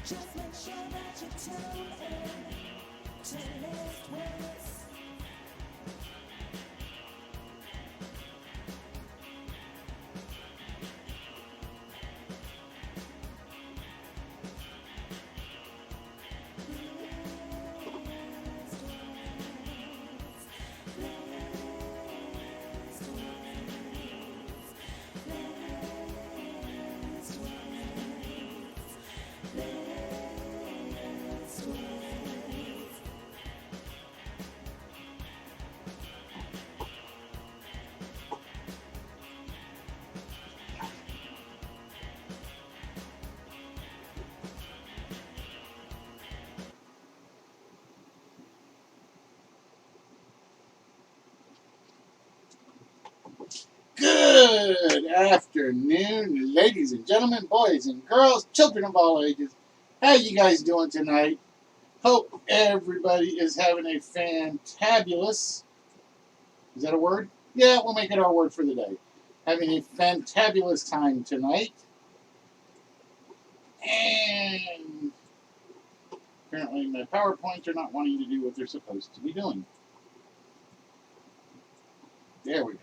Just make sure that you tune in to Lift Wits. Good afternoon, ladies and gentlemen, boys and girls, children of all ages. How you guys doing tonight? Hope everybody is having a fantabulous, is that a word? Yeah, we'll make it our word for the day. Having a fantabulous time tonight. And apparently my PowerPoints are not wanting to do what they're supposed to be doing. There we go.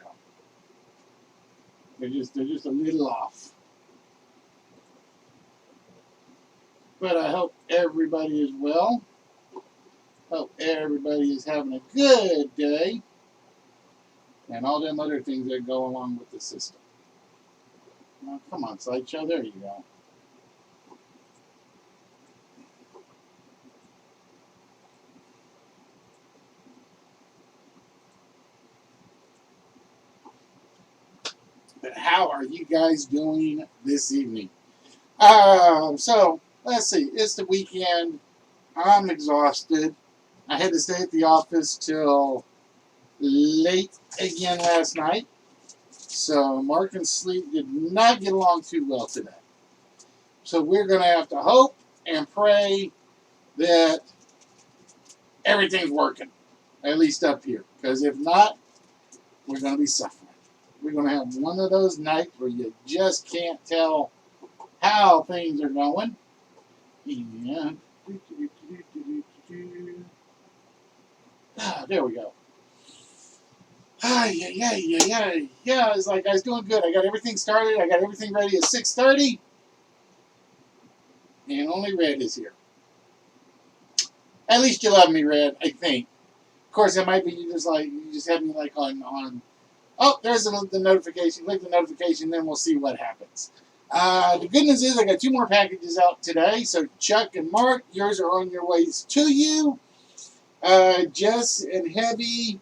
They're just a little off. But I hope everybody is well. Hope everybody is having a good day. And all them other things that go along with the system. Now, come on, slideshow. There you go. But how are you guys doing this evening? So, let's see. It's the weekend. I'm exhausted. I had to stay at the office till late again last night. So, Mark and Sleep did not get along too well today. So, we're going to have to hope and pray that everything's working. At least up here. Because if not, we're going to be suffering. We're going to have one of those nights where you just can't tell how things are going. Yeah. There we go. Yeah, it's like I was doing good. I got everything started. I got everything ready at 6:30. And only Red is here. At least you love me, Red, I think. Of course, it might be you just have me like on. Oh, there's the notification. Click the notification, then we'll see what happens. The good news is I got 2 more packages out today. So Chuck and Mark, yours are on your ways to you. Jess and Heavy,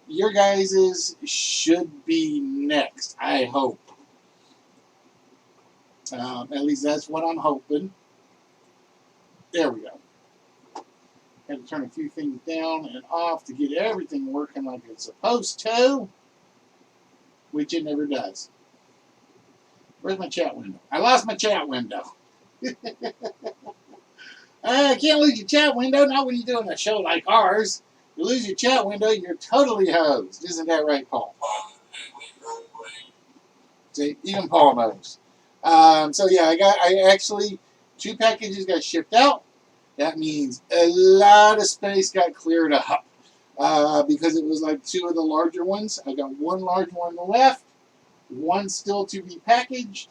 your guys's should be next, I hope. At least that's what I'm hoping. There we go. Had to turn a few things down and off to get everything working like it's supposed to. Which it never does. Where's my chat window? I lost my chat window. I can't lose your chat window, not when you're doing a show like ours. You lose your chat window, you're totally hosed. Isn't that right, Paul? See, even Paul knows. So yeah, I actually 2 packages got shipped out. That means a lot of space got cleared up. because it was like two of the larger ones. I got one large one left, one still to be packaged,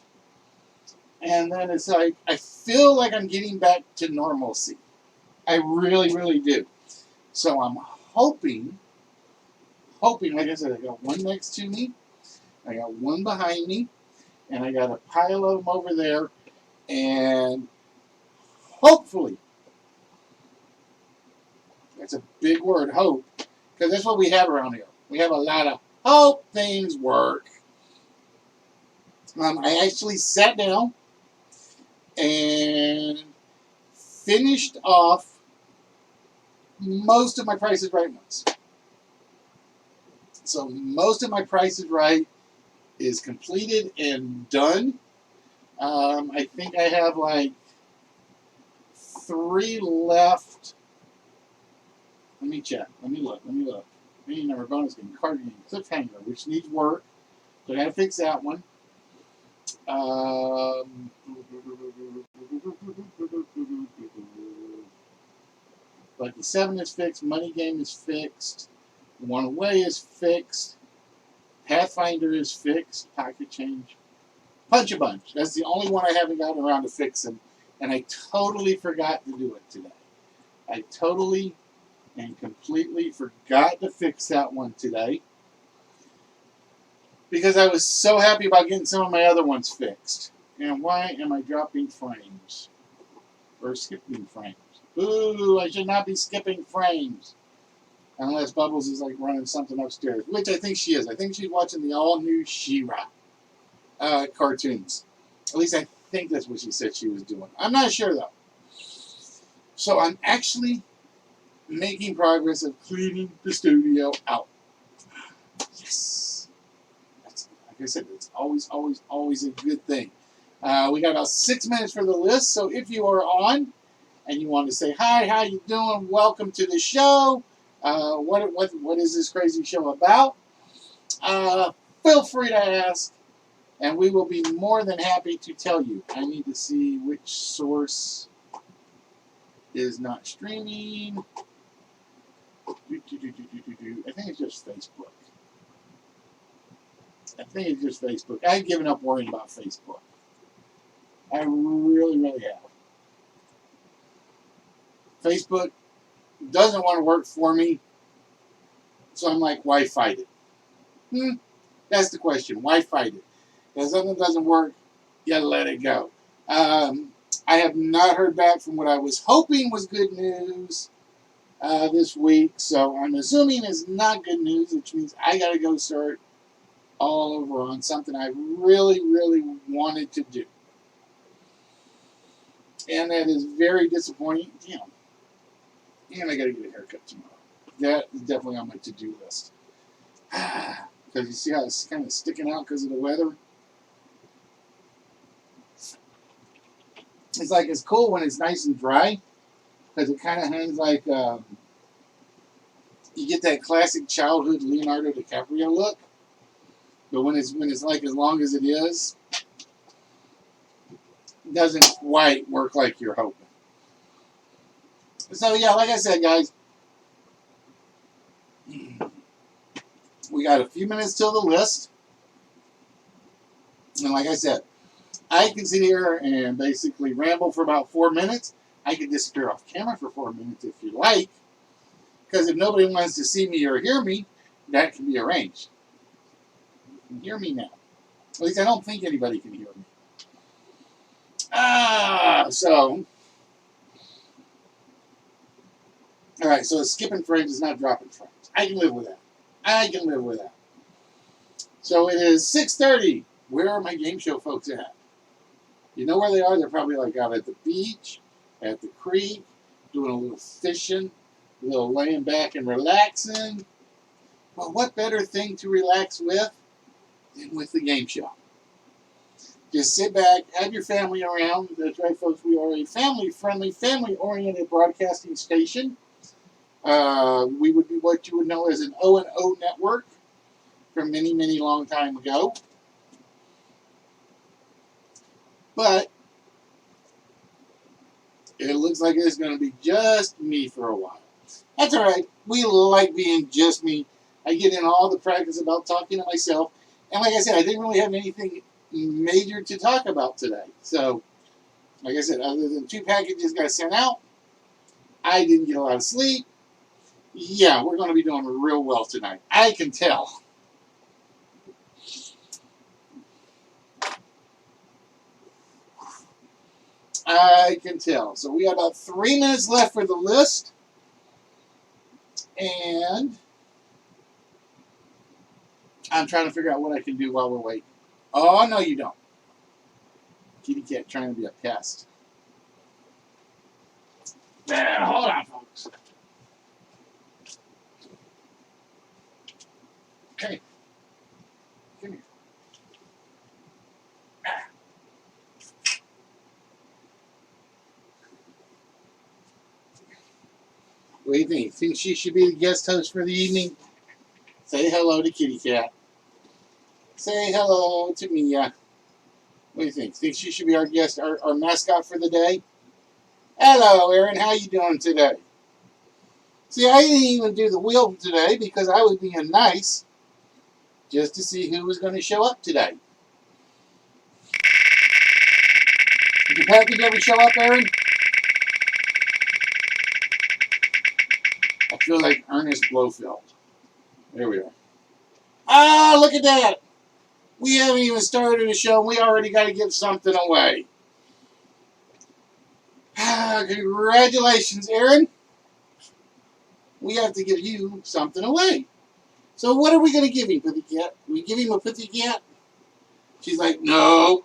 and then it's like I feel like I'm getting back to normalcy. I really, really do. So I'm hoping, like I said, I got one next to me, I got one behind me, and I got a pile of them over there, and hopefully, that's a big word, hope, because that's what we have around here. We have a lot of hope things work. I actually sat down and finished off most of my Price is Right ones. So most of my Price is Right is completed and done. I think I have like 3 left. Let me check. Let me look. Meaning number bonus game, card game, cliffhanger, which needs work. So I gotta fix that one. Lucky 7 is fixed. Money game is fixed. One Away is fixed. Pathfinder is fixed. Pocket change. Punch a Bunch. That's the only one I haven't gotten around to fixing. And I totally forgot to do it today. I totally and completely forgot to fix that one today. Because I was so happy about getting some of my other ones fixed. And why am I dropping frames? Or skipping frames? Ooh, I should not be skipping frames. Unless Bubbles is like running something upstairs. Which I think she is. I think she's watching the all-new She-Ra cartoons. At least I think that's what she said she was doing. I'm not sure though. So I'm actually making progress of cleaning the studio out. Yes. That's, like I said, it's always a good thing. We got about 6 minutes for the list, so if you are on and you want to say hi, how you doing? Welcome to the show. What is this crazy show about? Feel free to ask, and we will be more than happy to tell you. I need to see which source is not streaming. I think it's just Facebook. I've given up worrying about Facebook. I really, really have. Facebook doesn't want to work for me, so I'm like, why fight it? That's the question. Why fight it? If something doesn't work, you gotta let it go. I have not heard back from what I was hoping was good news this week, so I'm assuming it's not good news, which means I gotta go start all over on something I really, really wanted to do. And that is very disappointing. And I gotta get a haircut tomorrow. That is definitely on my to-do list. Because you see how it's kind of sticking out because of the weather? It's like it's cool when it's nice and dry because it kind of hangs like you get that classic childhood Leonardo DiCaprio look. But when it's like as long as it is, it doesn't quite work like you're hoping. So yeah, like I said, guys, we got a few minutes till the list, and like I said, I can sit here and basically ramble for about 4 minutes. I can disappear off camera for 4 minutes if you like, because if nobody wants to see me or hear me, that can be arranged. You can hear me now. At least I don't think anybody can hear me. So, all right, so skipping frames is not dropping frames. I can live with that. So it is 6:30. Where are my game show folks at? You know where they are? They're probably like out at the beach, at the creek, doing a little fishing, a little laying back and relaxing. Well, what better thing to relax with than with the game show? Just sit back, have your family around. That's right, folks. We are a family-friendly, family-oriented broadcasting station. We would be what you would know as an O&O network from many, many long time ago. But it looks like it's going to be just me for a while. That's all right. We like being just me. I get in all the practice about talking to myself. And like I said, I didn't really have anything major to talk about today. So, like I said, other than 2 packages got sent out, I didn't get a lot of sleep. Yeah, we're going to be doing real well tonight. I can tell. I can tell. So we got about 3 minutes left for the list. And I'm trying to figure out what I can do while we're waiting. Oh, no, you don't. Kitty cat trying to be a pest. There, hold on, folks. Okay. Come here. What do you think? Think she should be the guest host for the evening? Say hello to Kitty Cat. Say hello to Mia. What do you think? Think she should be our guest, our mascot for the day? Hello, Erin. How you doing today? See, I didn't even do the wheel today because I was being nice just to see who was going to show up today. Did the package ever show up, Erin? I feel like Ernest Blofeld. There we are. Ah, look at that. We haven't even started a show. We already got to give something away. Congratulations, Erin. We have to give you something away. So what are we going to give him, Pithy Cat? We give him a Pithy Cat? She's like, no.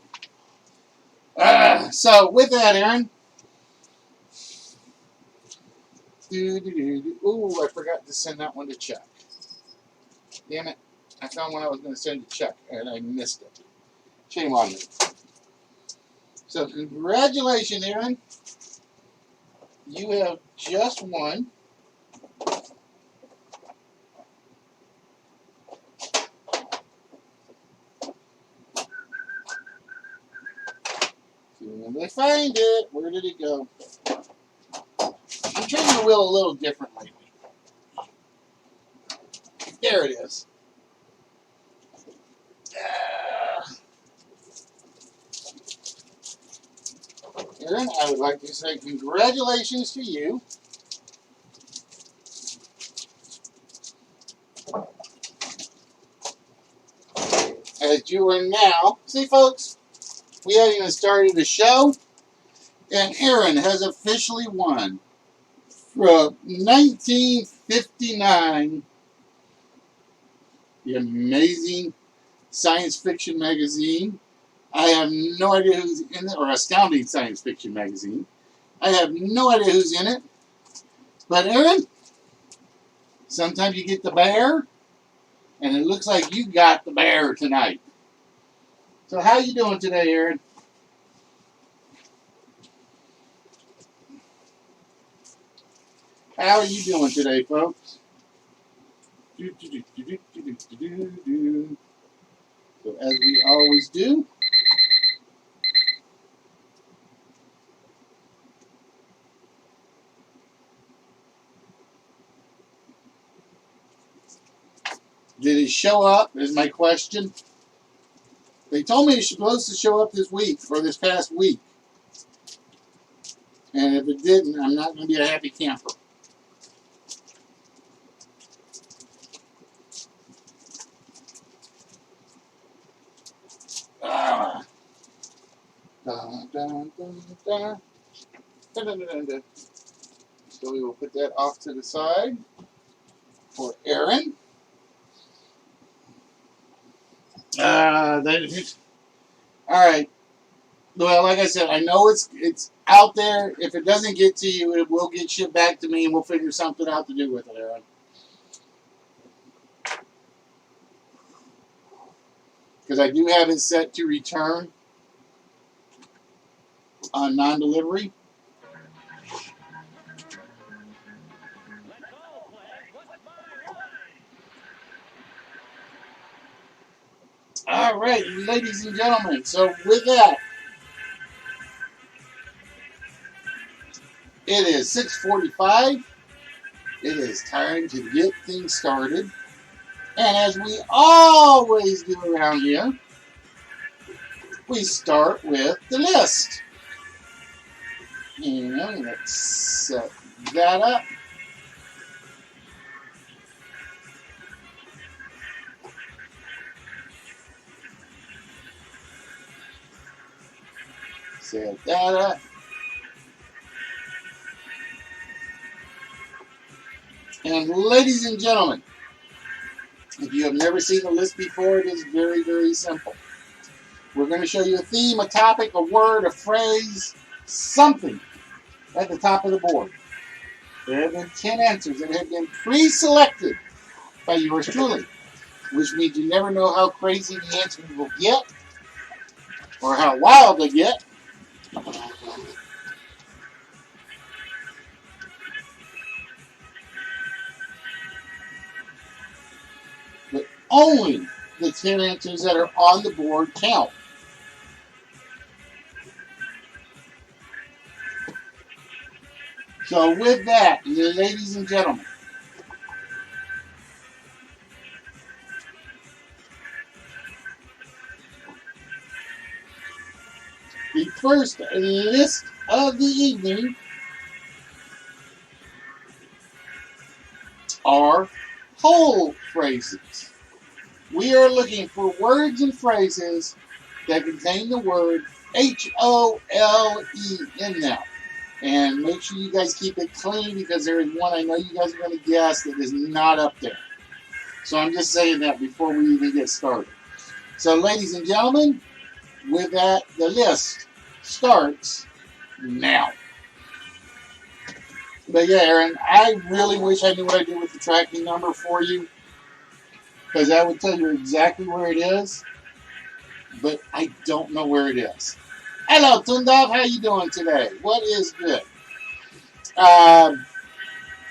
So with that, Erin. Ooh, I forgot to send that one to Chuck. Damn it. I found one I was going to send to Chuck, and I missed it. Shame on me. So congratulations, Erin. You have just won I find it. Where did it go? I'm turning the wheel a little different lately. There it is. Erin, I would like to say congratulations to you. As you are now, see folks, we haven't even started the show, and Erin has officially won from 1959, the amazing science fiction magazine. I have no idea who's in it, or Astounding Science Fiction magazine. I have no idea who's in it. But Erin, sometimes you get the bear, and it looks like you got the bear tonight. So how you doing today, Erin? How are you doing today, folks? So as we always do, did it show up is my question. They told me it's supposed to show up this week, or this past week. And if it didn't, I'm not going to be a happy camper. Ah. Dun, dun, dun, dun. Dun, dun, dun, dun. So we will put that off to the side for Erin. All right. Well, like I said, I know it's out there. If it doesn't get to you, it will get shipped back to me, and we'll figure something out to do with it, Erin. Because I do have it set to return on non-delivery. All right, ladies and gentlemen. So with that, it is 6:45. it is time to get things started. And as we always do around here, we start with the list. And let's set that up. Set that up. And ladies and gentlemen, if you have never seen the list before, it is very, very simple. We're going to show you a theme, a topic, a word, a phrase, something at the top of the board. There have been 10 answers that have been pre-selected by yours truly, which means you never know how crazy the answers will get or how wild they get. But only the 10 answers that are on the board count. So with that, ladies and gentlemen, the first list of the evening are whole phrases. We are looking for words and phrases that contain the word H-O-L-E in them. And make sure you guys keep it clean because there is one I know you guys are going to guess that is not up there. So I'm just saying that before we even get started. So ladies and gentlemen, with that, the list starts now. But yeah, Aaron, I really wish I knew what I did with the tracking number for you, because that would tell you exactly where it is, but I don't know where it is. Hello, Tundov. How you doing today? What is good?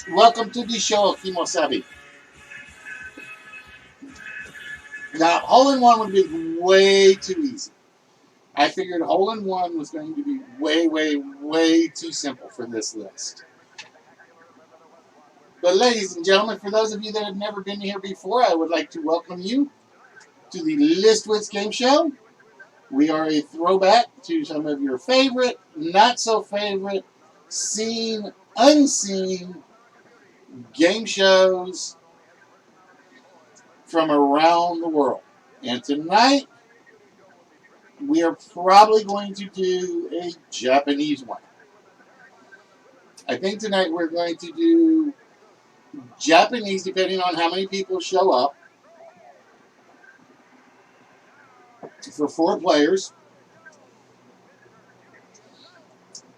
Welcome to the show, Kimosabi. Now, hole-in-one would be way too easy. I figured hole-in-one was going to be way, way, way too simple for this list. But ladies and gentlemen, for those of you that have never been here before, I would like to welcome you to the List Wits Game Show. We are a throwback to some of your favorite, not so favorite, seen, unseen game shows from around the world. And tonight, we are probably going to do a Japanese one. I think tonight we're going to do Japanese, depending on how many people show up, for 4 players.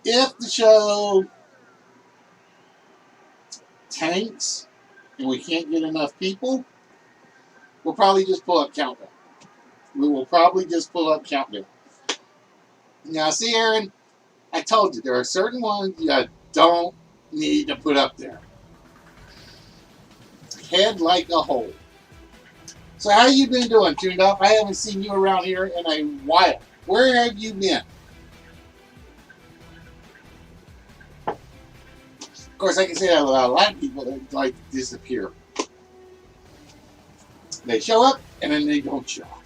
If the show tanks and we can't get enough people, we'll probably just pull up Countdown. We will probably just pull up Countdown. Now, see, Aaron, I told you, there are certain ones you don't need to put up there. Head like a hole. So how you been doing, Tuned Up? I haven't seen you around here in a while. Where have you been? Of course, I can say that about a lot of people that like to disappear. They show up, and then they don't show up.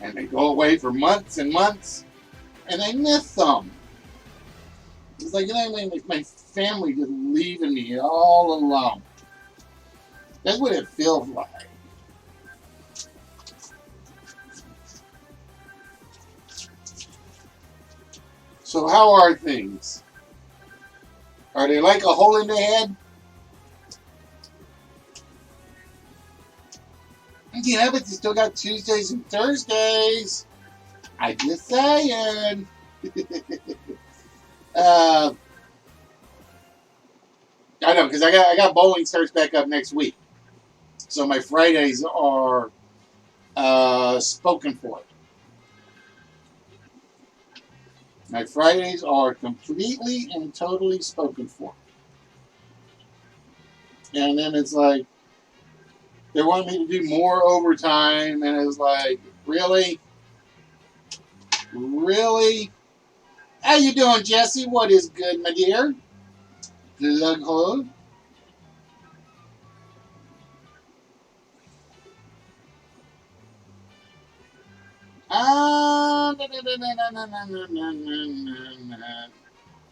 And they go away for months and months, and I miss them. It's like, my family just leaving me all alone. That's what it feels like. So how are things? Are they like a hole in the head? Yeah, but you still got Tuesdays and Thursdays. I just saying. I know, because I got bowling starts back up next week. So my Fridays are spoken for. My Fridays are completely and totally spoken for. And then it's like, they want me to do more overtime, and it's like, really? Really? How you doing, Jesse? What is good, my dear? Plug hole. Na,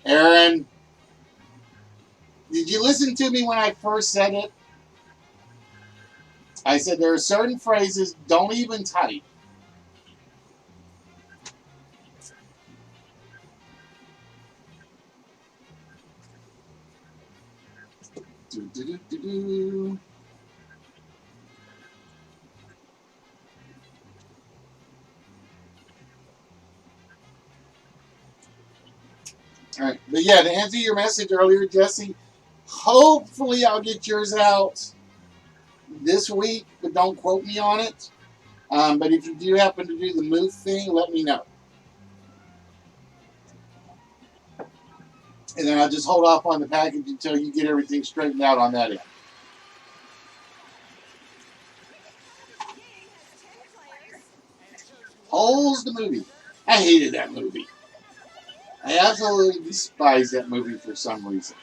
Aaron, did you listen to me when I first said it? I said there are certain phrases, don't even type. Do, do, do, do, do. All right. But yeah, to answer your message earlier, Jesse, hopefully I'll get yours out this week, but don't quote me on it. But if you do happen to do the move thing, let me know. And then I'll just hold off on the package until you get everything straightened out on that end. Holes the movie. I hated that movie. I absolutely despise that movie for some reason.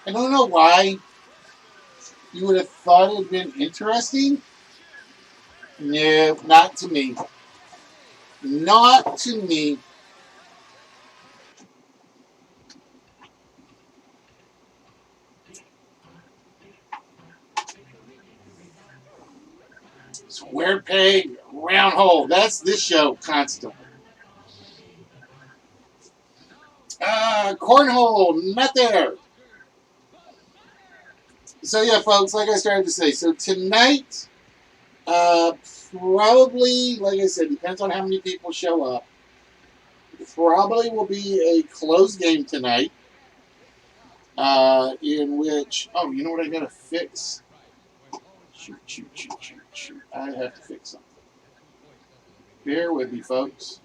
I don't know why. You would have thought it would have been interesting. No, not to me. Not to me. Square peg, round hole. That's this show constantly. Cornhole, not there. So yeah, folks, like I started to say, so tonight, uh, probably, like I said, depends on how many people show up. Probably will be a closed game tonight, in which, oh, you know what I gotta fix? Shoot. I have to fix something. Bear with me, folks.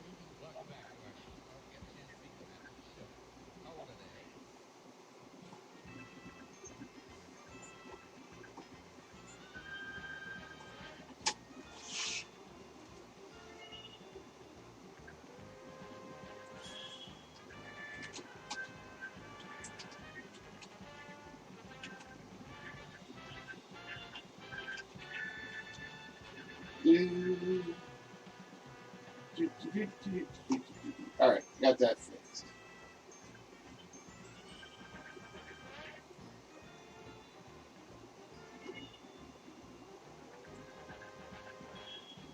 All right, got that fixed.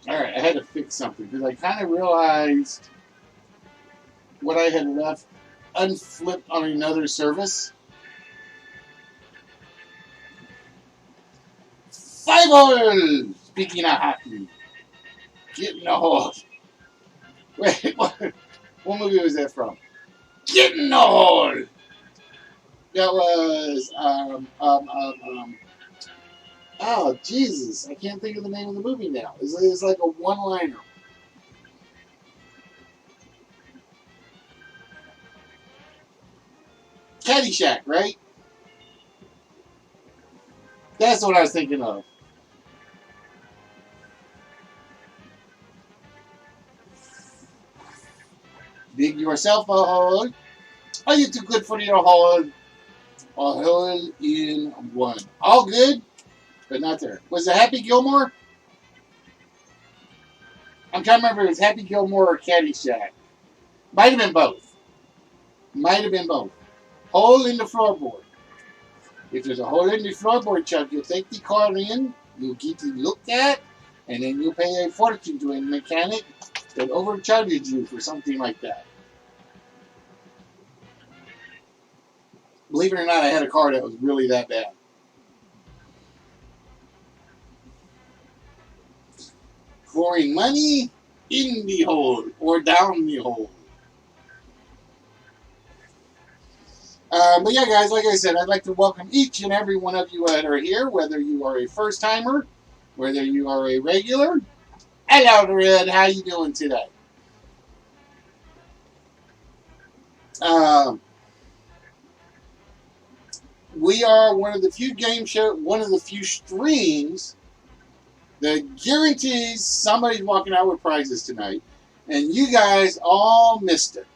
All right, I had to fix something because I kind of realized what I had left unflipped on another service. 5-0! Speaking of hockey, getting a hold. Wait, what movie was that from? Getting a hold. That was oh Jesus! I can't think of the name of the movie now. It's like a one-liner. Caddyshack, right? That's what I was thinking of. Dig yourself a hole. Are you too good for your hole? A hole in one. All good, but not there. Was it Happy Gilmore? I'm trying to remember if it was Happy Gilmore or Caddyshack. Might have been both. Might have been both. Hole in the floorboard. If there's a hole in the floorboard, Chuck, you'll take the car in, you'll get it looked at, and then you'll pay a fortune to a mechanic that overcharges you for something like that. Believe it or not, I had a car that was really that bad. Pouring money in the hole or down the hole. But yeah, guys, like I said, I'd like to welcome each and every one of you that are here, whether you are a first timer, whether you are a regular. Hello, Red. How you doing today? Um, we are one of the few one of the few streams that guarantees somebody's walking out with prizes tonight, and you guys all missed it.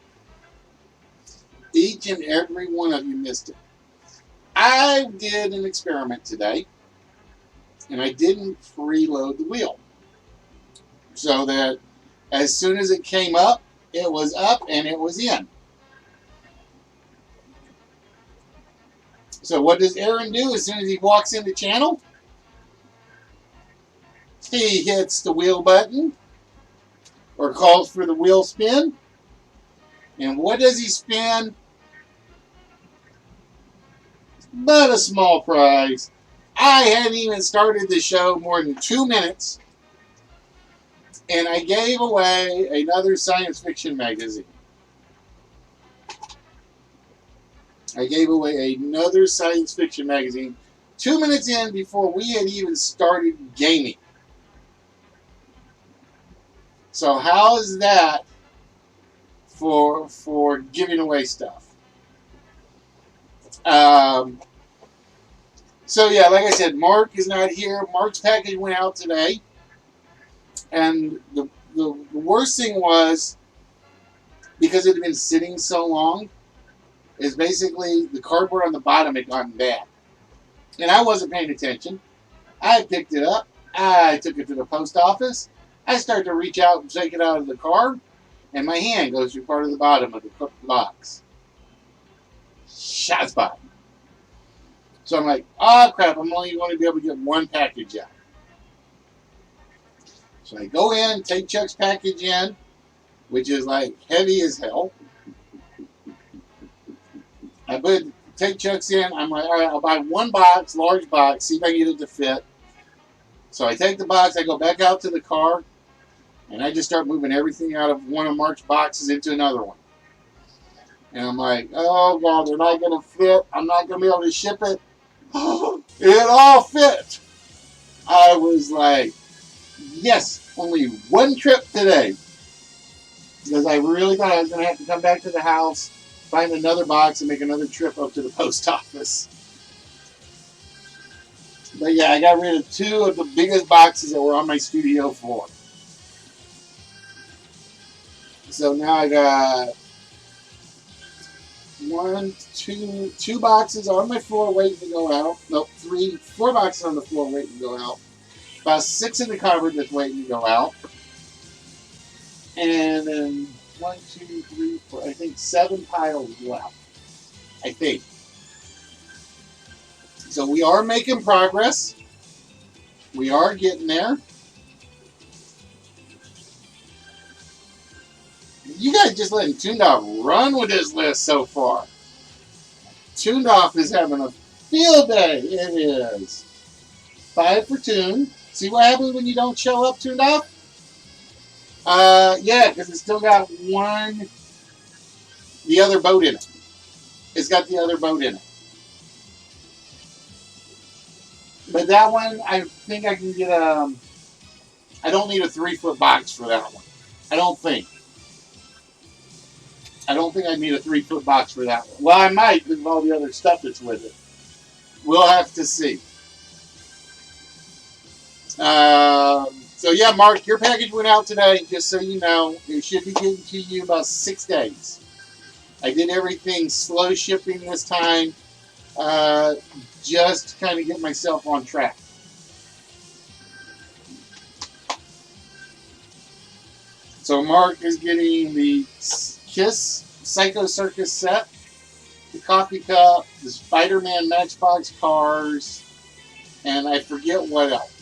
Each and every one of you missed it. I did an experiment today, and I didn't preload the wheel so that As soon as it came up, it was up and it was in. So what does Aaron do as soon as he walks into channel? He hits the wheel button or calls for the wheel spin. And what does he spin? But a small prize. I hadn't even started the show more than 2 minutes, and I gave away another science fiction magazine. I gave away another science fiction magazine 2 minutes in before we had even started gaming. So how is that for giving away stuff? So yeah, like I said, Mark is not here. Mark's package went out today, and the worst thing was, because it had been sitting so long, is basically the cardboard on the bottom had gotten bad, and I wasn't paying attention. I picked it up. I took it to the post office. I start to reach out and take it out of the car, and my hand goes through part of the bottom of the box. Shot spot. So I'm like, oh crap, I'm only going to be able to get one package out. So I go in, take Chuck's package in, which is like heavy as hell. Take Chuck's in. I'm like, all right, I'll buy one box, large box, see if I can get it to fit. So I take the box, I go back out to the car, and I just start moving everything out of one of Mark's boxes into another one. And I'm like, oh God, they're not going to fit. I'm not going to be able to ship it. It all fit. I was like, yes, only one trip today. Because I really thought I was going to have to come back to the house, find another box, and make another trip up to the post office. But yeah, I got rid of two of the biggest boxes that were on my studio floor. So now I got two boxes on my floor waiting to go out. Nope, four boxes on the floor waiting to go out. About 6 in the cupboard that's waiting to go out. And then 1, 2, 3, 4, I think 7 piles left. I think. So we are making progress. We are getting there. You guys just letting Toondoff run with this list so far. Toondoff is having a field day. It is. 5 for Toon. See what happens when you don't show up, Toondoff? Yeah, because it's still got the other boat in it. It's got the other boat in it. But that one, I think I can get I don't need a 3-foot box for that one. I don't think I need a 3-foot box for that one. Well, I might with all the other stuff that's with it. We'll have to see. So yeah, Mark, your package went out today, just so you know. It should be getting to you about 6 days. I did everything slow shipping this time, just to kind of get myself on track. So Mark is getting the Kiss Psycho Circus set, the coffee cup, the Spider-Man Matchbox cars, and I forget what else.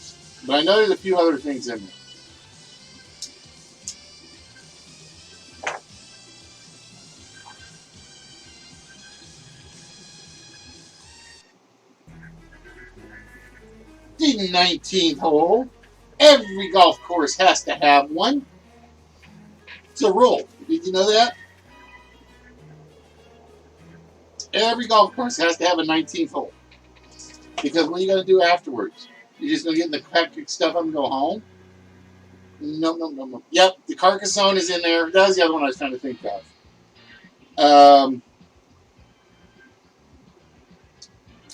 But I know there's a few other things in there. The 19th hole. Every golf course has to have one. It's a rule. Did you know that? Every golf course has to have a 19th hole. Because what are you going to do afterwards? You're just going to get in the hectic stuff and go home? No. Yep, the Carcassonne is in there. That was the other one I was trying to think of.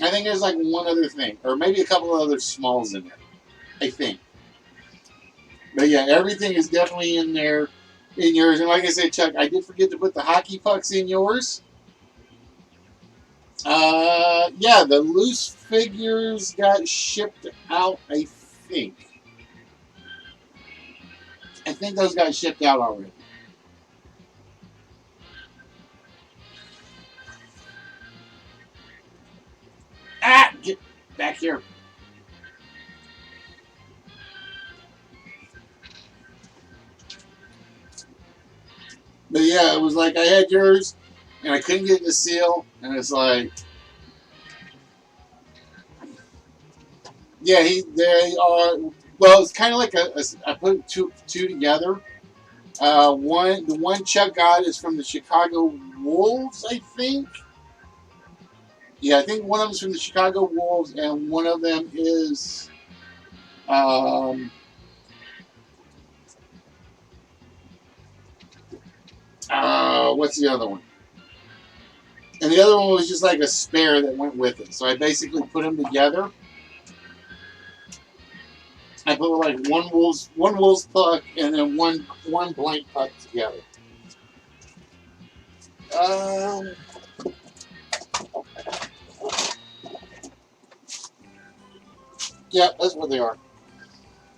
I think there's like one other thing. Or maybe a couple of other smalls in there. I think. But yeah, everything is definitely in there in yours. And like I said, Chuck, I did forget to put the hockey pucks in yours. Yeah, the loose figures got shipped out, I think. I think those guys shipped out already. Ah, get back here. But yeah, it was like I had yours, and I couldn't get the seal, and it's like, yeah, they are. Well, it's kind of like I put two together. The one Chuck got is from the Chicago Wolves, I think. Yeah, I think one of them is from the Chicago Wolves, and one of them is um, what's the other one? And the other one was just like a spare that went with it. So I basically put them together. I put like one wolves puck and then one blank puck together. Um, yeah, that's what they are.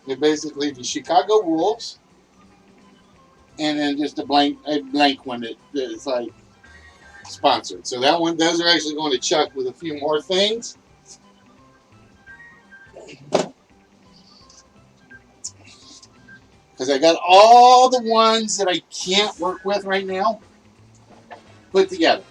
They're basically the Chicago Wolves, and then just a blank one that is like sponsored. So that one, those are actually going to Chuck with a few more things. Because I got all the ones that I can't work with right now put together.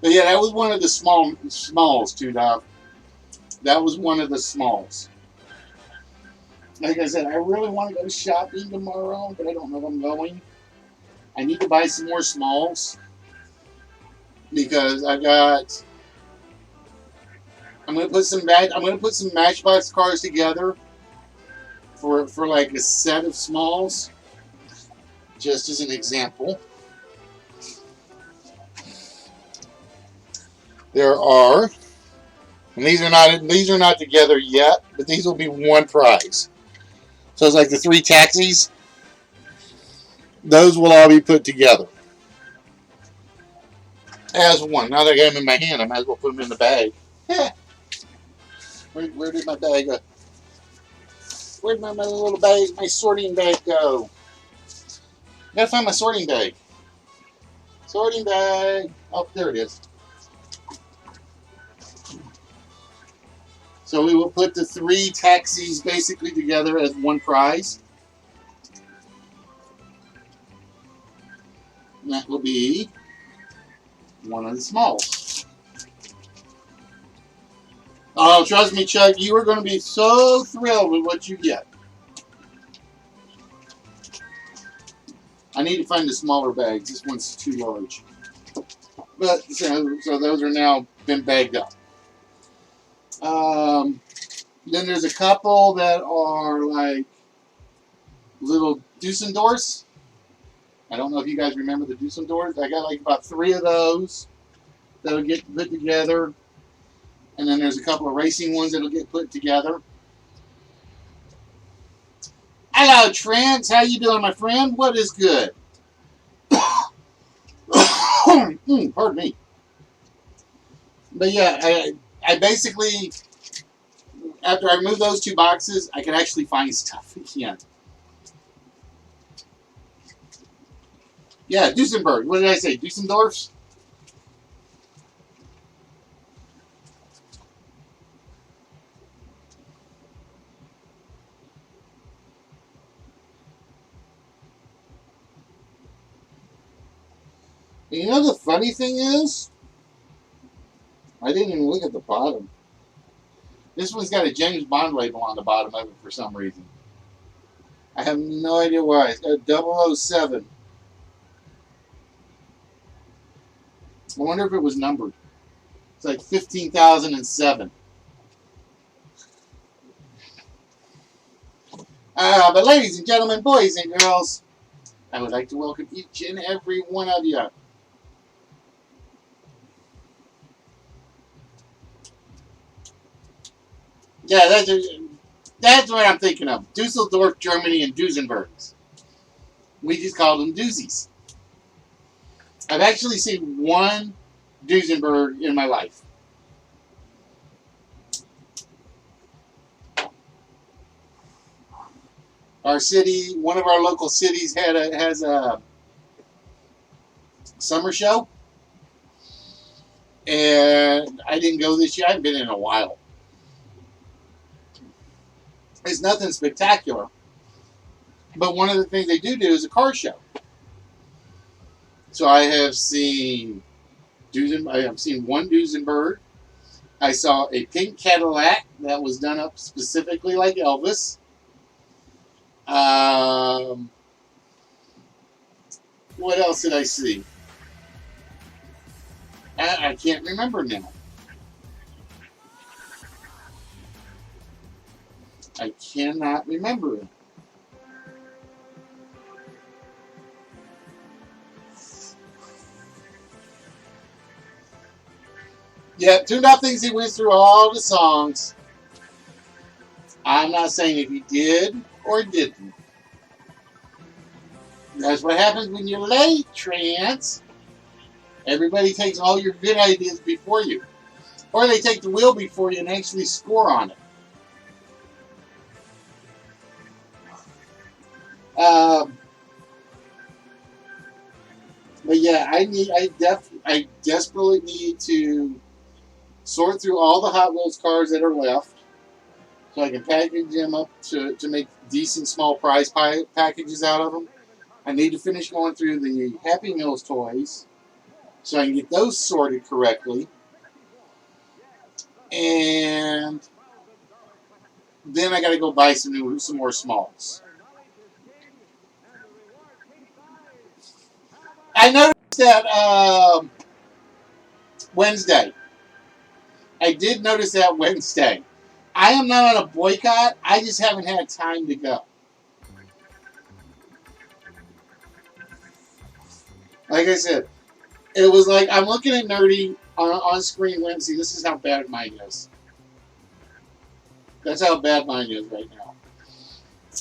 But yeah, that was one of the smalls too, Dov. That was one of the smalls. Like I said, I really want to go shopping tomorrow, but I don't know if I'm going. I need to buy some more smalls because I'm gonna put some Matchbox cars together for like a set of smalls, just as an example. There are, and these are not together yet, but these will be one prize. So it's like the three taxis. Those will all be put together as one. Now that I got them in my hand, I might as well put them in the bag. Where did my bag go? Where did my little bag, my sorting bag go? I gotta find my sorting bag. Sorting bag. Oh, there it is. So we will put the three taxis basically together as one prize. And that will be one of the smalls. Oh, trust me, Chuck, you are going to be so thrilled with what you get. I need to find the smaller bags. This one's too large. But so those are now been bagged up. Then there's a couple that are like little Dusseldorfs. I don't know if you guys remember the Dusseldorfs. I got like about 3 of those that'll get put together. And then there's a couple of racing ones that'll get put together. Hello, Trent. How you doing, my friend? What is good? Pardon me. But yeah, I basically, after I remove those 2 boxes, I can actually find stuff again. Yeah, Duesenberg. What did I say? Dusseldorfs? You know the funny thing is, I didn't even look at the bottom. This one's got a James Bond label on the bottom of it for some reason. I have no idea why. It's got 007. I wonder if it was numbered. It's like 15,007. But ladies and gentlemen, boys and girls, I would like to welcome each and every one of you. Yeah, that's what I'm thinking of. Dusseldorf, Germany, and Duesenbergs. We just call them doozies. I've actually seen one Duesenberg in my life. Our city, one of our local cities, has a summer show, and I didn't go this year. I haven't been in a while. It's nothing spectacular, but one of the things they do is a car show. So I have seen one Duesenberg. I saw a pink Cadillac that was done up specifically like Elvis. What else did I see? I can't remember now. I cannot remember it. Yeah, Tuned Up thinks he went through all the songs. I'm not saying if he did or didn't. That's what happens when you're late, Trance. Everybody takes all your good ideas before you. Or they take the wheel before you and actually score on it. But yeah, I desperately need to sort through all the Hot Wheels cars that are left, so I can package them up to make decent small prize packages out of them. I need to finish going through the Happy Meals toys, so I can get those sorted correctly, and then I got to go buy some more smalls. I noticed that Wednesday. I did notice that Wednesday. I am not on a boycott. I just haven't had time to go. Like I said, it was like I'm looking at Nerdy on screen Wednesday. This is how bad mine is. That's how bad mine is right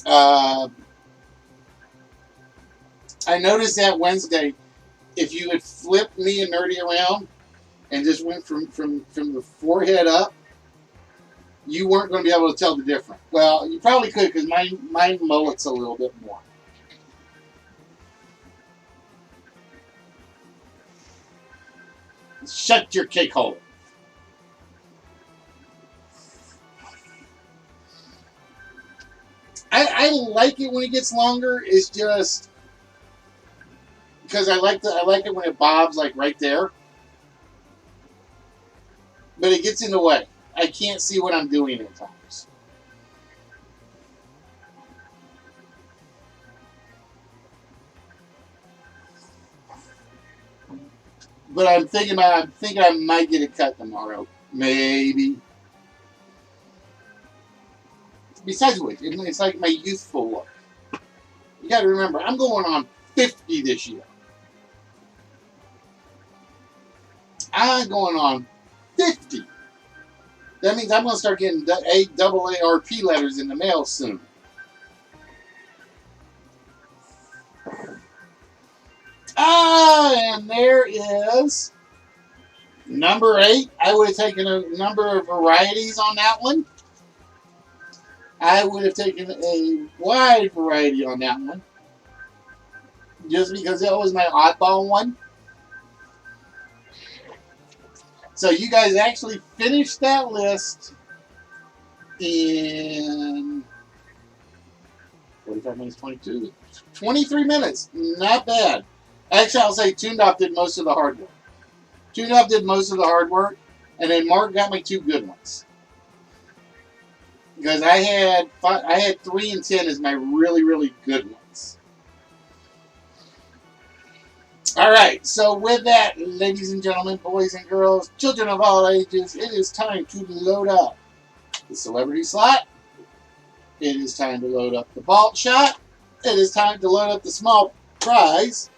now. I noticed that Wednesday, if you had flipped me and Nerdy around and just went from the forehead up, you weren't going to be able to tell the difference. Well, you probably could because mine mullets a little bit more. Shut your cake hole. I like it when it gets longer. It's just because I like it when it bobs like right there. But it gets in the way. I can't see what I'm doing at times. But I'm thinking I might get it cut tomorrow. Maybe. Besides which, it's like my youthful look. You got to remember, I'm going on 50 this year. I'm going on 50. That means I'm going to start getting AARP letters in the mail soon. And there is number 8. I would have taken a number of varieties on that one. I would have taken a wide variety on that one. Just because that was my oddball one. So you guys actually finished that list in 45 minutes, 23 minutes. Not bad. Actually, I'll say Tuned Up did most of the hard work. Tuned Up did most of the hard work, and then Mark got me 2 good ones. Because I had 3 and 10 as my really, really good ones. All right, so with that, ladies and gentlemen, boys and girls, children of all ages, it is time to load up the celebrity slot. It is time to load up the vault shot. It is time to load up the small prize.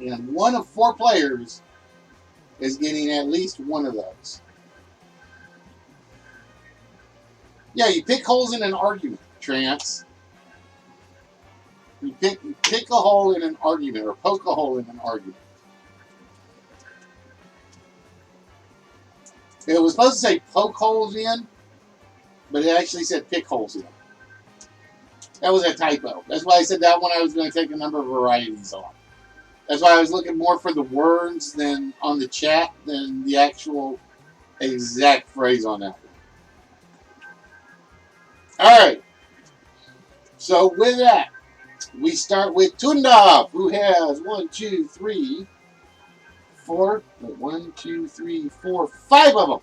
And one of 4 players is getting at least one of those. Yeah, you pick holes in an argument, Trance. You pick a hole in an argument or poke a hole in an argument. It was supposed to say poke holes in, but it actually said pick holes in. That was a typo. That's why I said that one I was going to take a number of varieties on. That's why I was looking more for the words than on the chat than the actual exact phrase on that one. All right. So with that, we start with Tundov, who has 5 of them.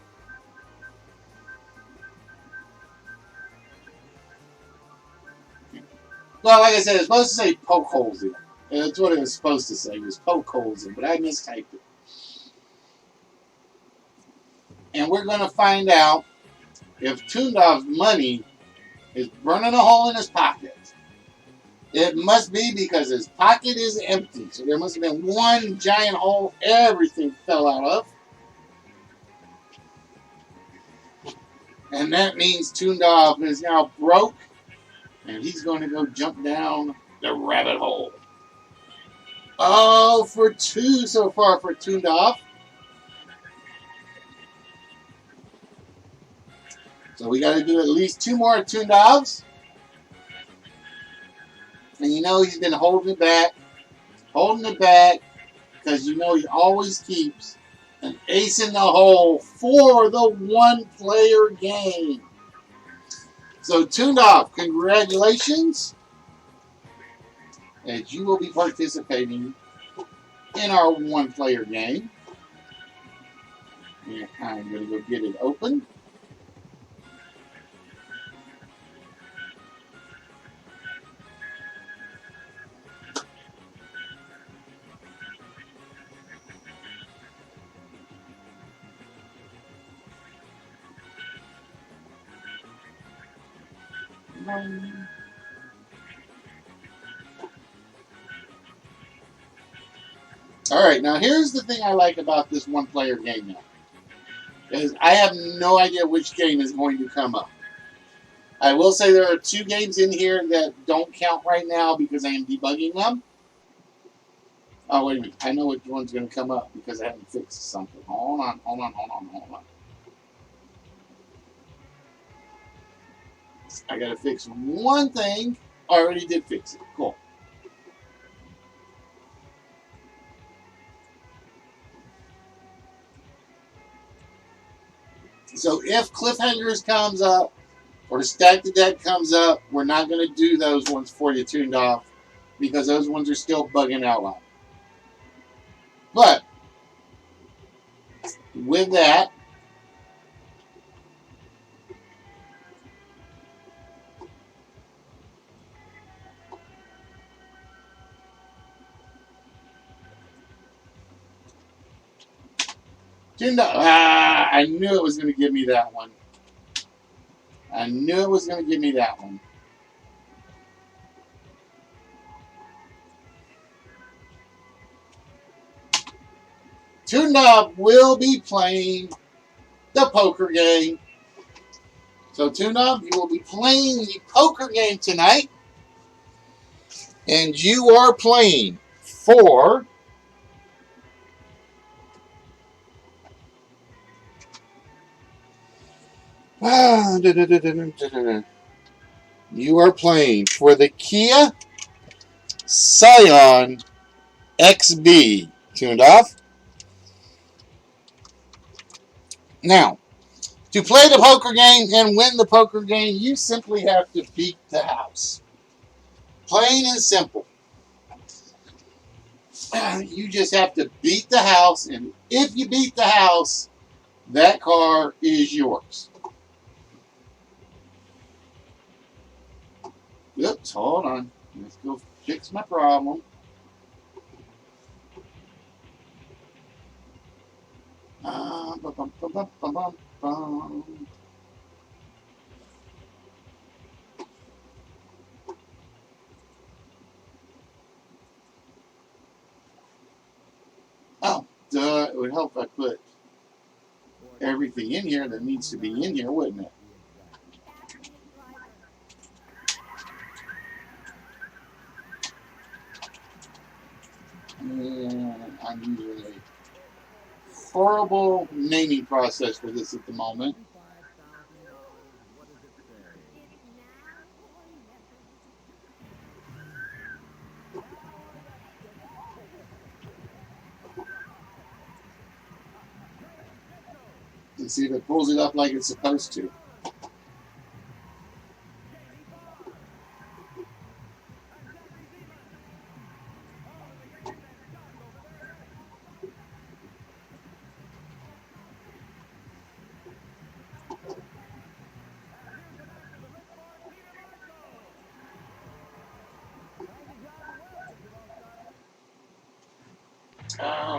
Well, like I said, it's supposed to say poke holes in. And that's what it was supposed to say, was poke holes in, but I mistyped it. And we're going to find out if Tundov's money is burning a hole in his pocket. It must be because his pocket is empty. So there must have been one giant hole everything fell out of. And that means Tundov is now broke. And he's going to go jump down the rabbit hole. Oh, for 2 so far for Tundov. So we got to do at least 2 more Tundovs. And you know he's been holding it back, because you know he always keeps an ace in the hole for the one-player game. So Tundov, congratulations, as you will be participating in our one-player game. And I'm going to go get it open. All right, now here's the thing I like about this one-player game now. Is I have no idea which game is going to come up. I will say there are 2 games in here that don't count right now because I am debugging them. Oh, wait a minute. I know which one's going to come up because I haven't fixed something. Hold on. I got to fix one thing. I already did fix it. Cool. So if Cliffhangers comes up or Stack the Deck comes up, we're not going to do those ones for you tuned off because those ones are still bugging out loud. But with that, tuned up. I knew it was going to give me that one. Tuned Up will be playing the poker game. So Tuned Up, you will be playing the poker game tonight. And you are playing for you are playing for the Kia Scion XB. Tuned off. Now, to play the poker game and win the poker game, you simply have to beat the house. Plain and simple. You just have to beat the house, and if you beat the house, that car is yours. Oops, hold on. Let's go fix my problem. Oh, duh. It would help if I put everything in here that needs to be in here, wouldn't it? I'm using a horrible naming process for this at the moment. Let's see if it pulls it up like it's supposed to.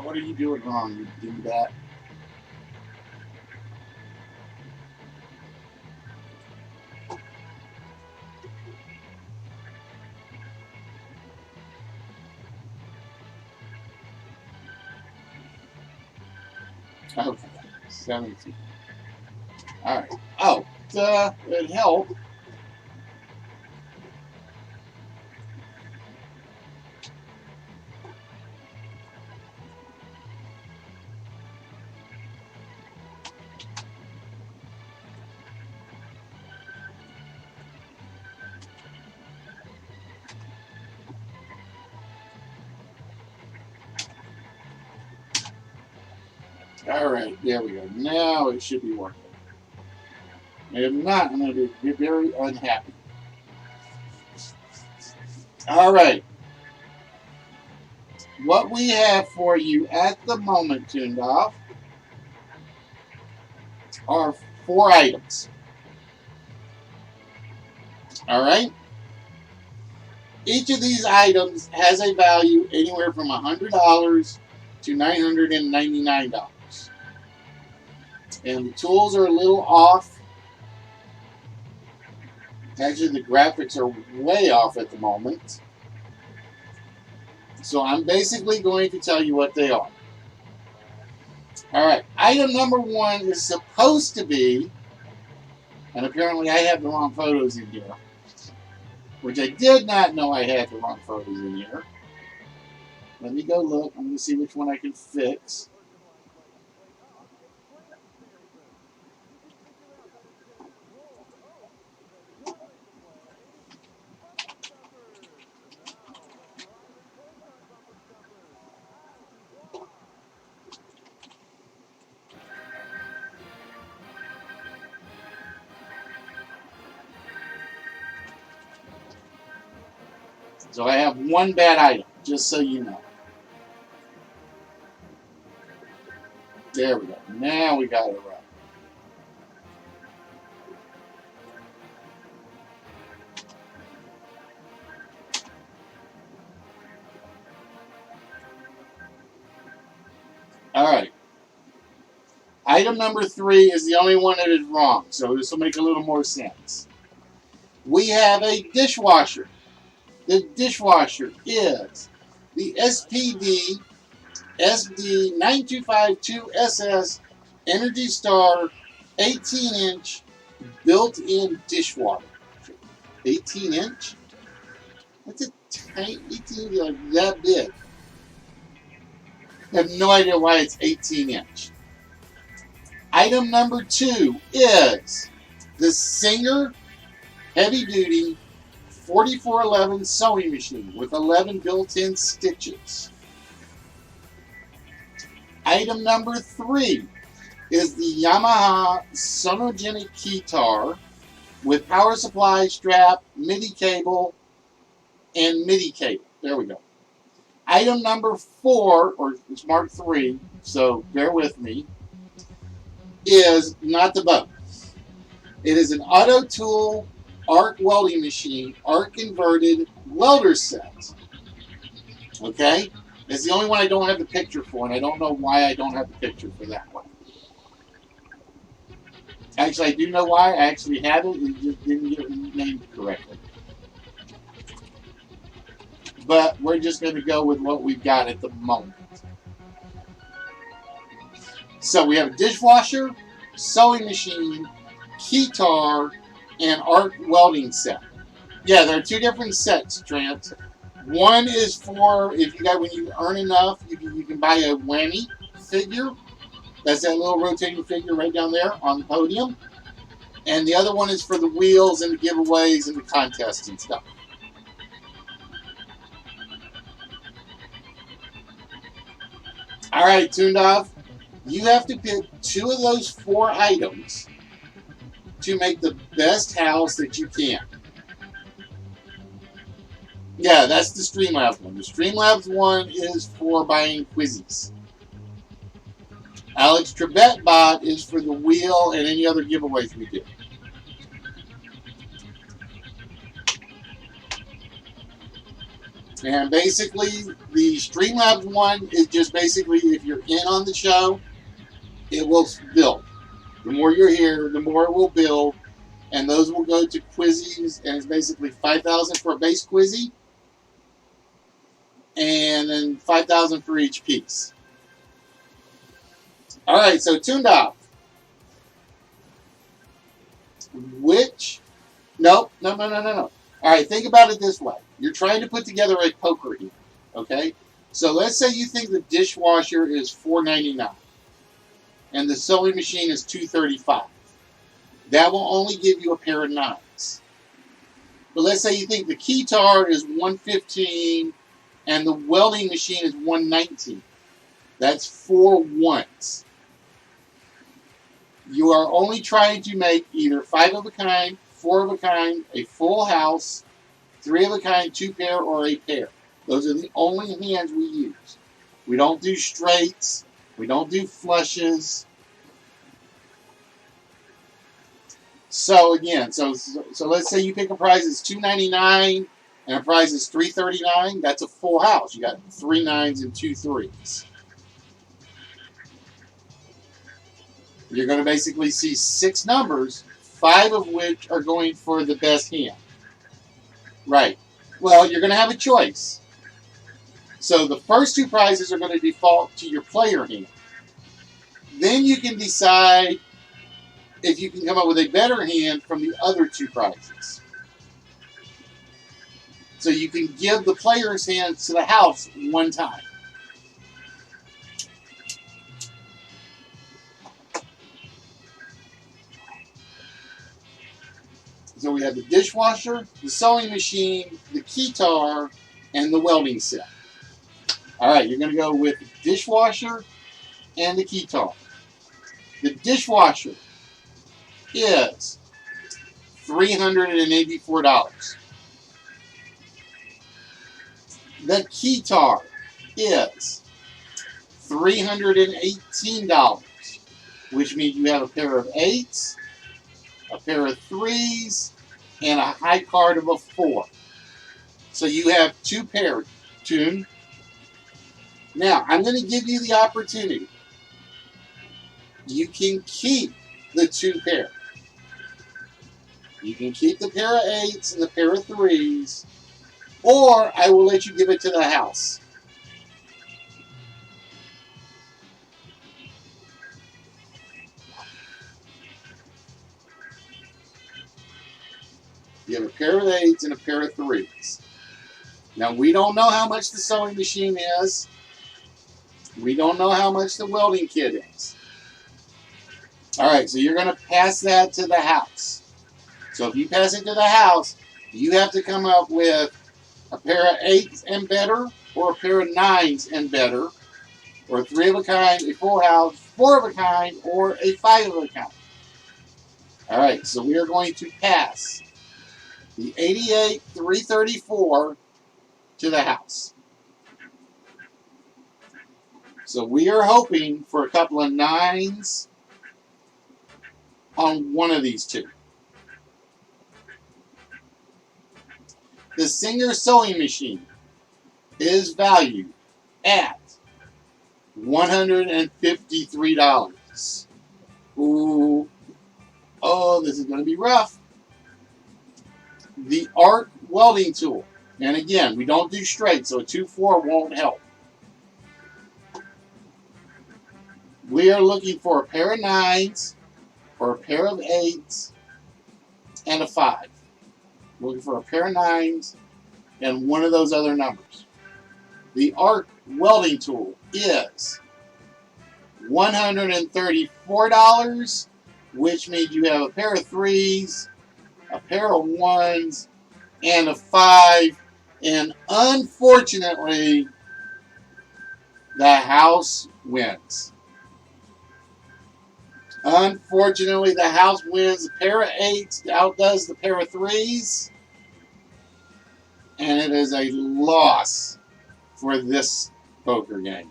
What are you doing wrong, you do that? Okay, 17. All right. Oh, it helped. All right, there we go. Now it should be working. If not, I'm going to be very unhappy. All right. What we have for you at the moment, Tuned Off, are 4 items. All right? Each of these items has a value anywhere from $100 to $999. And the tools are a little off. Actually, the graphics are way off at the moment. So I'm basically going to tell you what they are. All right, item number 1 is supposed to be, and apparently I have the wrong photos in here, which I did not know I had the wrong photos in here. Let me go look. I'm going to see which one I can fix. So I have one bad item, just so you know. There we go. Now we got it right. All right. Item number 3 is the only one that is wrong, so this will make a little more sense. We have a dishwasher. The dishwasher is the SPD SD9252SS Energy Star 18-inch built-in dishwasher. 18-inch? That's a tiny, 18 like that big. I have no idea why it's 18-inch. Item number 2 is the Singer Heavy Duty 4411 sewing machine with 11 built-in stitches. Item number 3 is the Yamaha Sonogenic Keytar with power supply, strap, MIDI cable, and MIDI cable. There we go. Item number 4, or it's marked 3, so bear with me, is not the bug. It is an Auto Tool arc welding machine, arc converted welder set. Okay? It's the only one I don't have the picture for, and I don't know why I don't have the picture for that one. Actually, I do know why. I actually had it, it just didn't get it named correctly. But we're just going to go with what we've got at the moment. So we have a dishwasher, sewing machine, keytar, and arc welding set. Yeah, there are 2 different sets, Trent. One is for if you got when you earn enough, you can buy a whammy figure. That's that little rotating figure right down there on the podium. And the other one is for the wheels and the giveaways and the contests and stuff. All right, Tuned Off. You have to pick two of those four items to make the best house that you can. Yeah, that's the Streamlabs one. The Streamlabs one is for buying quizzes. Alex Trebek bot is for the wheel and any other giveaways we do. And basically, the Streamlabs one is just basically if you're in on the show, it will build. The more you're here, the more it will build, and those will go to quizzies, and it's basically 5,000 for a base quizzy, and then 5,000 for each piece. All right, so tuned off. Which? No. All right, think about it this way. You're trying to put together a poker hand, okay? So let's say you think the dishwasher is $4.99 and the sewing machine is $2.35. That will only give you a pair of nines. But let's say you think the keytar is $1.15 and the welding machine is $1.19. That's 4 ones. You are only trying to make either 5 of a kind, 4 of a kind, a full house, 3 of a kind, 2 pair, or a pair. Those are the only hands we use. We don't do straights. We don't do flushes. So again, so let's say you pick a prize that's $2.99 and a prize is $3.39. That's a full house. You got 3 nines and 2 threes. You're going to basically see 6 numbers, 5 of which are going for the best hand. Right. Well, you're going to have a choice. So the first 2 prizes are going to default to your player hand. Then you can decide if you can come up with a better hand from the other 2 prizes. So you can give the player's hand to the house one time. So we have the dishwasher, the sewing machine, the keytar, and the welding set. All right, you're going to go with the dishwasher and the keytar. The dishwasher is $384. The keytar is $318, which means you have a pair of 8s, a pair of 3s, and a high card of a 4. So you have 2 pairs tuned. Now, I'm going to give you the opportunity. You can keep the 2 pair. You can keep the pair of 8s and the pair of 3s, or I will let you give it to the house. You have a pair of 8s and a pair of 3s. Now, we don't know how much the sewing machine is. We don't know how much the welding kit is. All right, so you're going to pass that to the house. So if you pass it to the house, you have to come up with a pair of 8s and better, or a pair of 9s and better, or 3 of a kind, a full house, 4 of a kind, or a 5 of a kind. All right, so we are going to pass the 88 334 to the house. So we are hoping for a couple of 9s on one of these 2. The Singer sewing machine is valued at $153. Ooh. Oh, this is going to be rough. The Arc welding tool. And again, we don't do straight, so a 2-4 won't help. We are looking for a pair of 9s, or a pair of 8s, and a 5. Looking for a pair of 9s and one of those other numbers. The Arc welding tool is $134, which means you have a pair of 3s, a pair of 1s, and a 5. And unfortunately, the house wins. Unfortunately, the house wins. The pair of eights outdoes the pair of threes, and it is a loss for this poker game.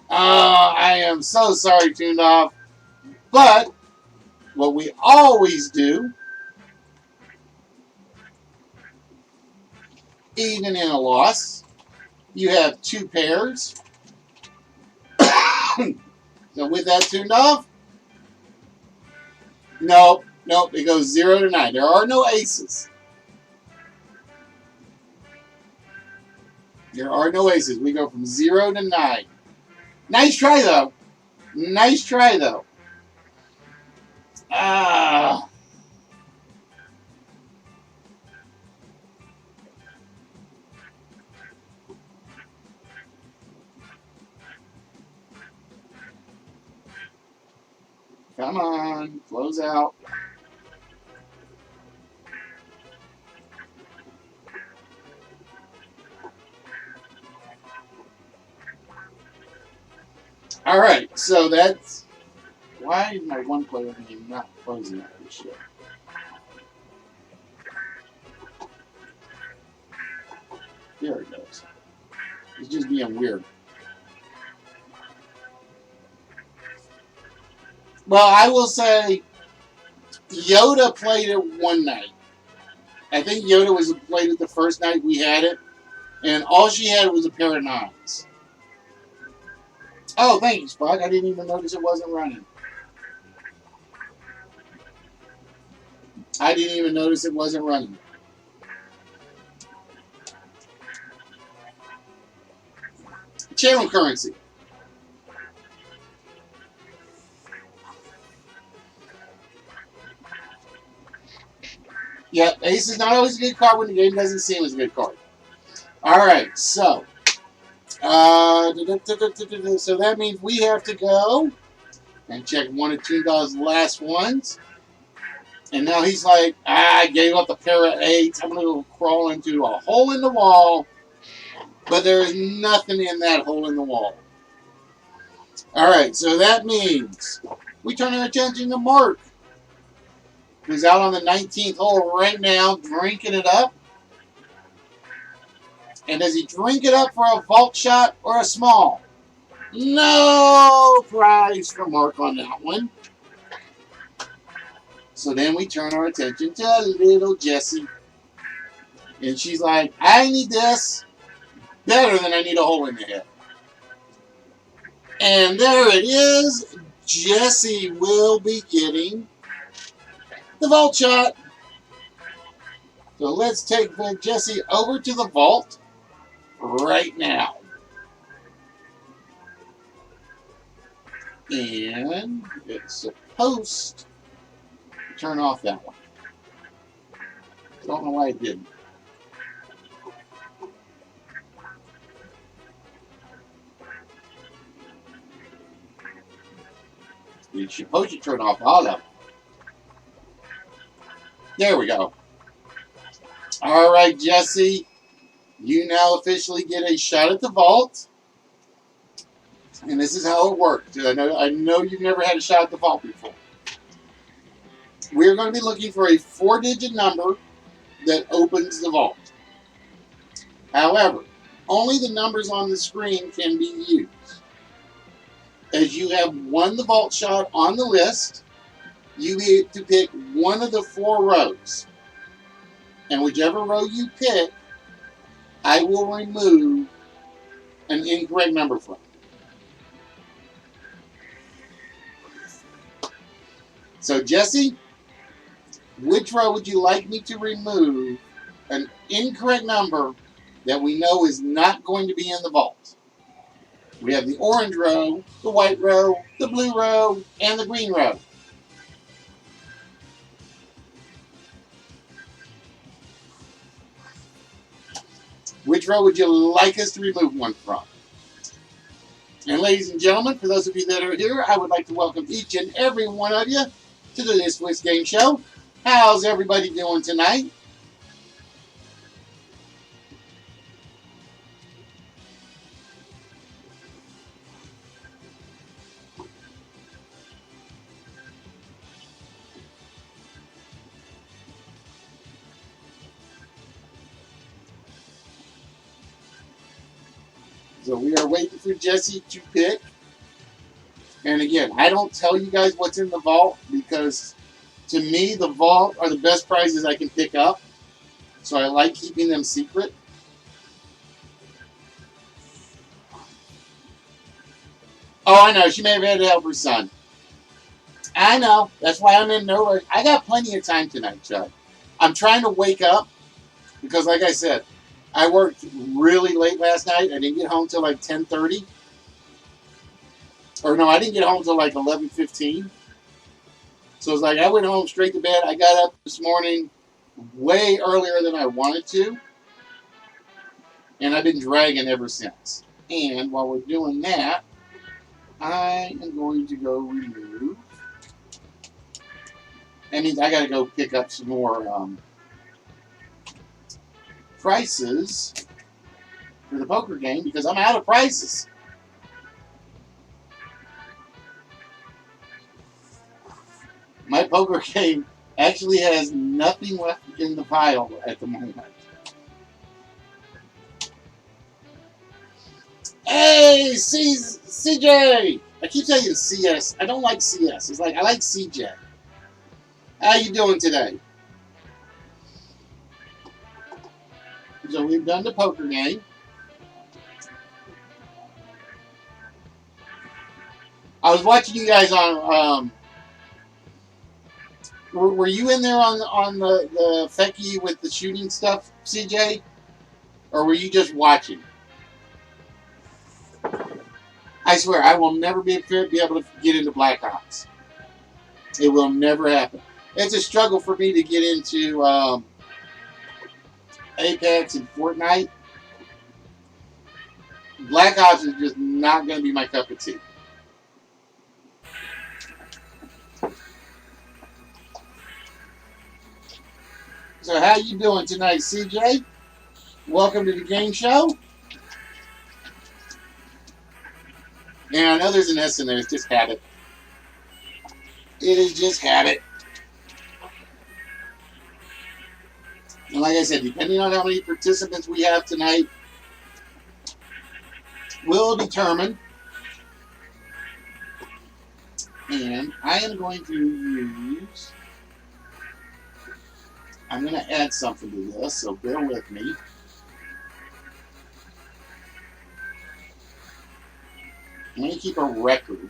Oh, I am so sorry, Tuned Off. But what we always do, even in a loss, you have two pairs. So with that tuned off, nope, it goes 0 to 9. There are no aces. There are no aces. We go from 0 to 9. Nice try, though. Nice try, though. Ah. Come on. Close out. All right. So that's... Why is my one player name not closing out this shit? There it goes. It's just being weird. Well, I will say Yoda played it one night. I think Yoda was played it the first night we had it, and all she had was a pair of nines. Oh, thank you, Spock. I didn't even notice it wasn't running. I didn't even notice it wasn't running. Channel currency. Yep, ace is not always a good card when the game doesn't seem as a good card. All right, so so that means we have to go and check one of Tunda's last ones. And now he's like, I gave up the pair of eights. I'm going to go crawl into a hole in the wall. But there is nothing in that hole in the wall. All right, so that means we turn our attention to Mark, who's out on the 19th hole right now, drinking it up. And does he drink it up for a vault shot or a small? No prize for Mark on that one. So then we turn our attention to little Jessie. And she's like, I need this better than I need a hole in the head. And there it is. Jessie will be getting the vault shot. So let's take Jessie over to the vault right now. And it's supposed to turn off that one. Don't know why it didn't. It's supposed to turn off all of them. There we go. All right, Jessie. You now officially get a shot at the vault. And this is how it works. I know you've never had a shot at the vault before. We're going to be looking for a 4-digit number that opens the vault. However, only the numbers on the screen can be used. As you have won the vault shot on the list, you get to pick one of the 4 rows. And whichever row you pick, I will remove an incorrect number from. So, Jessie, which row would you like me to remove an incorrect number that we know is not going to be in the vault? We have the orange row, the white row, the blue row, and the green row. Which row would you like us to remove one from? And ladies and gentlemen, for those of you that are here, I would like to welcome each and every one of you to the This Wits Game Show. How's everybody doing tonight? So we are waiting for Jesse to pick. And again, I don't tell you guys what's in the vault because to me, the vault are the best prizes I can pick up. So I like keeping them secret. Oh, I know. She may have had to help her son. I know. That's why I'm in no rush. I got plenty of time tonight, Chuck. I'm trying to wake up because, like I said, I worked really late last night. I didn't get home till like 10:30. Or no, I didn't get home till like 11:15. So it's like I went home straight to bed. I got up this morning way earlier than I wanted to. And I've been dragging ever since. And while we're doing that, I am going to go remove. That means I got to go pick up some more prices for the poker game because I'm out of prices. My poker game actually has nothing left in the pile at the moment. Hey, CJ! I keep saying CS. I don't like CS. It's like I like CJ. How you doing today? So we've done the poker game. I was watching you guys on. Were you in there on the Fecky with the shooting stuff, CJ, or were you just watching? I swear, I will never be able to get into Black Ops. It will never happen. It's a struggle for me to get into Apex and Fortnite. Black Ops is just not going to be my cup of tea. So how you doing tonight, CJ? Welcome to the game show. And I know there's an S in there. It's just habit. It is just habit. And like I said, depending on how many participants we have tonight, will determine. And I am going to use. I'm going to add something to this, so bear with me. I'm going to keep a record.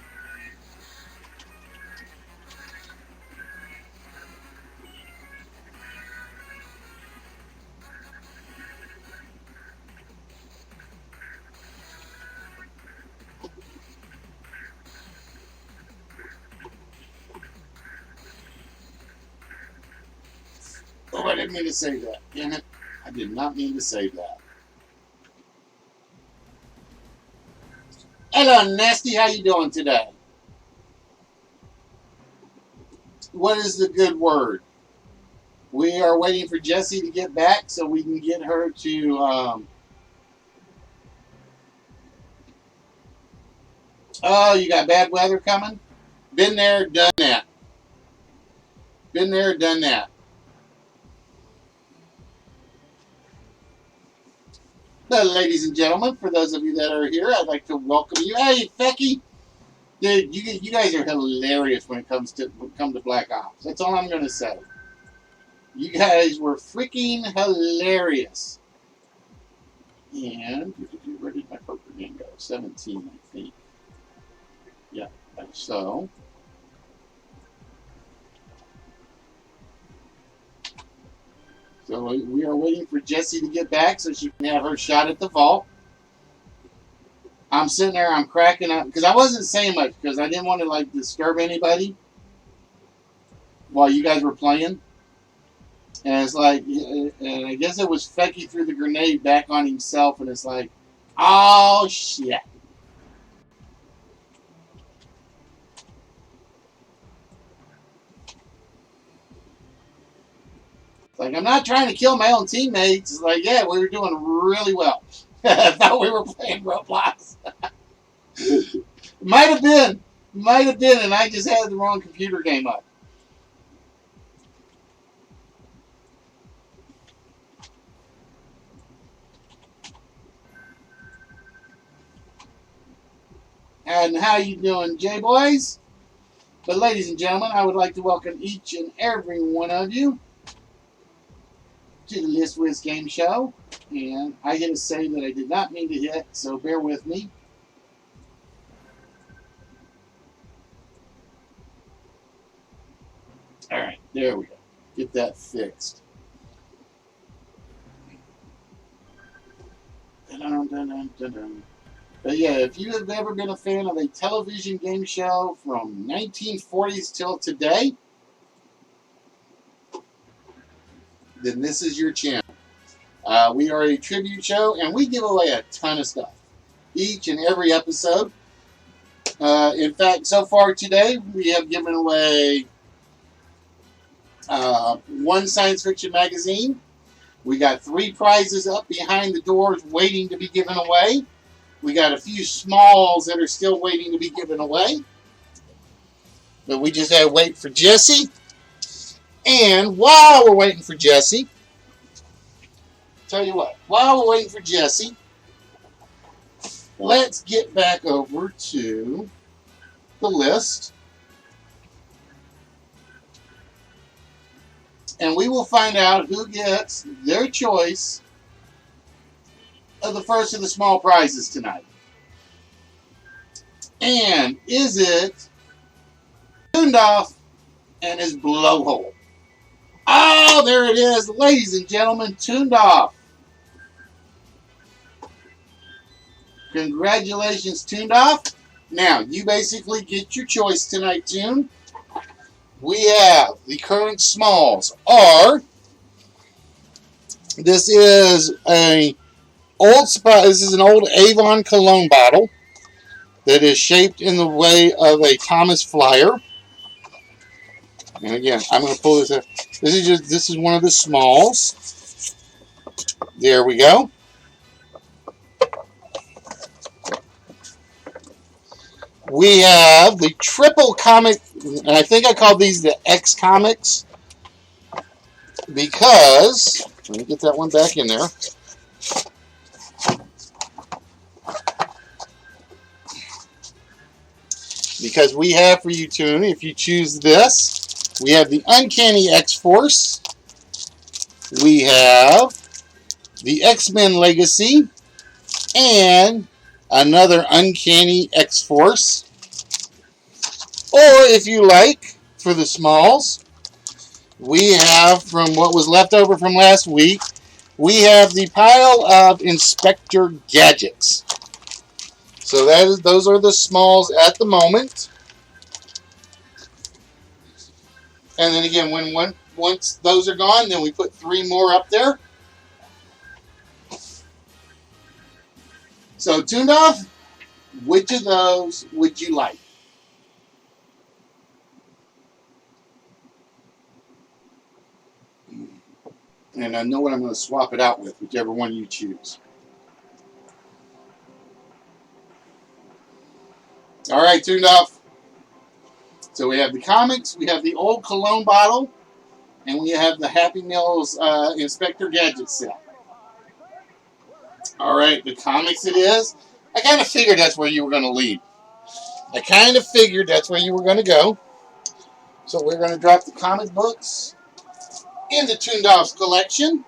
Oh, I didn't mean to say that. Damn it. I did not mean to say that. Hello, Nasty. How you doing today? What is the good word? We are waiting for Jessie to get back so we can get her to... Oh, you got bad weather coming? Been there, done that. Been there, done that. Well, ladies and gentlemen, for those of you that are here, I'd like to welcome you. Hey, Fecky. Dude, you guys are hilarious when it comes to Black Ops. That's all I'm going to say. You guys were freaking hilarious. And where did my poker game go? 17, I think. Yeah, so. So we are waiting for Jessie to get back so she can have her shot at the vault. I'm sitting there, I'm cracking up because I wasn't saying much because I didn't want to like disturb anybody while you guys were playing. And it's like, and I guess it was Fecky threw the grenade back on himself, and it's like, oh shit. It's like, I'm not trying to kill my own teammates. It's like, yeah, we were doing really well. I thought we were playing Roblox. Might have been, and I just had the wrong computer game up. And how you doing, J-Boys? But ladies and gentlemen, I would like to welcome each and every one of you to the List Wiz Game Show. And I hit a save that I did not mean to hit, so bear with me. All right, there we go. Get that fixed. Dun-dun-dun-dun-dun-dun. But yeah, if you have ever been a fan of a television game show from 1940s till today, then this is your channel. We are a tribute show, and we give away a ton of stuff each and every episode. In fact, so far today, we have given away one science fiction magazine. We got 3 prizes up behind the doors waiting to be given away. We got a few smalls that are still waiting to be given away. But we just had to wait for Jesse. And while we're waiting for Jesse, tell you what, while we're waiting for Jesse, let's get back over to the list. And we will find out who gets their choice of the first of the small prizes tonight. And is it Tuned Off and his blowhole? Oh, there it is, ladies and gentlemen, Tuned Off. Congratulations, Tuned Off. Now, you basically get your choice tonight, Tune. We have the current smalls are, this is an old Avon cologne bottle that is shaped in the way of a Thomas Flyer. And again, I'm going to pull this out. This is one of the smalls. There we go. We have the triple comic, and I think I called these the X comics because, let me get that one back in there. Because we have for you, Toon, if you choose this, we have the Uncanny X-Force. We have the X-Men Legacy. And another Uncanny X-Force. Or if you like, for the smalls, we have, from what was left over from last week, we have the pile of Inspector Gadgets. So those are the smalls at the moment. And then again, once those are gone, then we put 3 more up there. So, Tuned Off, which of those would you like? And I know what I'm going to swap it out with, whichever one you choose. All right, Tuned Off. So we have the comics, we have the old cologne bottle, and we have the Happy Meals Inspector Gadget set. All right, the comics it is. I kind of figured that's where you were going to lead. I kind of figured that's where you were going to go. So we're going to drop the comic books in the Tuned Off's collection.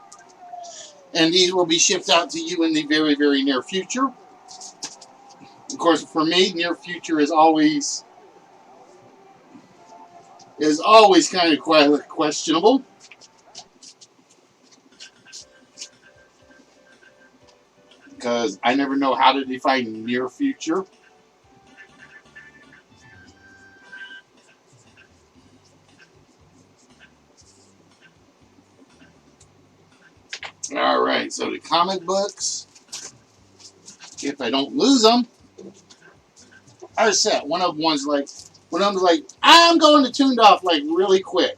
And these will be shipped out to you in the very, very near future. Of course, for me, near future is always kind of quite questionable. Because I never know how to define near future. All right, so the comic books, if I don't lose them, are set. One of them's like, I'm going to Tuned Off like really quick.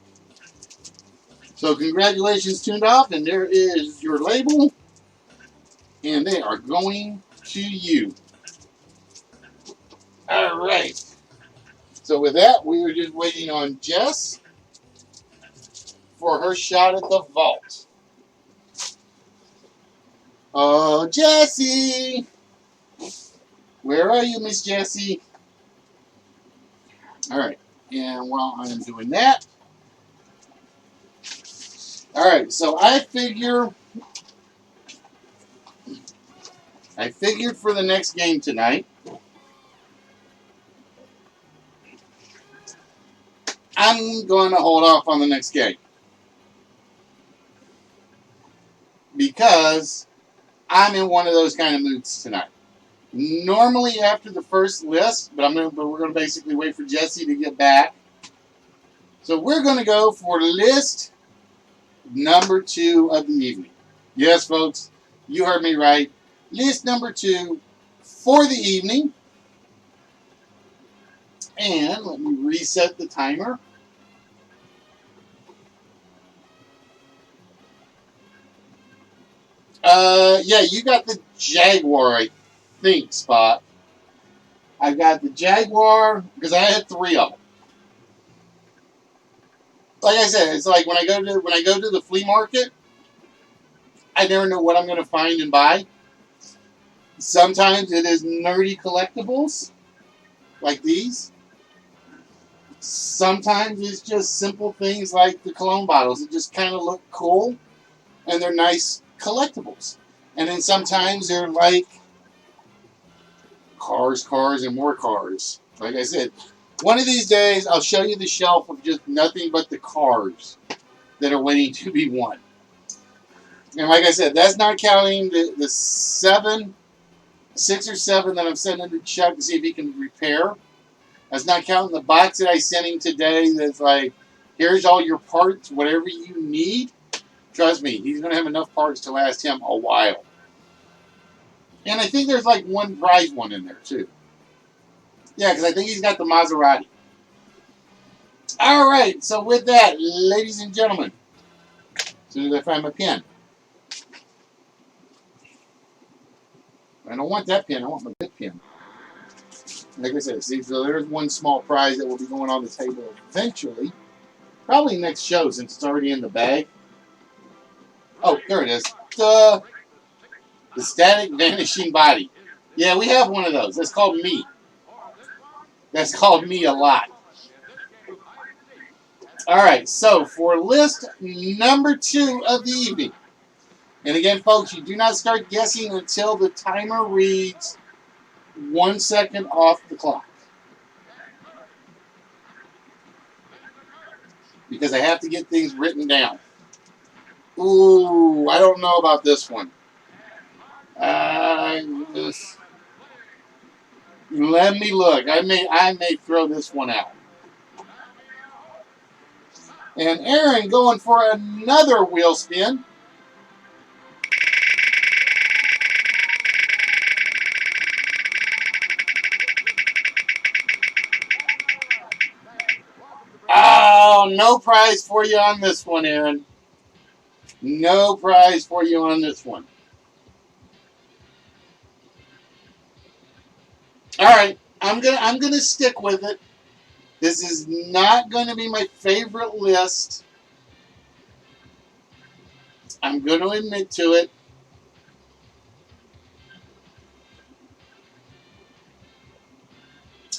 So congratulations, Tuned Off, and there is your label, and they are going to you. All right. So with that, we were just waiting on Jess for her shot at the vault. Oh, Jessie! Where are you, Miss Jessie? All right. And while I'm doing that, all right. So I figured for the next game tonight, I'm going to hold off on the next game because I'm in one of those kind of moods tonight. Normally after the first list, but we're gonna basically wait for Jesse to get back. So we're gonna go for list number 2 of the evening. Yes, folks, you heard me right. List number 2 for the evening. And let me reset the timer. Yeah, you got the Jaguar, I think, Spot. I got the Jaguar because I had 3 of them. Like I said, it's like when I go to the flea market, I never know what I'm going to find and buy. Sometimes it is nerdy collectibles like these. Sometimes it's just simple things like the cologne bottles that just kind of look cool and they're nice collectibles. And then sometimes they're like cars, and more cars. Like I said, one of these days I'll show you the shelf of just nothing but the cars that are waiting to be won. And like I said, that's not counting the 6 or 7 that I'm sending to Chuck to see if he can repair. That's not counting the box that I sent him today that's like, here's all your parts, whatever you need. Trust me, he's going to have enough parts to last him a while. And I think there's like one prize one in there too. Yeah, because I think he's got the Maserati. All right, so with that, ladies and gentlemen, as soon as I find my pen. I don't want that pen, I want my big pen. Like I said, see, so there's one small prize that will be going on the table eventually. Probably next show since it's already in the bag. Oh, there it is. The static vanishing body. Yeah, we have one of those. That's called me. That's called me a lot. All right, so for list number 2 of the evening. And again, folks, you do not start guessing until the timer reads 1 second off the clock. Because I have to get things written down. Ooh, I don't know about this one. Let me look. I may throw this one out. And Aaron going for another wheel spin. Oh, no prize for you on this one, Aaron. No prize for you on this one. All right, I'm gonna stick with it. This is not going to be my favorite list. I'm going to admit to it.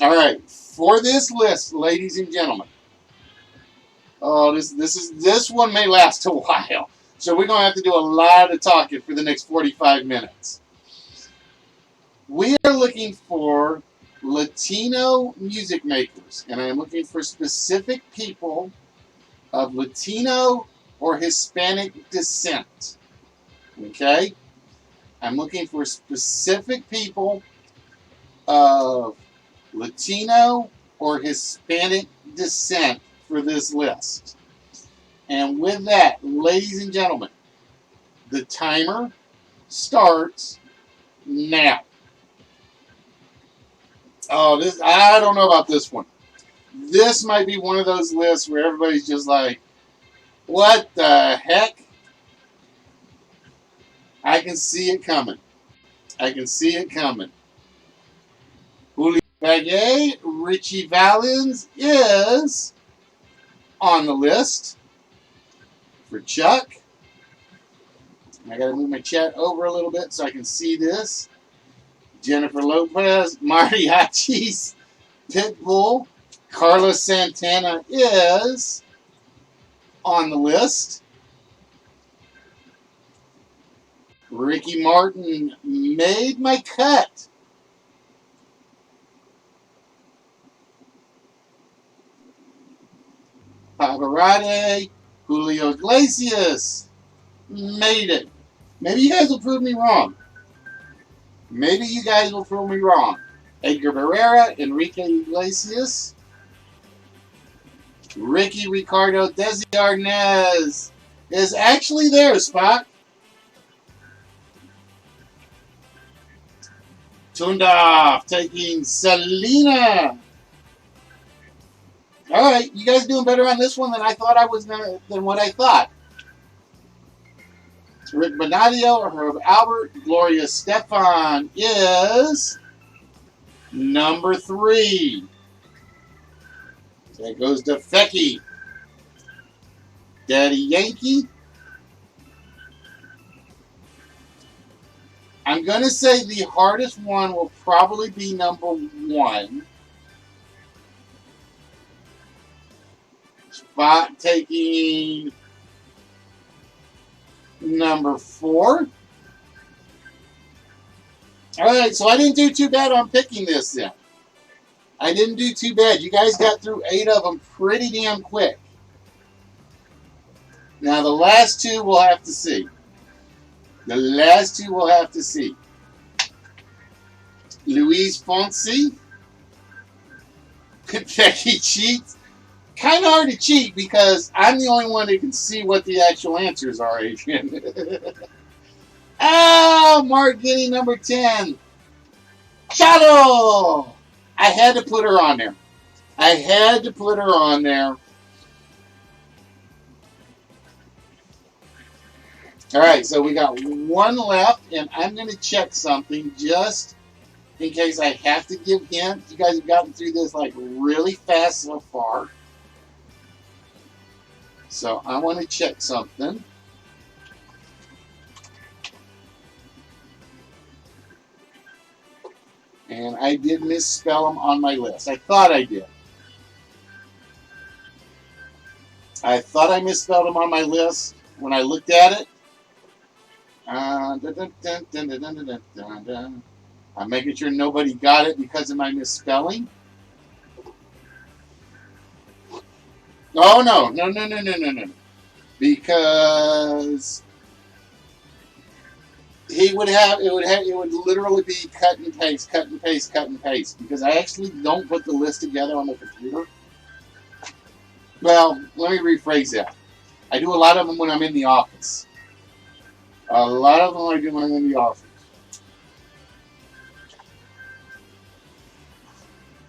All right, for this list, ladies and gentlemen. Oh, this one may last a while, so we're going to have to do a lot of talking for the next 45 minutes. We are looking for Latino music makers, and I'm looking for specific people of Latino or Hispanic descent. Okay? I'm looking for specific people of Latino or Hispanic descent for this list. And with that, ladies and gentlemen, the timer starts now. Oh, I don't know about this one. This might be one of those lists where everybody's just like, what the heck? I can see it coming. I can see it coming. Julio Baguette, Richie Valens is on the list for Chuck. I got to move my chat over a little bit so I can see this. Jennifer Lopez, Mariachis, Pitbull, Carlos Santana is on the list. Ricky Martin made my cut. Pavarotti, Julio Iglesias made it. Maybe you guys will prove me wrong. Maybe you guys will prove me wrong. Edgar Barrera, Enrique Iglesias, Ricky Ricardo, Desi Arnaz is actually there, Spock. Tundov taking Selena. All right, you guys doing better on this one than I thought I was gonna than what I thought. Rick Bonadio, Herb Albert, Gloria Stefan is number 3. That goes to Fecky. Daddy Yankee. I'm going to say the hardest one will probably be number 1. Spot taking number 4. All right, so I didn't do too bad on picking this then. I didn't do too bad. You guys got through 8 of them pretty damn quick. Now, the last 2 we'll have to see. The last 2 we'll have to see. Luis Fonsi. Becky cheats. Kind of hard to cheat because I'm the only one that can see what the actual answers are, Adrian. Oh, Mark getting number 10. Shadow! I had to put her on there. I had to put her on there. All right, so we got 1 left, and I'm going to check something just in case I have to give hints. You guys have gotten through this like really fast so far. So I want to check something. And I did misspell them on my list. I thought I did. I thought I misspelled them on my list when I looked at it. I'm making sure nobody got it because of my misspelling. Oh, no. Because it would literally be cut and paste. Because I actually don't put the list together on the computer. Well, let me rephrase that. I do a lot of them when I'm in the office. A lot of them I do when I'm in the office.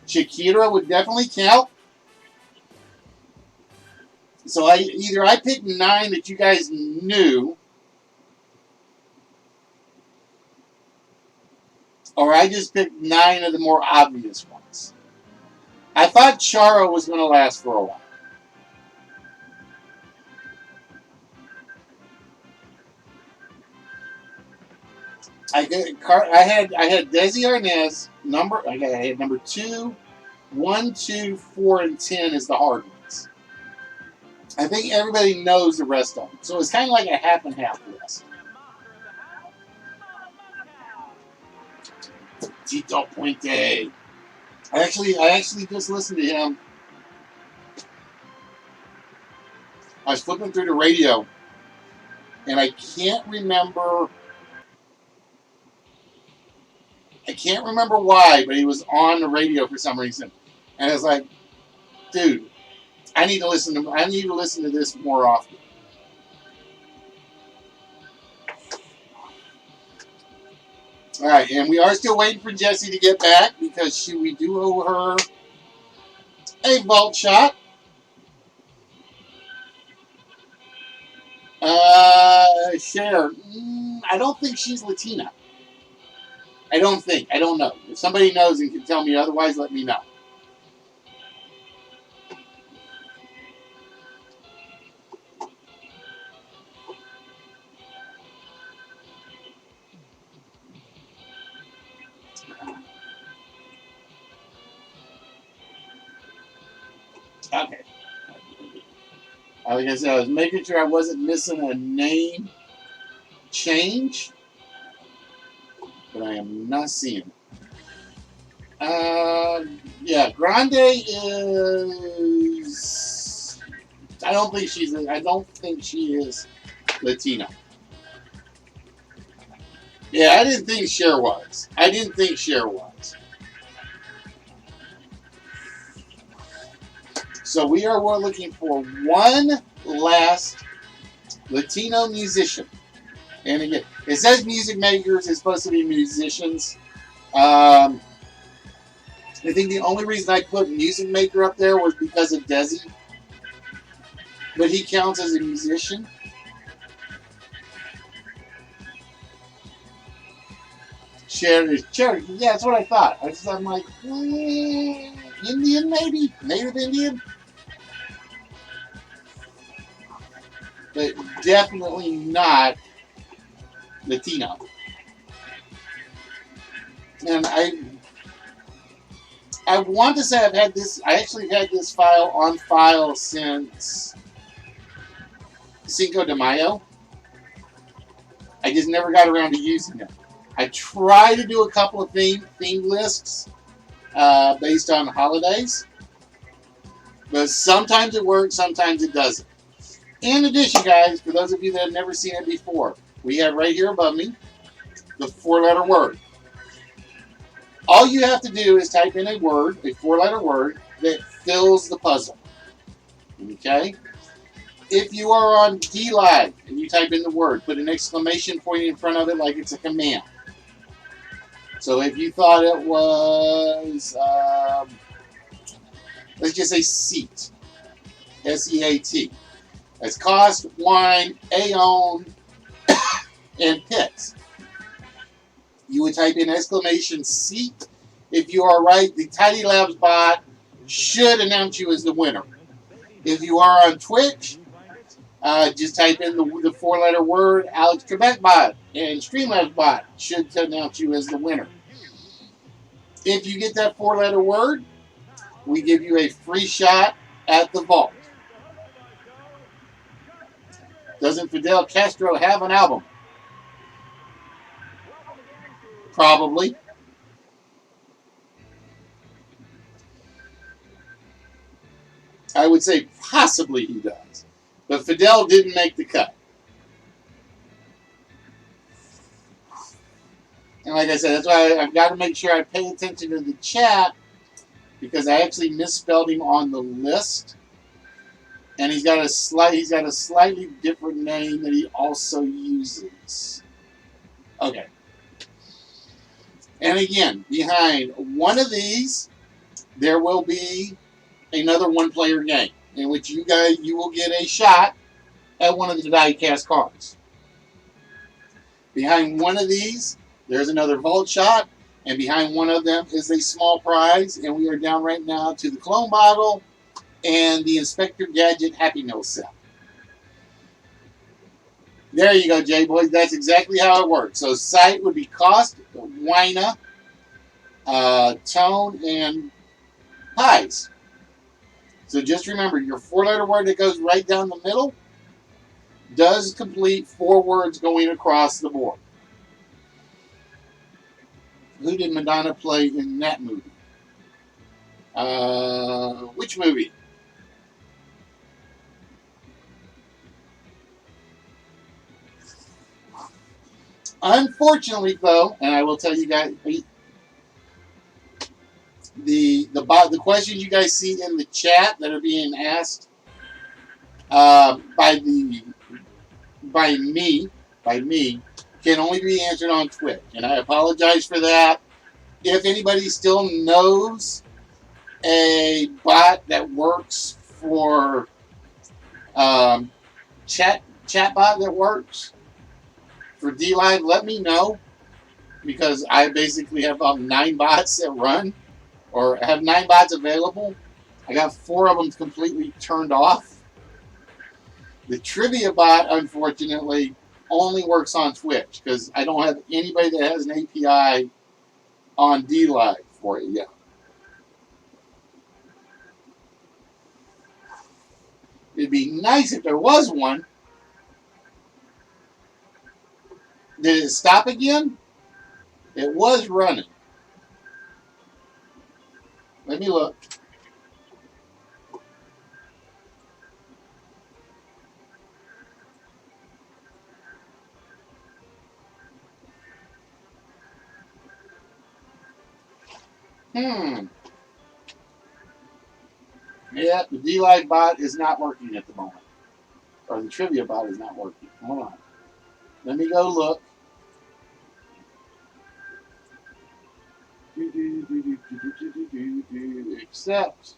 Shakira would definitely count. So I picked 9 that you guys knew, or I just picked 9 of the more obvious ones. I thought Charo was going to last for a while. I had Desi Arnaz I had number 2, 1, 2, 4, and 10 is the hard ones. I think everybody knows the rest of them, so it's kind of like a half and half list. Tito Puente. I actually just listened to him. I was flipping through the radio, and I can't remember why, but he was on the radio for some reason, and I was like, dude, I need to listen to this more often. All right, and we are still waiting for Jessie to get back because we do owe her a vault shot. Cher. I don't think she's Latina. I don't know. If somebody knows and can tell me otherwise, let me know. Okay. Like I said, I was making sure I wasn't missing a name change, but I am not seeing it. Yeah, Grande is. I don't think she's. I don't think she is Latino. Yeah, I didn't think Cher was. I didn't think Cher was. So we're looking for one last Latino musician. And again, it says music makers. It's supposed to be musicians. I think the only reason I put music maker up there was because of Desi. But he counts as a musician. Cher, yeah, that's what I thought. I'm like, Indian maybe? Native Indian? But definitely not Latino. And I want to say I've had this. I actually had this file on file since Cinco de Mayo. I just never got around to using it. I try to do a couple of themed lists based on holidays, but sometimes it works, sometimes it doesn't. In addition, guys, for those of you that have never seen it before, we have right here above me the 4-letter word. All you have to do is type in a word, a 4-letter word, that fills the puzzle. Okay? If you are on DLive and you type in the word, put an exclamation point in front of it like it's a command. So if you thought it was, let's just say seat, S-E-A-T. That's cost, wine, aeon, and pits. You would type in exclamation seat. If you are right, the Tidy Labs bot should announce you as the winner. If you are on Twitch, just type in the 4-letter word Alex Trebek bot, and Streamlabs bot should announce you as the winner. If you get that 4-letter word, we give you a free shot at the vault. Doesn't Fidel Castro have an album? Probably. I would say possibly he does. But Fidel didn't make the cut. And like I said, that's why I've got to make sure I pay attention to the chat, because I actually misspelled him on the list. And he's got a slightly different name that he also uses. Okay. And again, behind one of these, there will be another one-player game in which you will get a shot at one of the die-cast cards. Behind one of these, there's another vault shot, and behind one of them is a small prize, and we are down right now to the clone bottle and the Inspector Gadget Happy Meal set. There you go, J-Boys. That's exactly how it works. So site would be cost, Wina, tone, and pies. So just remember, your 4-letter word that goes right down the middle does complete 4 words going across the board. Who did Madonna play in that movie? Which movie? Unfortunately, though, and I will tell you guys, the questions you guys see in the chat that are being asked by me can only be answered on Twitch, and I apologize for that. If anybody still knows a bot that works for chat bot that works for DLive, let me know, because I basically have about 9 bots that run, or have 9 bots available. I got 4 of them completely turned off. The trivia bot, unfortunately, only works on Twitch, because I don't have anybody that has an API on DLive for it yet. It'd be nice if there was one. Did it stop again? It was running. Let me look. Hmm. Yeah, the D-Live bot is not working at the moment. Or the trivia bot is not working. Hold on. Let me go look. Except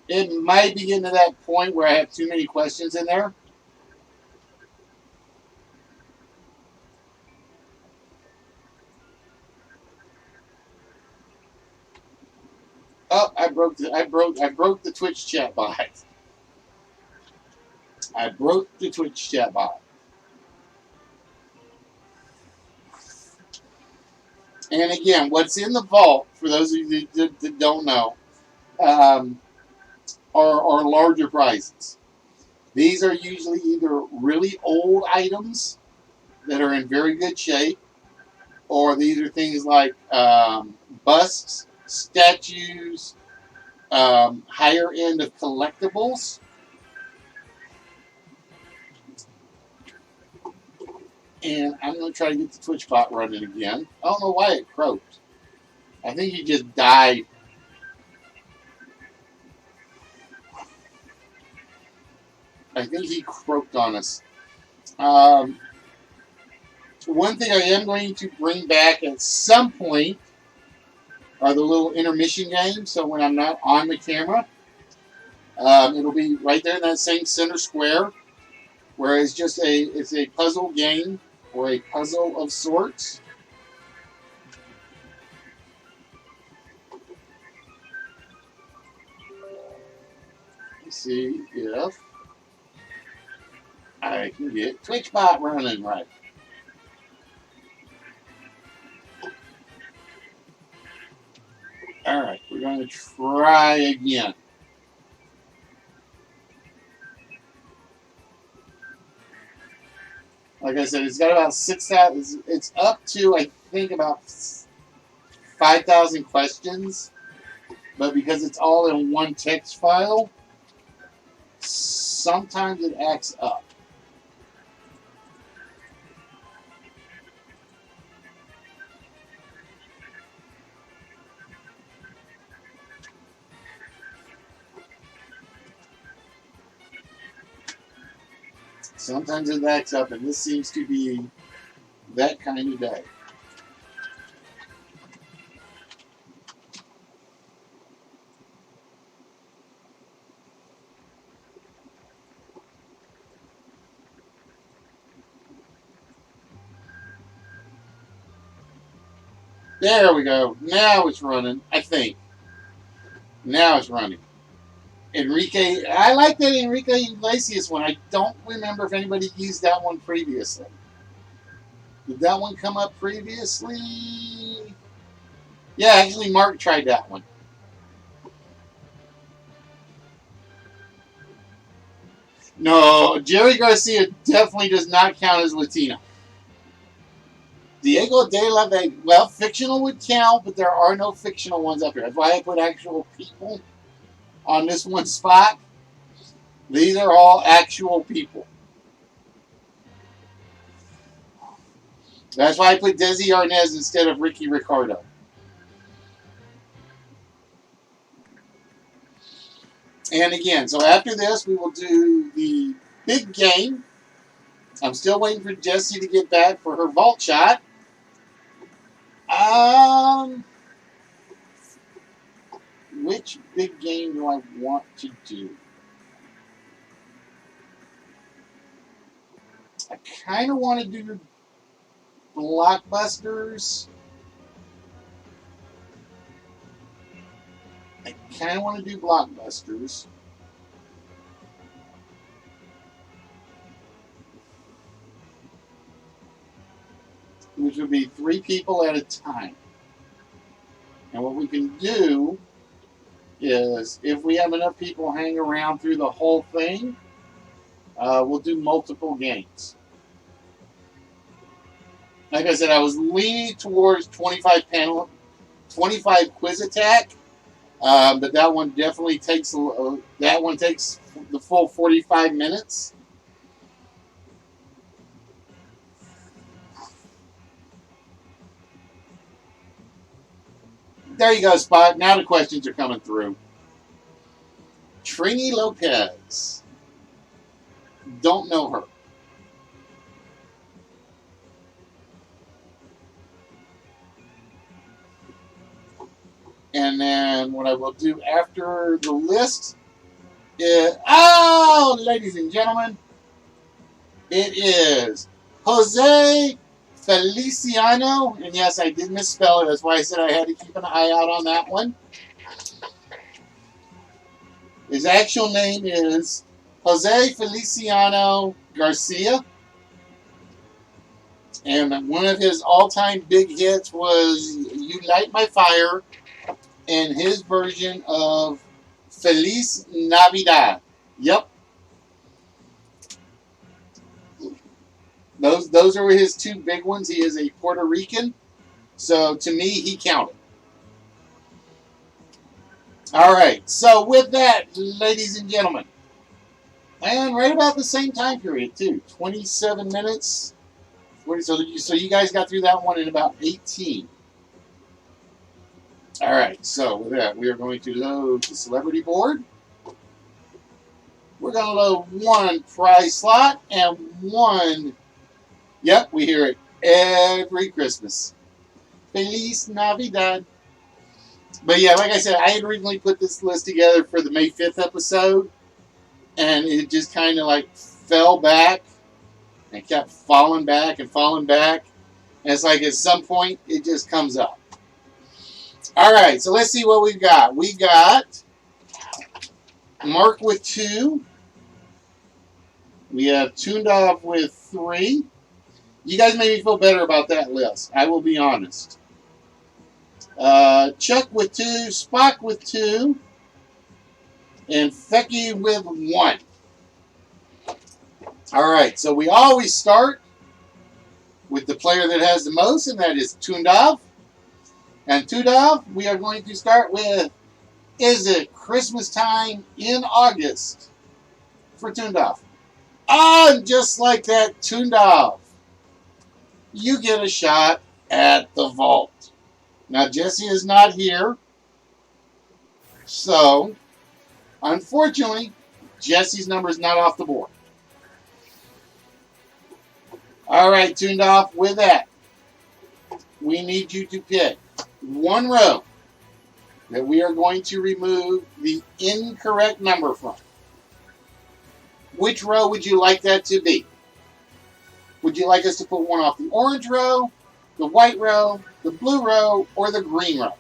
it might be getting to that point where I have too many questions in there. Oh, I broke the Twitch chat bot. I broke the Twitch chat bot. And again, what's in the vault, for those of you that don't know, um, are larger prizes. These are usually either really old items that are in very good shape, or these are things like busts, statues, higher end of collectibles. And I'm going to try to get the Twitch bot running again. I don't know why it croaked. I think he just died. I think he croaked on us. Um, One thing I am going to bring back at some point are the little intermission games. So when I'm not on the camera, it'll be right there in that same center square, where it's a puzzle game or a puzzle of sorts. Let's see if I can get TwitchBot running right. All right, we're going to try again. Like I said, it's got about 6,000. It's up to, I think, about 5,000 questions. But because it's all in one text file, sometimes it acts up. Sometimes it acts up, and this seems to be that kind of day. There we go. Now it's running, I think. Now it's running. Enrique, I like that Enrique Iglesias one. I don't remember if anybody used that one previously. Did that one come up previously? Yeah, actually, Mark tried that one. No, Jerry Garcia definitely does not count as Latino. Diego de la Vega, well, fictional would count, but there are no fictional ones up here. That's why I put actual people on this one spot. These are all actual people. That's why I put Desi Arnaz instead of Ricky Ricardo. And again, so after this, we will do the big game. I'm still waiting for Jessie to get back for her vault shot. Um, which big game do I want to do? I kind of want to do blockbusters. I kind of want to do blockbusters. which would be 3 people at a time. And what we can do is, if we have enough people hang around through the whole thing, we'll do multiple games. Like I said, I was leaning towards 25 quiz attack, but that one definitely takes the full 45 minutes. There you go, Spot. Now the questions are coming through. Trini Lopez. Don't know her. And then what I will do after the list is, ladies and gentlemen, it is Jose Feliciano. And yes, I did misspell it. That's why I said I had to keep an eye out on that one. His actual name is Jose Feliciano Garcia. And one of his all-time big hits was You Light My Fire, and his version of Feliz Navidad. Yep. Those are his 2 big ones. He is a Puerto Rican, so to me, he counted. All right, so with that, ladies and gentlemen, and right about the same time period, too, 27 minutes. So you guys got through that one in about 18. All right, so with that, we are going to load the celebrity board. We're going to load 1 prize slot and 1. Yep, we hear it every Christmas. Feliz Navidad. But yeah, like I said, I had originally put this list together for the May 5th episode, and it just kind of like fell back and kept falling back and falling back. And it's like at some point, it just comes up. All right, so let's see what we've got. We've got Mark with 2. We have Tundov with 3. You guys made me feel better about that list. I will be honest. Chuck with 2. Spock with 2. And Fecky with 1. All right, so we always start with the player that has the most, and that is Tundov. And Tundov, we are going to start with, is it Christmas time in August for Tundov? And just like that, Tundov, you get a shot at the vault. Now, Jesse is not here, so unfortunately, Jesse's number is not off the board. All right, Tundov, with that, we need you to pick 1 row that we are going to remove the incorrect number from. Which row would you like that to be? Would you like us to put one off the orange row, the white row, the blue row, or the green row?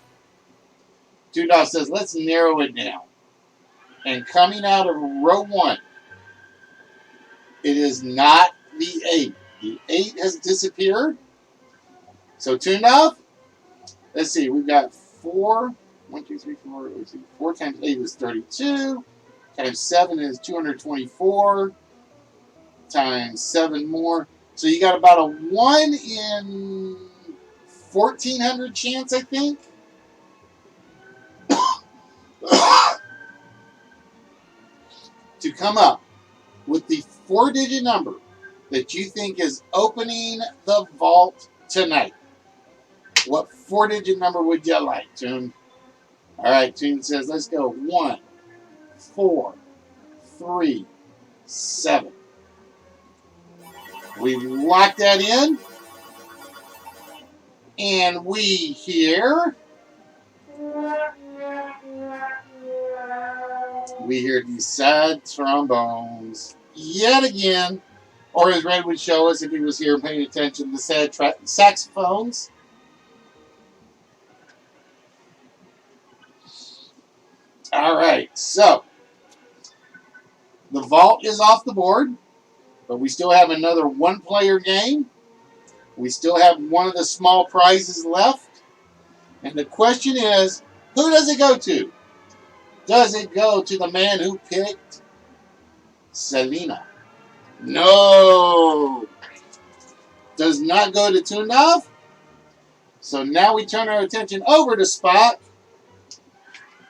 Tundov says, let's narrow it down. And coming out of row 1, it is not the 8. The 8 has disappeared. So Tundov, let's see, we've got 4. 1, 2, 3, 4. Let's see, 4 times 8 is 32. Times 7 is 224. Times 7 more. So you got about a 1 in 1,400 chance, I think. To come up with the 4-digit number that you think is opening the vault tonight. What 4-digit number would you like, Toon? All right, Toon says, let's go. 1, 4, 3, 7. We lock that in. And we hear... We hear these sad trombones yet again, or as Red would show us if he was here paying attention, the sad saxophones. All right, so the vault is off the board, but we still have another 1-player game. We still have one of the small prizes left. And the question is, who does it go to? Does it go to the man who picked Selena? No. Does not go to Tunov. So now we turn our attention over to Spot,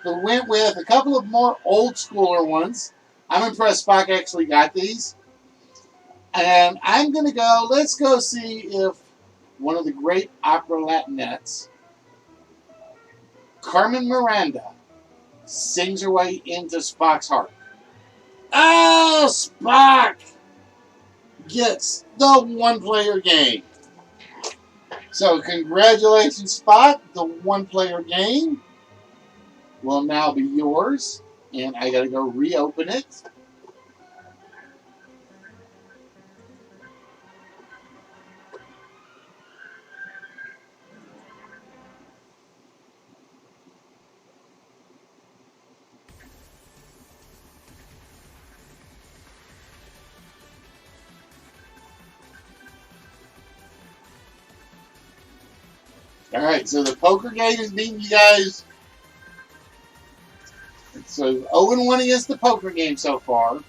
who went with a couple of more old schooler ones. I'm impressed Spock actually got these. And I'm going to go, let's go see if one of the great opera Latinettes, Carmen Miranda, sings her way into Spock's heart. Oh, Spock gets the one-player game. So congratulations, Spock. The one-player game will now be yours. And I got to go reopen it. All right, so the poker game is beating you guys. So 0-1 against the poker game so far.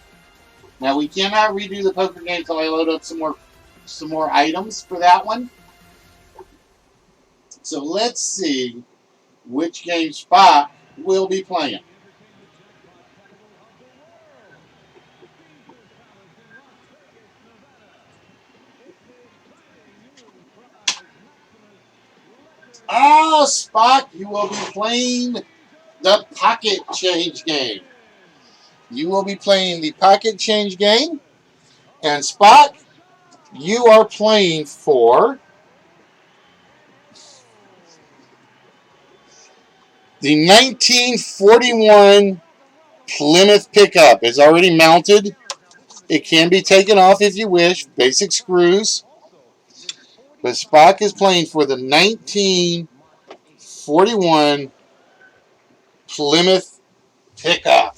Now we cannot redo the poker game until I load up some more items for that one. So let's see which game Spock will be playing. Oh, Spock, you will be playing the pocket change game. You will be playing the pocket change game. And Spock, you are playing for the 1941 Plymouth pickup. It's already mounted. It can be taken off if you wish. Basic screws. But Spock is playing for the 1941 Plymouth pickup.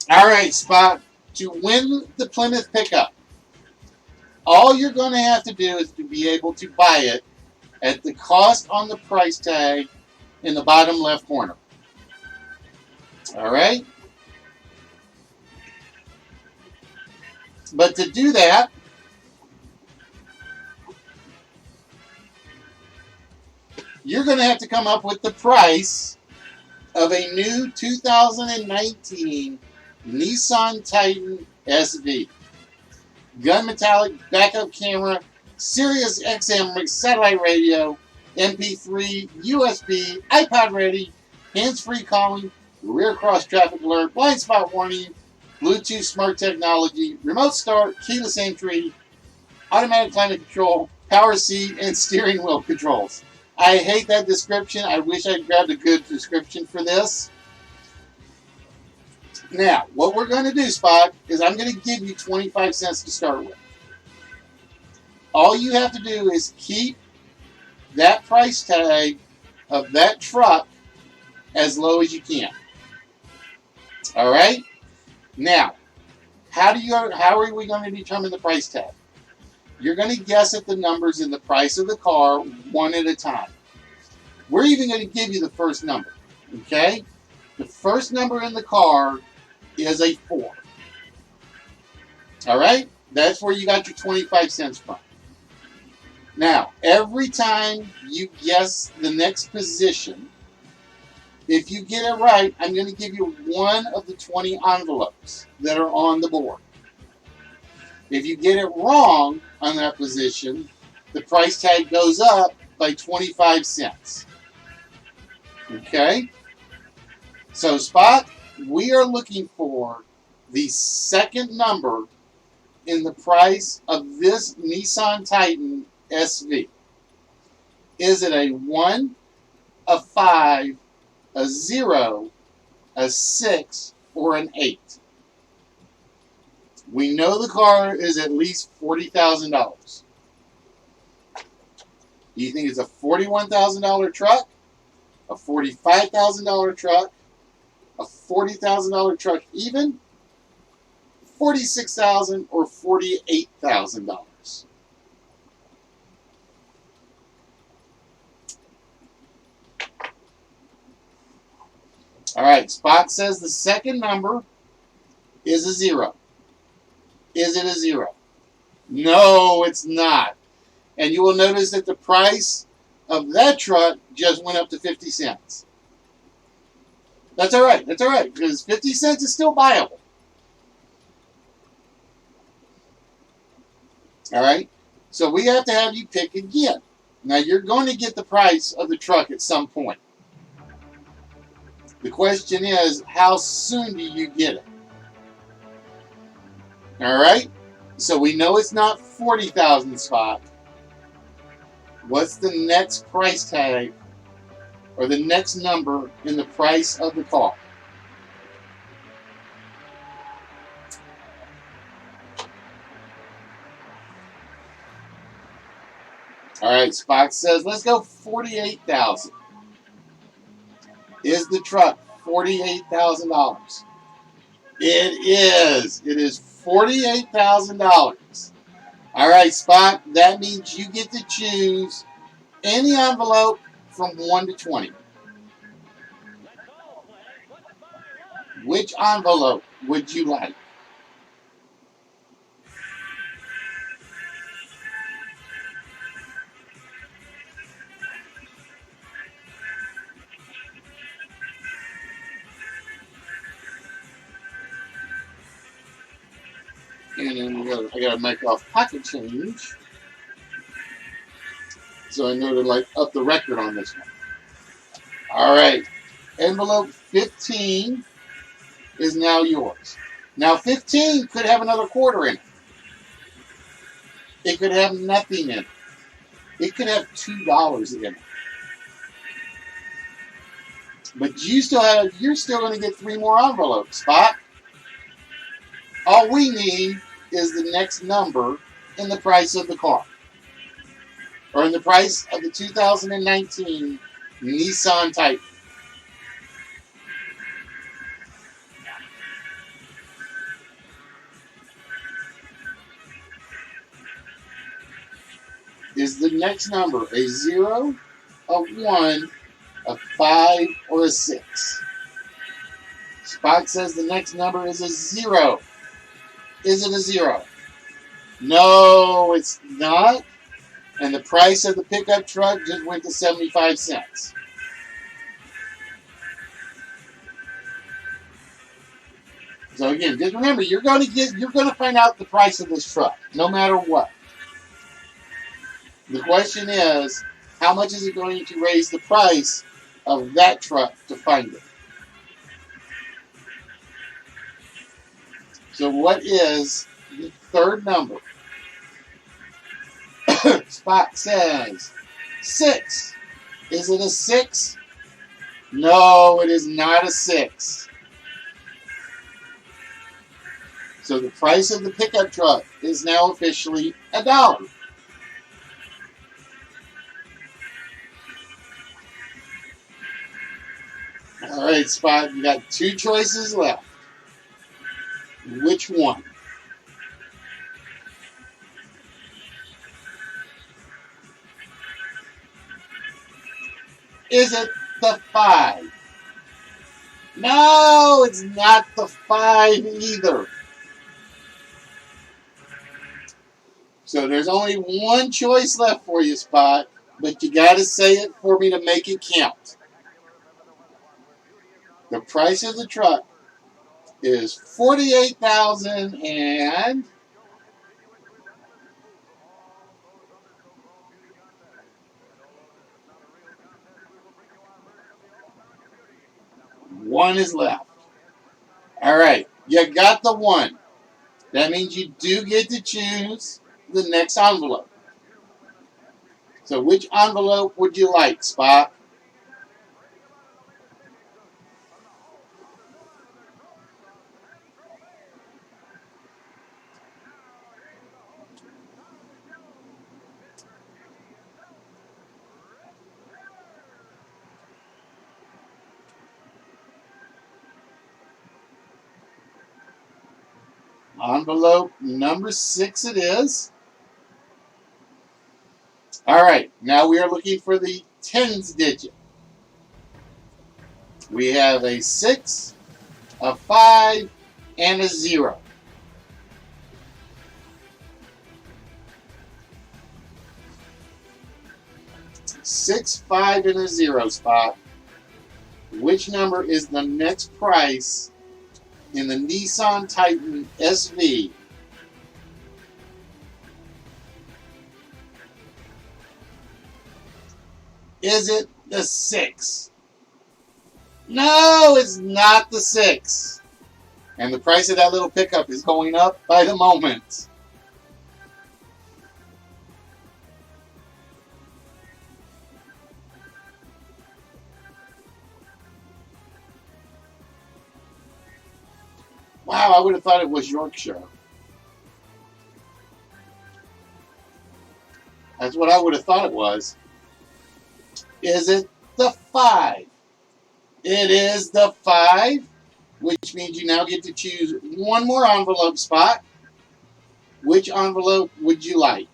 All right, Spock. To win the Plymouth pickup, all you're going to have to do is to be able to buy it at the cost on the price tag in the bottom left corner. All right? But to do that, you're going to have to come up with the price of a new 2019 Nissan Titan SV. Gun metallic, backup camera, Sirius XM satellite radio, MP3, USB, iPod ready, hands-free calling, rear cross traffic alert, blind spot warning, Bluetooth smart technology, remote start, keyless entry, automatic climate control, power seat, and steering wheel controls. I hate that description. I wish I'd grabbed a good description for this. Now, what we're going to do, Spock, is I'm going to give you 25 cents to start with. All you have to do is keep that price tag of that truck as low as you can. All right? Now, how are we going to determine the price tag? You're going to guess at the numbers in the price of the car one at a time. We're even going to give you the first number. Okay? The first number in the car is a 4. All right? That's where you got your 25 cents from. Now, every time you guess the next position, if you get it right, I'm going to give you one of the 20 envelopes that are on the board. If you get it wrong on that position, the price tag goes up by 25 cents. Okay? So, Spot, we are looking for the second number in the price of this Nissan Titan SV. Is it a 1, a 5, a 0, a 6, or an 8? We know the car is at least $40,000. Do you think it's a $41,000 truck, a $45,000 truck, a $40,000 truck even, $46,000 or $48,000. All right, Spot says the second number is a 0. Is it a 0? No, it's not. And you will notice that the price of that truck just went up to 50 cents. That's all right. That's all right, because 50 cents is still viable. All right? So we have to have you pick again. Now, you're going to get the price of the truck at some point. The question is, how soon do you get it? All right? So we know it's not 40,000, Spot. What's the next price tag or the next number in the price of the car? All right, Spock says, let's go 48,000. Is the truck $48,000? It is. It is $48,000. All right, Spock, that means you get to choose any envelope from 1 to 20. Which envelope would you like? And then I gotta make off pocket change, so I know to like up the record on this one. All right, envelope 15 is now yours. Now 15 could have another quarter in it. It could have nothing in it. It could have $2 in it. But you're still going to get 3 more envelopes, Spot. All we need is the next number in the price of the car, or in the price of the 2019 Nissan Titan. Is the next number a 0, a 1, a 5, or a 6? Spot says the next number is a 0. Is it a 0? No, it's not. And the price of the pickup truck just went to 75 cents. So again, just remember, you're going to find out the price of this truck, no matter what. The question is, how much is it going to raise the price of that truck to find it? So what is the third number? Spot says 6. Is it a 6? No, it is not a 6. So the price of the pickup truck is now officially $1. All right, Spot, you got 2 choices left. Which one? Is it the 5? No, it's not the 5 either. So there's only one choice left for you, Spot, but you got to say it for me to make it count. The price of the truck is $48,000 and one is left. All right, you got the 1. That means you do get to choose the next envelope. So which envelope would you like, Spot? Envelope number 6 it is. All right, now we are looking for the tens digit. We have a 6, a 5, and a 0. Six, 5, and a 0 spot. Which number is the next price in the Nissan Titan SV? Is it the 6? No, it's not the 6. And the price of that little pickup is going up by the moment. Wow, I would have thought it was Yorkshire. That's what I would have thought it was. Is it the 5? It is the 5, which means you now get to choose one more envelope spot. Which envelope would you like?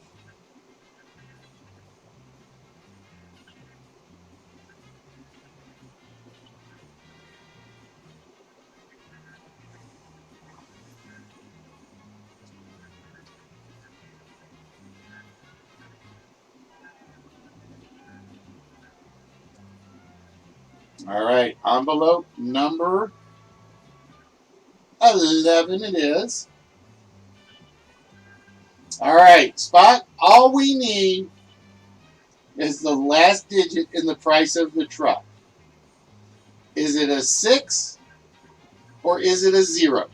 All right, envelope number 11 it is. All right, Spot, all we need is the last digit in the price of the truck. Is it a 6 or is it a 0?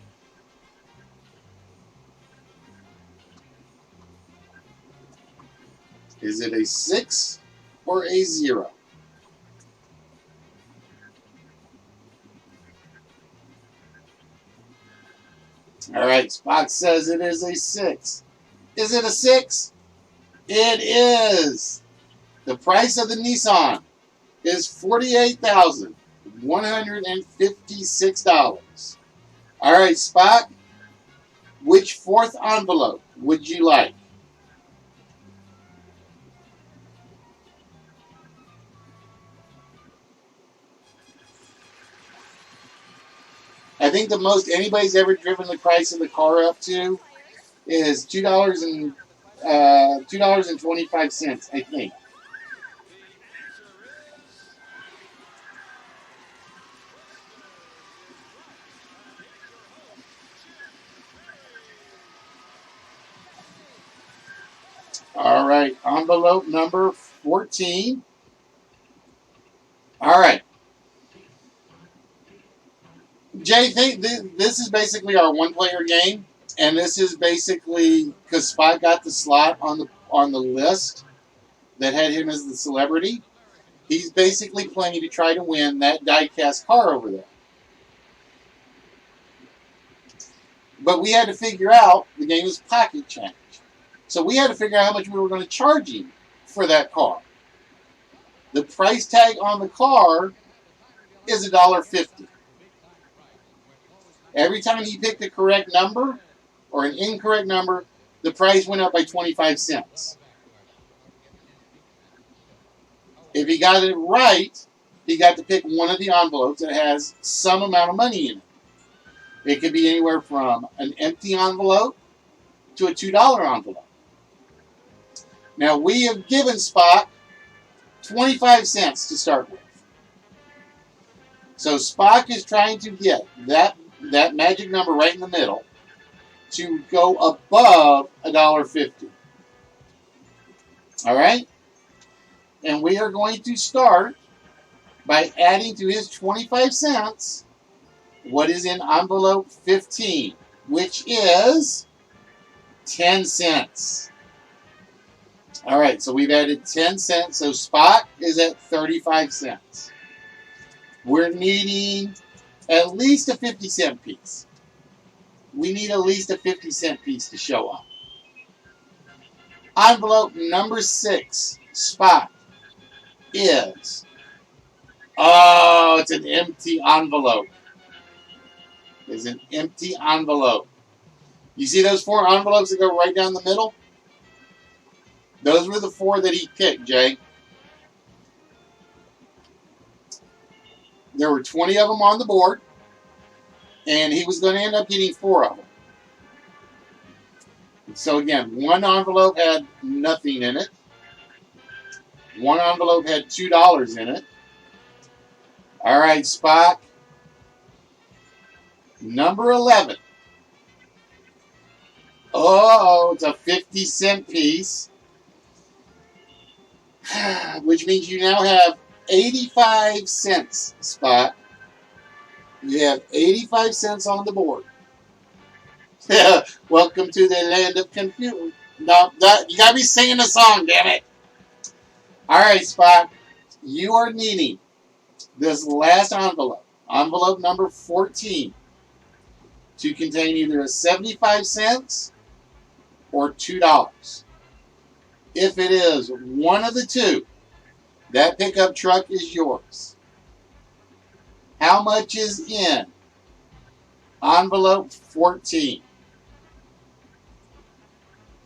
Is it a 6 or a 0? All right, Spot says it is a 6. Is it a 6? It is. The price of the Nissan is $48,156. All right, Spot, which fourth envelope would you like? I think the most anybody's ever driven the price of the car up to is $2.25. I think. All right, envelope number 14. All right. Jay, this is basically our one-player game, and this is basically because Spot got the slot on the list that had him as the celebrity. He's basically playing to try to win that die-cast car over there. But we had to figure out the game is pocket change, so we had to figure out how much we were going to charge him for that car. The price tag on the car is $1.50. Every time he picked a correct number or an incorrect number, the price went up by 25 cents. If he got it right, he got to pick one of the envelopes that has some amount of money in it. It could be anywhere from an empty envelope to a $2 envelope. Now, we have given Spot 25 cents to start with. So Spock is trying to get that magic number right in the middle to go above $1.50. All right? And we are going to start by adding to his 25 cents what is in envelope 15, which is 10 cents. All right, so we've added 10 cents. So Spot is at 35 cents. We're needing at least a 50-cent piece. We need at least a 50-cent piece to show up. Envelope number 6, Spot, is... Oh, it's an empty envelope. It's an empty envelope. You see those 4 envelopes that go right down the middle? Those were the 4 that he picked, Jay. There were 20 of them on the board, and he was going to end up getting 4 of them. So again, 1 envelope had nothing in it. 1 envelope had $2 in it. All right, Spock. Number 11. Oh, it's a 50-cent piece, which means you now have 85 cents, Spot. You have 85 cents on the board. Welcome to the land of confusion. No, you gotta be singing a song, damn it. All right, Spot. You are needing this last envelope, envelope number 14, to contain either a 75 cents or $2. If it is one of the two, that pickup truck is yours. How much is in envelope 14?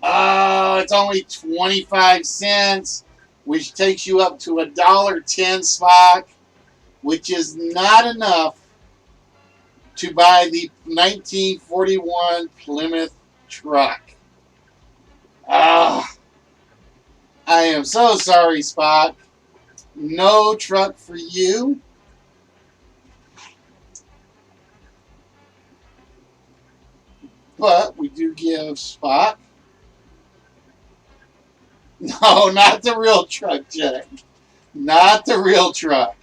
Oh, it's only 25 cents, which takes you up to $1.10, Spock, which is not enough to buy the 1941 Plymouth truck. Ah, I am so sorry, Spock. No truck for you. But we do give Spock. No, not the real truck, Jack. Not the real truck.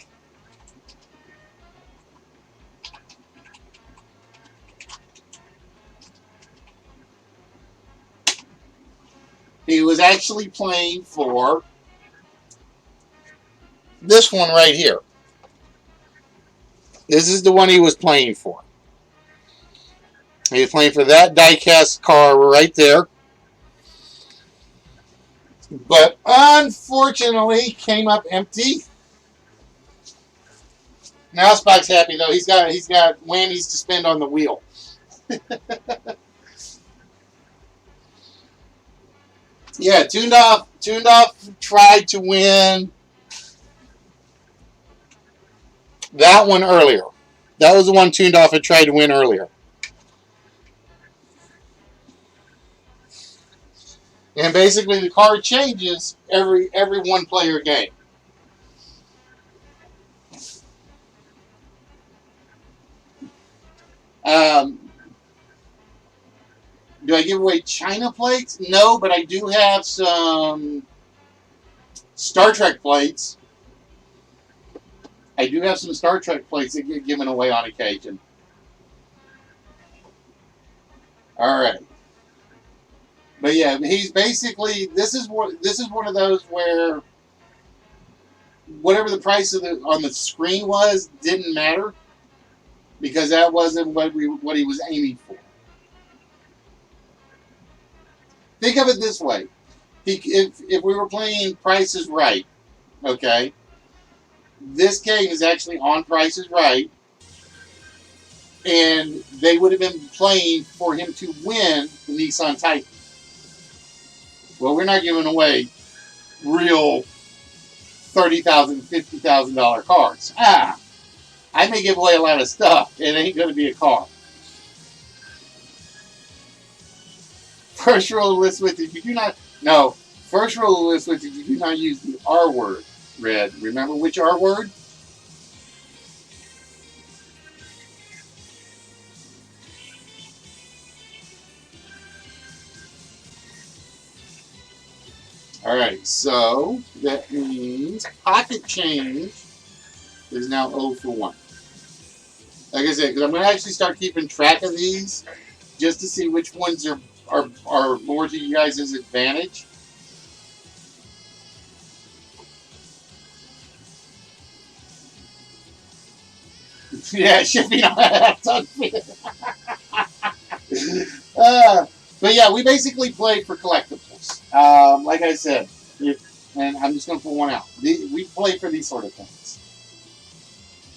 He was actually playing for this one right here. This is the one he was playing for. He was playing for that die-cast car right there. But unfortunately, came up empty. Now Spock's happy though. He's got whammies to spend on the wheel. Yeah, tuned off. Tried to win that one earlier. That was the one Tuned Off had tried to win earlier. And basically, the card changes every 1-player game. Do I give away China plates? No, but I do have some Star Trek plates. I do have some Star Trek plates that get given away on occasion. All right. But yeah, he's basically this is one of those where whatever the price of on the screen was didn't matter because that wasn't what he was aiming for. Think of it this way: if we were playing Price is Right, okay, this game is actually on Price is Right, and they would have been playing for him to win the Nissan Titan. Well, we're not giving away real $30,000, $50,000 cars. I may give away a lot of stuff. It ain't going to be a car. First rule of list with it, you do not. No, first rule of list with it, you do not use the R word, Red. Remember which R word? Alright, so that means pocket change is now 0 for 1. Like I said, because I'm going to actually start keeping track of these just to see which ones are more to you guys' advantage. Yeah, shipping on but yeah, we basically play for collectibles. Like I said, and I'm just going to pull one out. We play for these sort of things.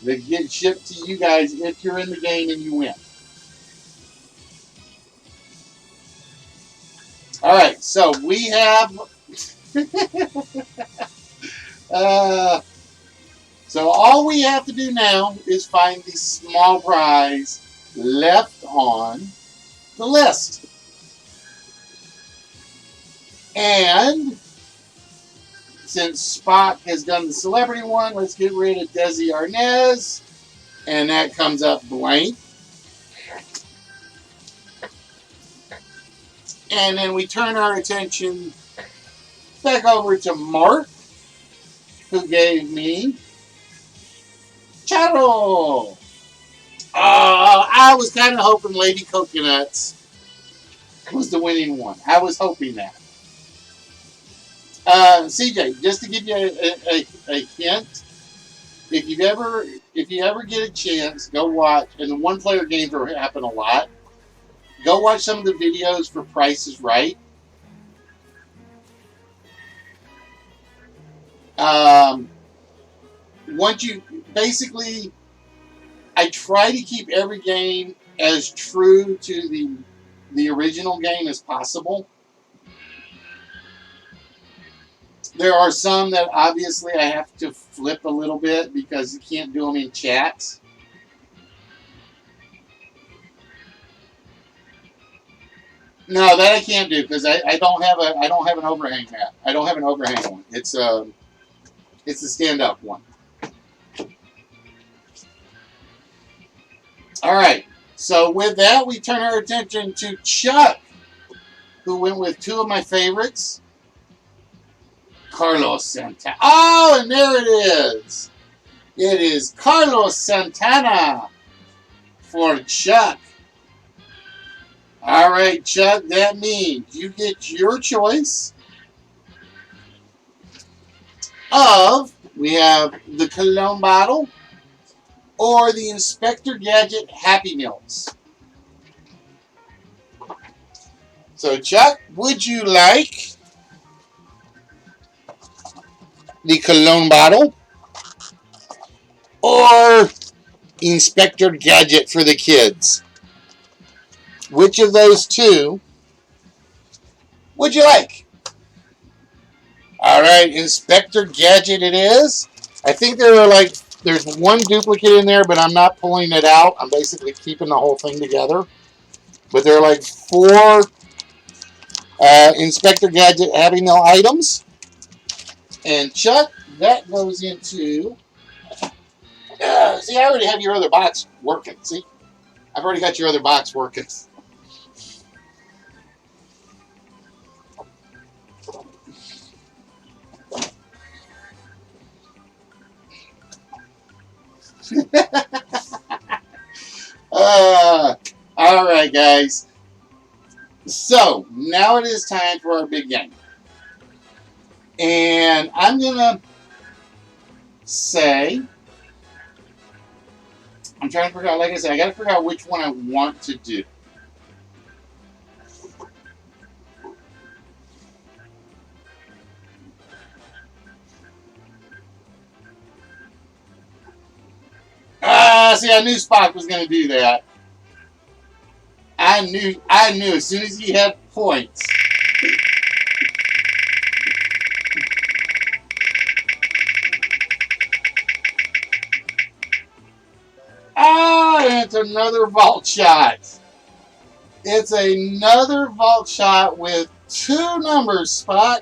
They get shipped to you guys if you're in the game and you win. All right, so we have. So all we have to do now is find the small prize left on the list. And since Spock has done the celebrity one, let's get rid of Desi Arnaz. And that comes up blank. And then we turn our attention back over to Mark, who gave me Charo. I was kind of hoping Lady Coconuts was the winning one. I was hoping that. CJ, just to give you a hint, if you ever get a chance, go watch. And the one-player games happen a lot. Go watch some of the videos for Price is Right. Once you basically, I try to keep every game as true to the original game as possible. There are some that obviously I have to flip a little bit because you can't do them in chats. No, that I can't do because I don't have an overhang map. I don't have an overhang one. It's a stand up one. All right. So with that, we turn our attention to Chuck, who went with two of my favorites, Carlos Santana. Oh, and there it is. It is Carlos Santana for Chuck. All right, Chuck, that means you get your choice of, we have the cologne bottle or the Inspector Gadget Happy Meals. So, Chuck, would you like the cologne bottle or Inspector Gadget for the kids? Which of those two would you like? All right, Inspector Gadget it is. I think there's one duplicate in there, but I'm not pulling it out. I'm basically keeping the whole thing together. But there are like 4 Inspector Gadget Happy Meal items. And Chuck, that goes into... see, I already have your other box working. See? I've already got your other box working. All right, guys. So, now it is time for our big game. And I'm going to say, I'm trying to figure out, like I said, I got to figure out which one I want to do. See, I knew Spock was going to do that. I knew as soon as he had points. It's another vault shot. It's another vault shot with 2 numbers, Spock.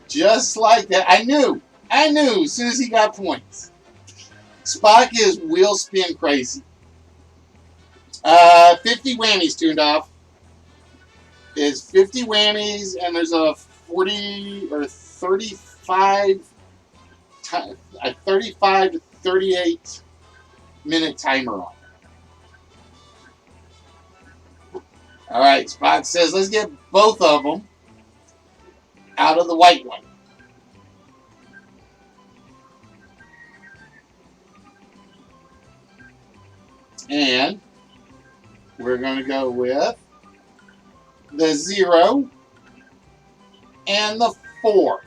Just like that. I knew as soon as he got points. Spock is wheel spin crazy. 50 whammies tuned off. Is 50 whammies, and there's a 40 or 35 a 35 to 38 minute timer on it. All right, Spock says, let's get both of them out of the white one. And we're going to go with the 0 and the 4.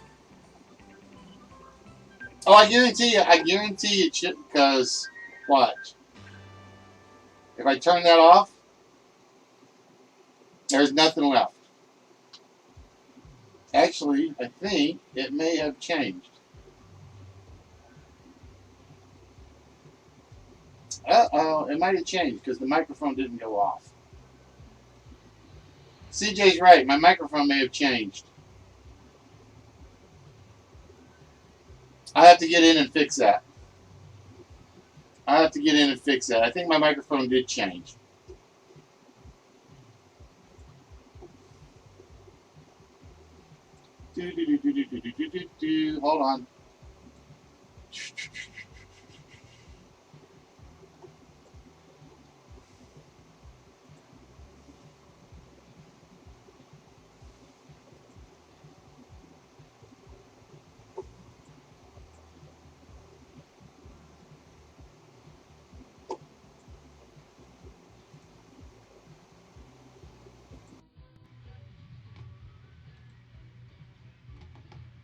Oh, I guarantee you, because, watch. If I turn that off, there's nothing left. Actually, I think it may have changed. Uh-oh, it might have changed because the microphone didn't go off. CJ's right. My microphone may have changed. I have to get in and fix that. I think my microphone did change. Hold on.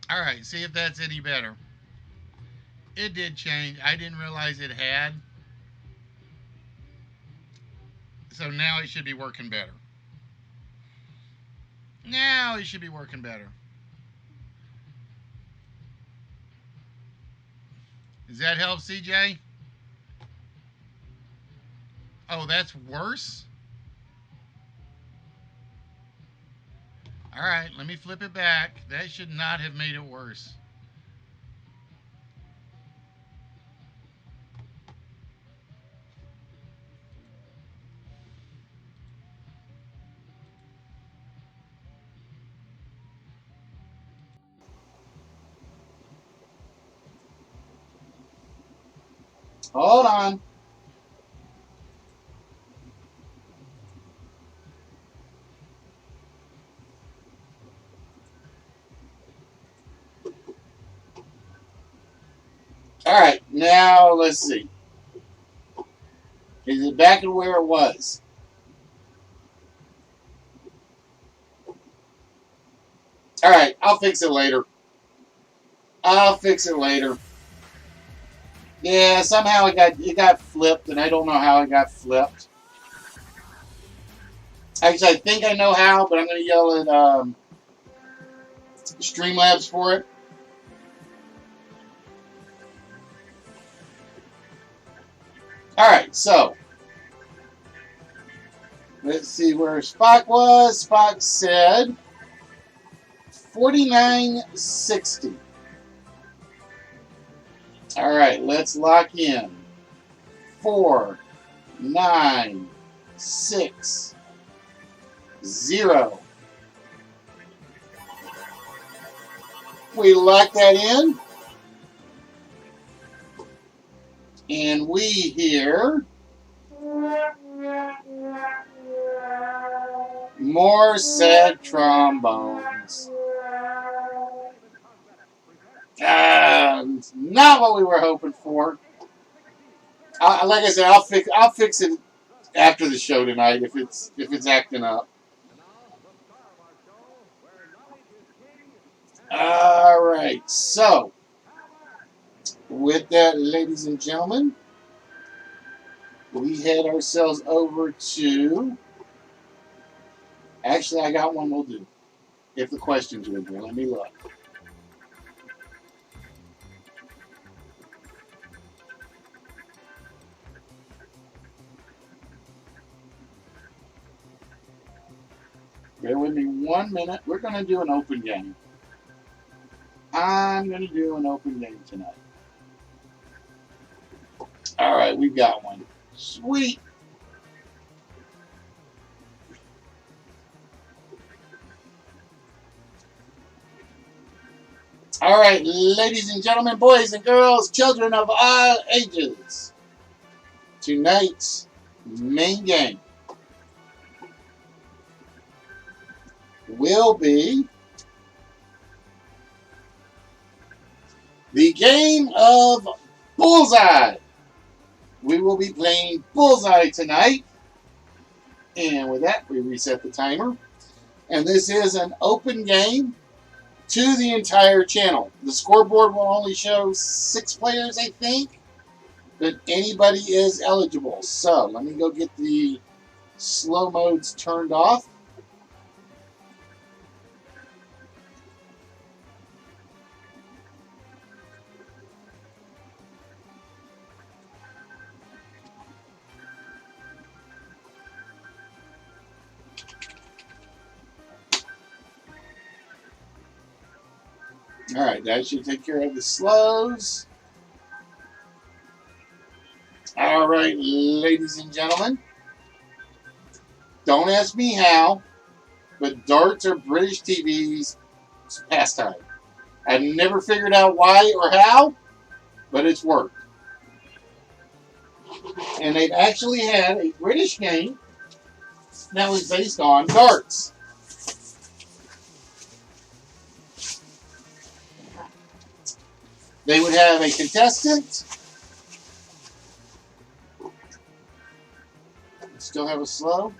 All right, see if that's any better. It did change. I didn't realize it had. So now it should be working better. Now it should be working better. Does that help, CJ? Oh, that's worse? All right, let me flip it back. That should not have made it worse. Hold on. All right, now let's see. Is it back to where it was? All right, I'll fix it later. Yeah, somehow it got flipped, and I don't know how it got flipped. Actually, I think I know how, but I'm going to yell at Streamlabs for it. All right, so let's see where Spock was. Spock said 4960. All right, let's lock in. 4, 9, 6, 0. We lock that in. And we hear more sad trombones. Not what we were hoping for. Like I said, I'll fix it after the show tonight if it's acting up. All right, so with that, ladies and gentlemen, we head ourselves over to. Actually, I got one we'll do. If the questions are in here, let me look. Bear with me 1 minute. We're going to do an open game. I'm going to do an open game tonight. All right, we've got one. Sweet. All right, ladies and gentlemen, boys and girls, children of all ages. Tonight's main game will be the game of Bullseye. We will be playing Bullseye tonight. And with that, we reset the timer. And this is an open game to the entire channel. The scoreboard will only show 6 players, I think. but anybody is eligible. So let me go get the slow modes turned off. All right, that should take care of the slows. All right, ladies and gentlemen, don't ask me how, but darts are British TV's pastime. I've never figured out why or how, but it's worked. And they've actually had a British game that was based on darts. They would have a contestant. Still have a slow.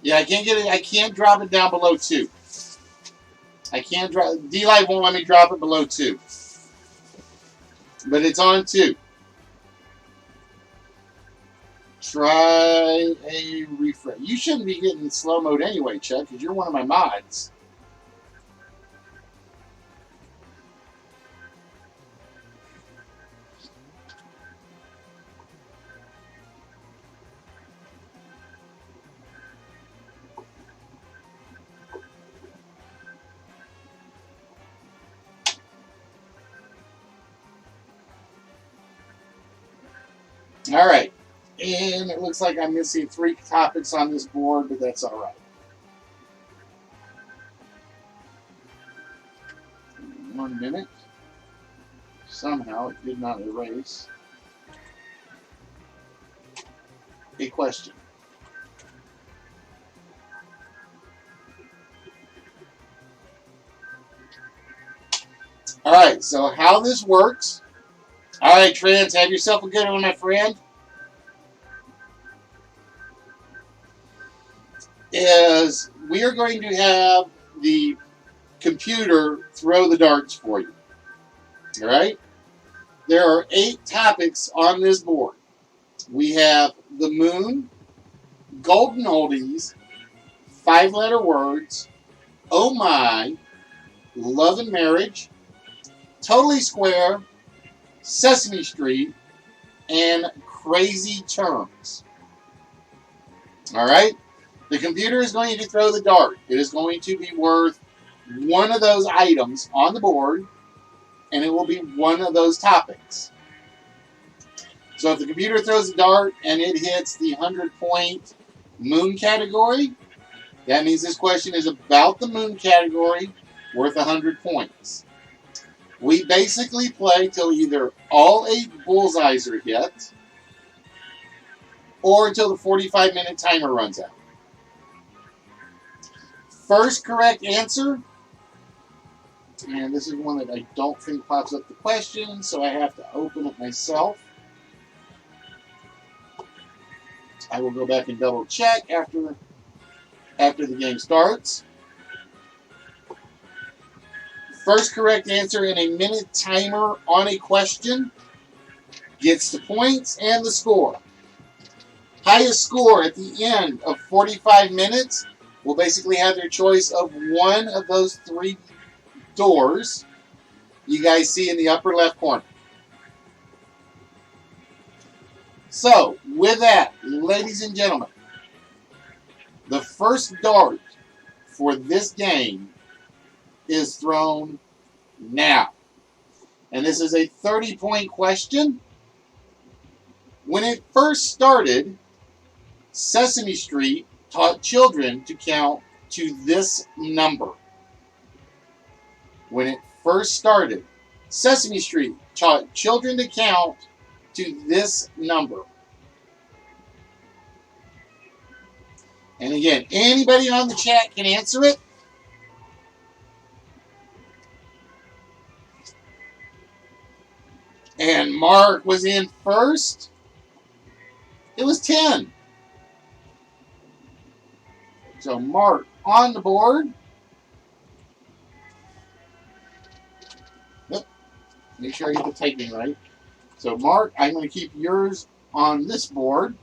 Yeah, I can't get it. I can't drop it down below 2. I can't drop. D-Light won't let me drop it below 2. But it's on 2. Try a refresh. You shouldn't be getting slow mode anyway, Chuck, because you're one of my mods. All right. And it looks like I'm missing 3 topics on this board, but that's all right. 1 minute. Somehow it did not erase a question. All right, so how this works. All right, Trans, have yourself a good one, my friend. Is we are going to have the computer throw the darts for you. All right? There are 8 topics on this board. We have the moon, golden oldies, 5-letter words, oh my, love and marriage, totally square, Sesame Street, and crazy terms. All right? The computer is going to throw the dart. It is going to be worth one of those items on the board, and it will be one of those topics. So if the computer throws a dart and it hits the 100-point moon category, that means this question is about the moon category, worth 100 points. We basically play till either all 8 bullseyes are hit, or until the 45-minute timer runs out. First correct answer, and this is one that I don't think pops up the question, so I have to open it myself. I will go back and double check after the game starts. First correct answer in a minute timer on a question gets the points and the score. Highest score at the end of 45 minutes will basically have their choice of one of those 3 doors you guys see in the upper left corner. So, with that, ladies and gentlemen, the first dart for this game is thrown now. And this is a 30-point question. When it first started, Sesame Street taught children to count to this number. When it first started, Sesame Street taught children to count to this number. And again, anybody on the chat can answer it. And Mark was in first. It was 10. So Mark on the board. Yep. Make sure I get the typing right. So, Mark, I'm going to keep yours on this board.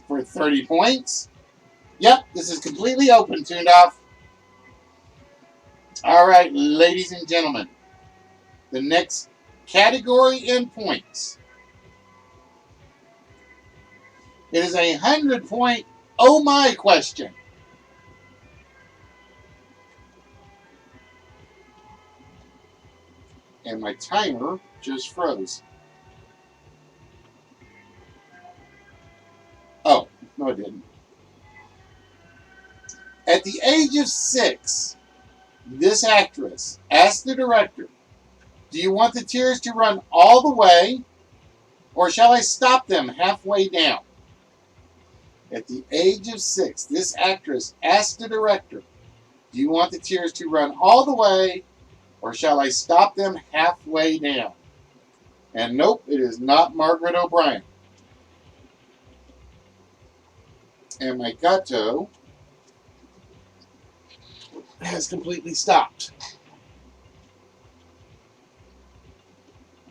For 30 points. Yep, this is completely open, tuned off. All right, ladies and gentlemen. The next category in points. It is a 100-point oh my question. And my timer just froze. Oh, no it didn't. At the age of 6, this actress asked the director, "Do you want the tears to run all the way, or shall I stop them halfway down?" At the age of 6, this actress asked the director, "Do you want the tears to run all the way, or shall I stop them halfway down?" And nope, it is not Margaret O'Brien. And my gato has completely stopped.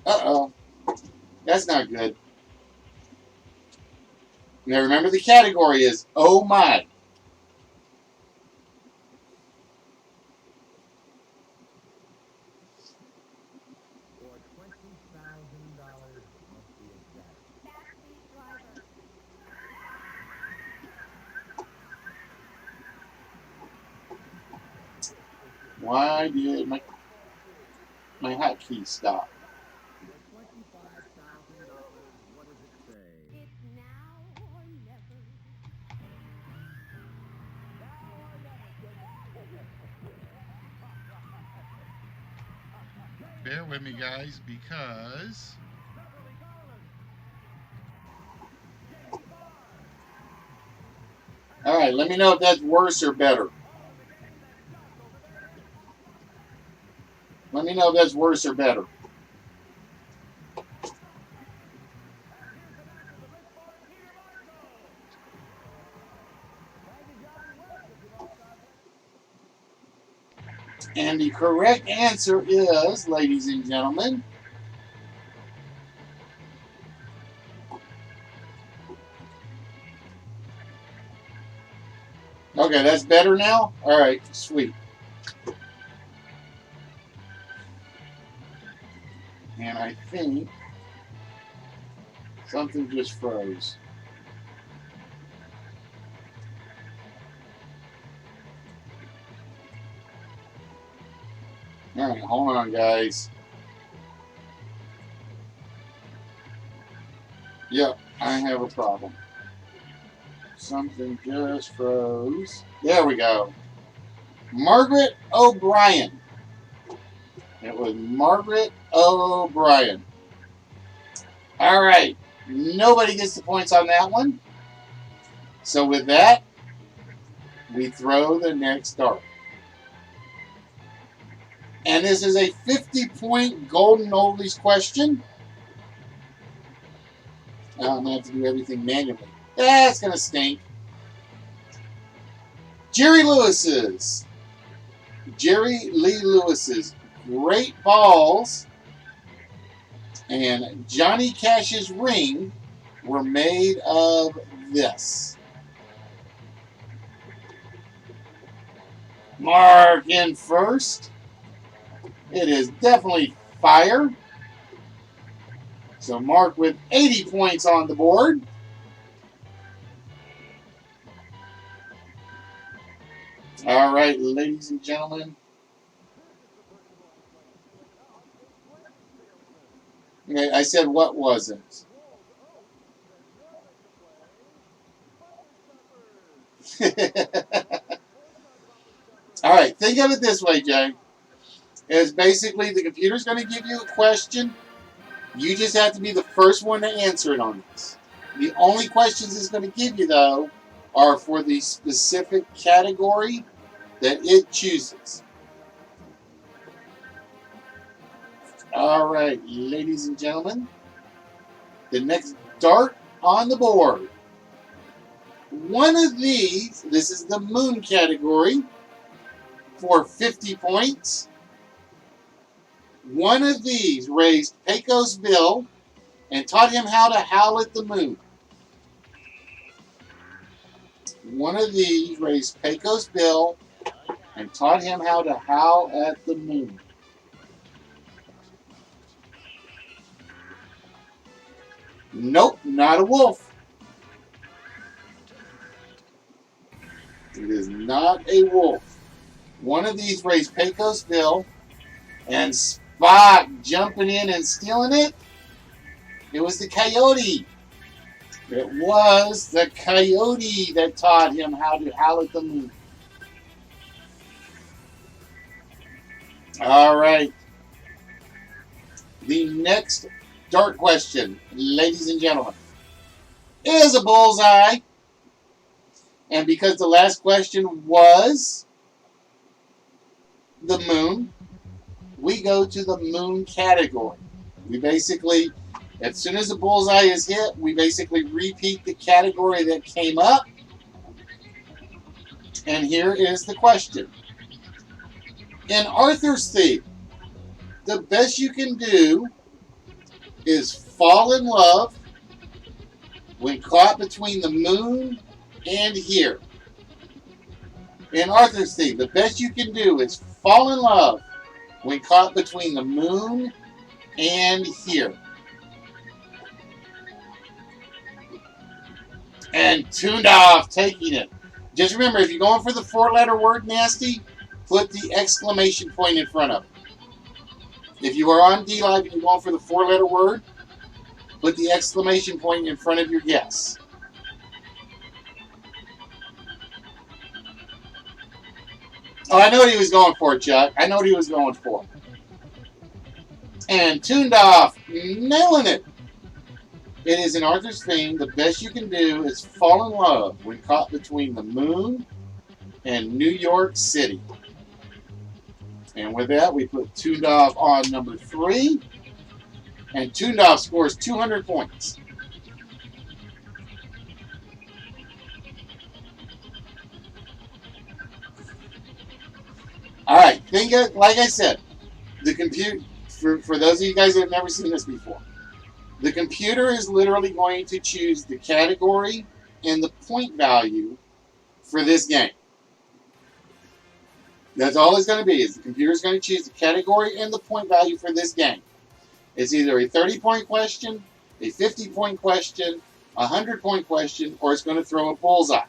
Uh-oh. That's not good. Now remember the category is oh my. For $20,000 must be exact. Backseat driver. Why did my hotkey stop? For $25,000, what does it say? It's now or never. Bear with me, guys, because all right, let me know if that's worse or better. Let me know if that's worse or better. And the correct answer is, ladies and gentlemen, okay, that's better now? All right, sweet. And I think something just froze. All right, hold on, guys. Yep, I have a problem. Something just froze. There we go. Margaret O'Brien. It was Margaret O'Brien. All right. Nobody gets the points on that one. So with that, we throw the next dart. And this is a 50-point golden oldies question. I'm going to have to do everything manually. That's going to stink. Jerry Lee Lewis's Great Balls and Johnny Cash's ring were made of this. Mark in first. It is definitely fire. So Mark with 80 points on the board. All right, ladies and gentlemen. Okay, I said what was it? All right, think of it this way, Jay. It's basically the computer's going to give you a question. You just have to be the first one to answer it on this. The only questions it's going to give you, though, are for the specific category that it chooses. All right, ladies and gentlemen, the next dart on the board. One of these, this is the moon category. for 50 points. One of these raised Pecos Bill and taught him how to howl at the moon. One of these raised Pecos Bill and taught him how to howl at the moon. Nope, not a wolf. It is not a wolf. One of these raised Pecos Bill and Spot jumping in and stealing it. It was the coyote. It was the coyote that taught him how to howl at the moon. All right. The next dart question, ladies and gentlemen, is a bullseye. And because the last question was the moon, we go to the moon category. We basically, as soon as the bullseye is hit, we basically repeat the category that came up. And here is the question. In Arthur's theme, the best you can do is fall in love when caught between the moon and here. In Arthur's theme, the best you can do is fall in love when caught between the moon and here. And Tuned Off taking it. Just remember, if you're going for the 4-letter word nasty, put the exclamation point in front of it. If you are on D Live and you're going for the 4-letter word, put the exclamation point in front of your guess. Oh, I know what he was going for, Chuck. I know what he was going for. And Tuned Off, nailing it. It is in Arthur's theme, the best you can do is fall in love when caught between the moon and New York City. And with that, we put Tuned Off on number 3. And Tuned Off scores 200 points. All right, think of, like I said, the computer, for those of you guys that have never seen this before, the computer is literally going to choose the category and the point value for this game. That's all it's going to be, is the computer is going to choose the category and the point value for this game. It's either a 30-point question, a 50-point question, a 100-point question, or it's going to throw a bullseye.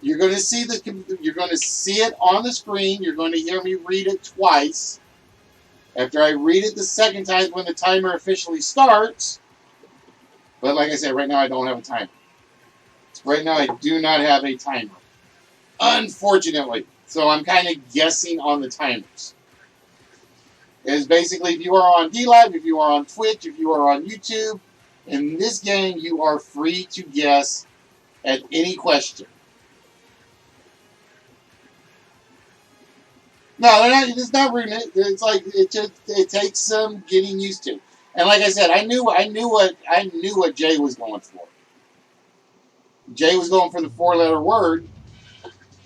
You're going to see it on the screen. You're going to hear me read it twice. After I read it the second time, when the timer officially starts. But like I said, right now I don't have a timer. Right now I do not have a timer, unfortunately. So I'm kind of guessing on the timers. It's basically, if you are on D-Live, if you are on Twitch, if you are on YouTube, in this game you are free to guess at any question. No, they're not, it's not ruining it. It's like it takes some getting used to. And like I said, I knew what Jay was going for. Jay was going for the 4-letter word.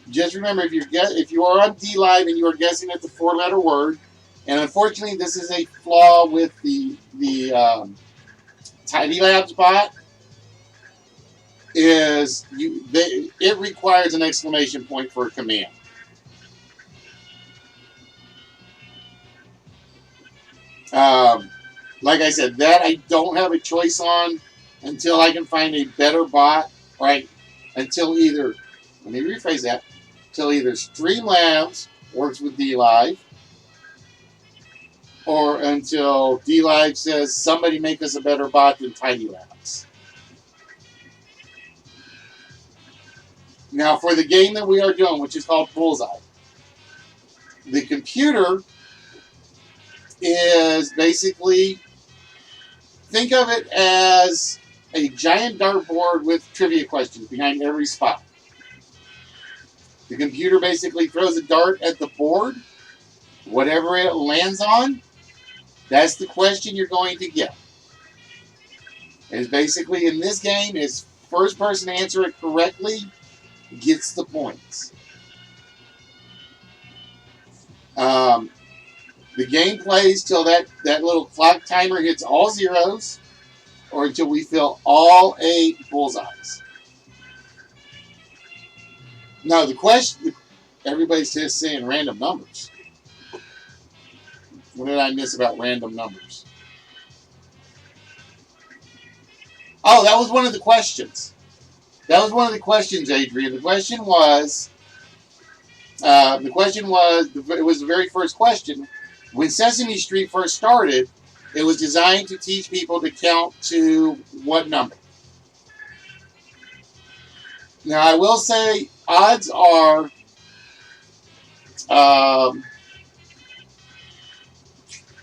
Just remember, if you are on D Live and you are guessing at the 4-letter word, and unfortunately this is a flaw with the Tidy Labs bot, it requires an exclamation point for a command. Like I said, that I don't have a choice on until I can find a better bot, right? Until either, let me rephrase that, until either Streamlabs works with D-Live, or until D-Live says, somebody make us a better bot than Tidy Labs. Now, for the game that we are doing, which is called Bullseye, the computer is basically, think of it as a giant dartboard with trivia questions behind every spot. The computer basically throws a dart at the board. Whatever it lands on, that's the question you're going to get. It's basically, in this game, is first person to answer it correctly gets the points. Um, the game plays till that little clock timer hits all zeros, or until we fill all 8 bullseyes. Now the question, everybody's just saying random numbers. What did I miss about random numbers? Oh, that was one of the questions. That was one of the questions, Adrian. The question was, it was the very first question. When Sesame Street first started, it was designed to teach people to count to what number? Now, I will say, odds are, and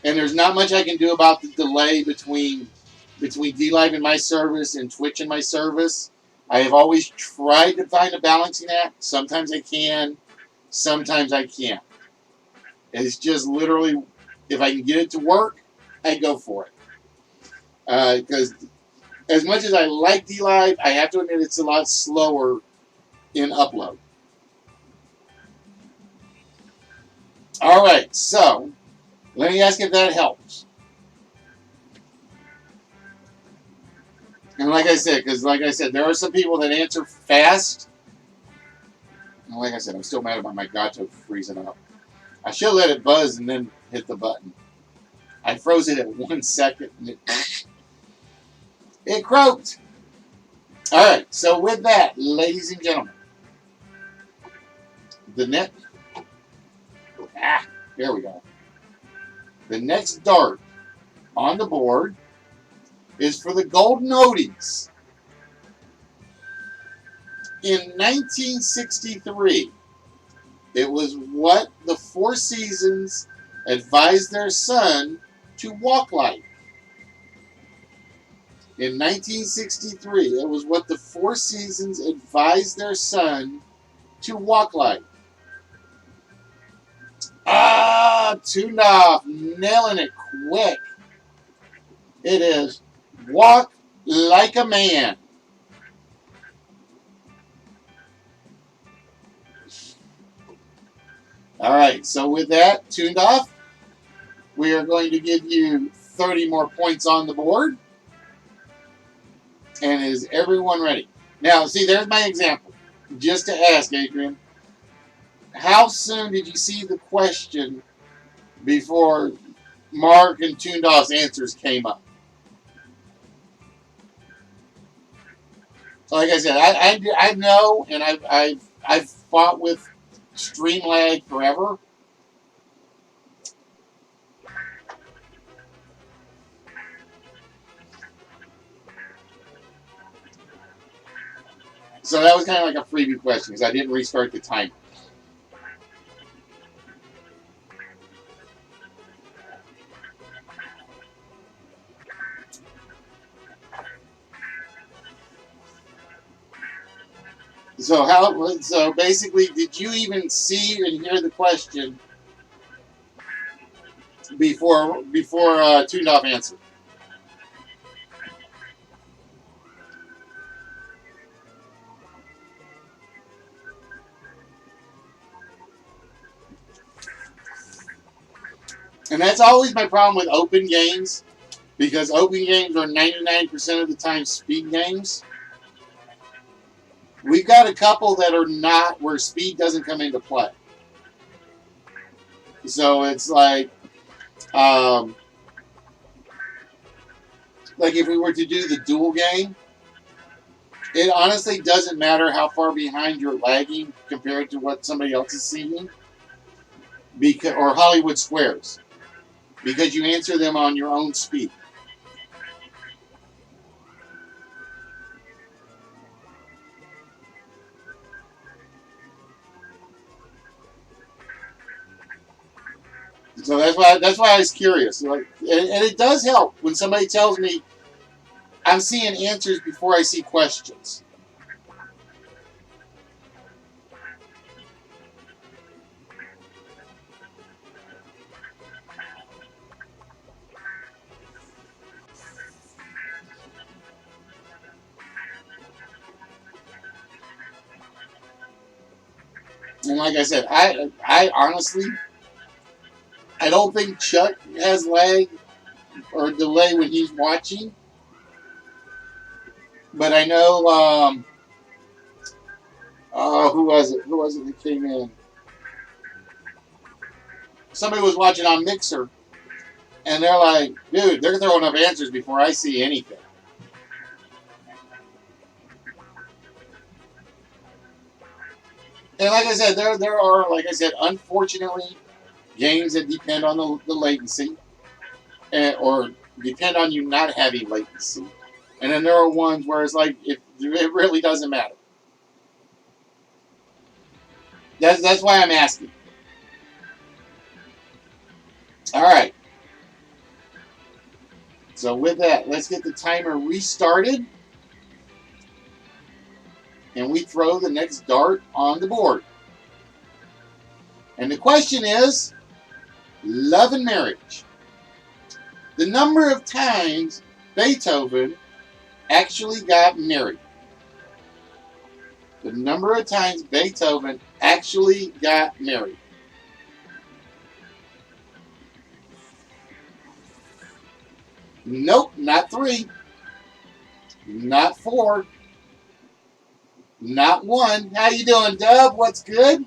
there's not much I can do about the delay between DLive in my service and Twitch in my service. I have always tried to find a balancing act. Sometimes I can, sometimes I can't. It's just literally, if I can get it to work, I go for it. Because as much as I like DLive, I have to admit it's a lot slower in upload. All right, so let me ask if that helps. And like I said, there are some people that answer fast. And like I said, I'm still mad about my gato freezing up. I should let it buzz and then hit the button. I froze it at 1 second and it croaked. All right, so with that, ladies and gentlemen, here we go. The next dart on the board is for the Golden Oldies. In 1963, it was what the Four Seasons advised their son to walk like. In 1963, it was what the Four Seasons advised their son to walk like. Tuned off, nailing it quick. It is walk like a man. All right, so with that tuned off, we are going to give you 30 more points on the board. And is everyone ready? Now, see, there's my example. Just to ask, Adrian, how soon did you see the question before Mark and Tuned Off's answers came up? So like I said, I know, and I've fought with stream lag forever. So that was kind of like a freebie question because I didn't restart the timer. So basically, did you even see and hear the question before Tuned Off answered? And that's always my problem with open games, because open games are 99% of the time speed games. We've got a couple that are not, where speed doesn't come into play. So it's like if we were to do the dual game, it honestly doesn't matter how far behind you're lagging compared to what somebody else is seeing, or Hollywood Squares, because you answer them on your own speed. So that's why I was curious. And it does help when somebody tells me I'm seeing answers before I see questions. And like I said, I honestly, I don't think Chuck has lag or delay when he's watching. But I know, who was it? Who was it that came in? Somebody was watching on Mixer, and they're like, dude, they're throwing up answers before I see anything. And like I said, there are, like I said, unfortunately, games that depend on the latency, or depend on you not having latency. And then there are ones where it's like, it really doesn't matter. That's why I'm asking. All right. So with that, let's get the timer restarted. And we throw the next dart on the board. And the question is, love and marriage. The number of times Beethoven actually got married. The number of times Beethoven actually got married. Nope, not 3. Not 4. Not 1. How you doing, Dub? What's good?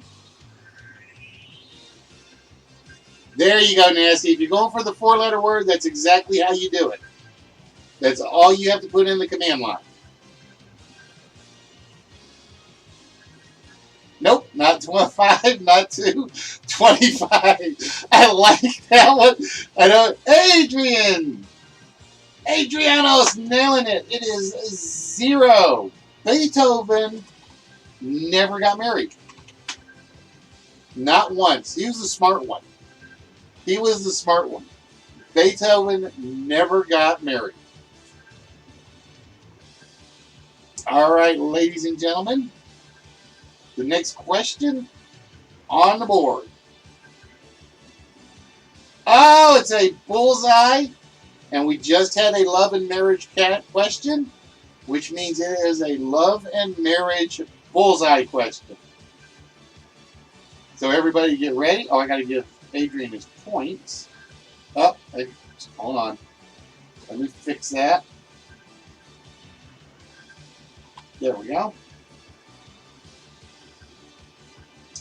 There you go, Nasty. If you're going for the 4-letter word, that's exactly how you do it. That's all you have to put in the command line. Nope, not 25, not 2, 25. I like that one. I know. Adrian! Adriano's nailing it. It is 0. Beethoven never got married. Not once. He was the smart one. He was the smart one. Beethoven never got married. All right, ladies and gentlemen. The next question on the board. Oh, it's a bullseye. And we just had a love and marriage question, which means it is a love and marriage bullseye question. So everybody get ready. Oh, I got to give Adrian his points. Oh, hold on. Let me fix that. There we go.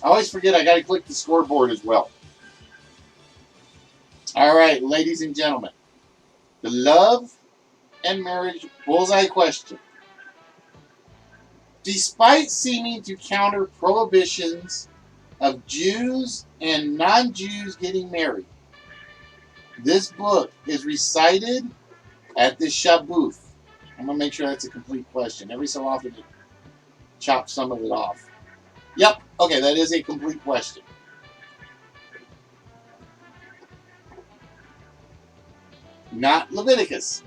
I always forget I got to click the scoreboard as well. All right, ladies and gentlemen. The love and marriage bullseye question. Despite seeming to counter prohibitions of Jews and non-Jews getting married, this book is recited at the Shabbat. I'm going to make sure that's a complete question. Every so often it chops some of it off. Yep, okay, that is a complete question. Not Leviticus.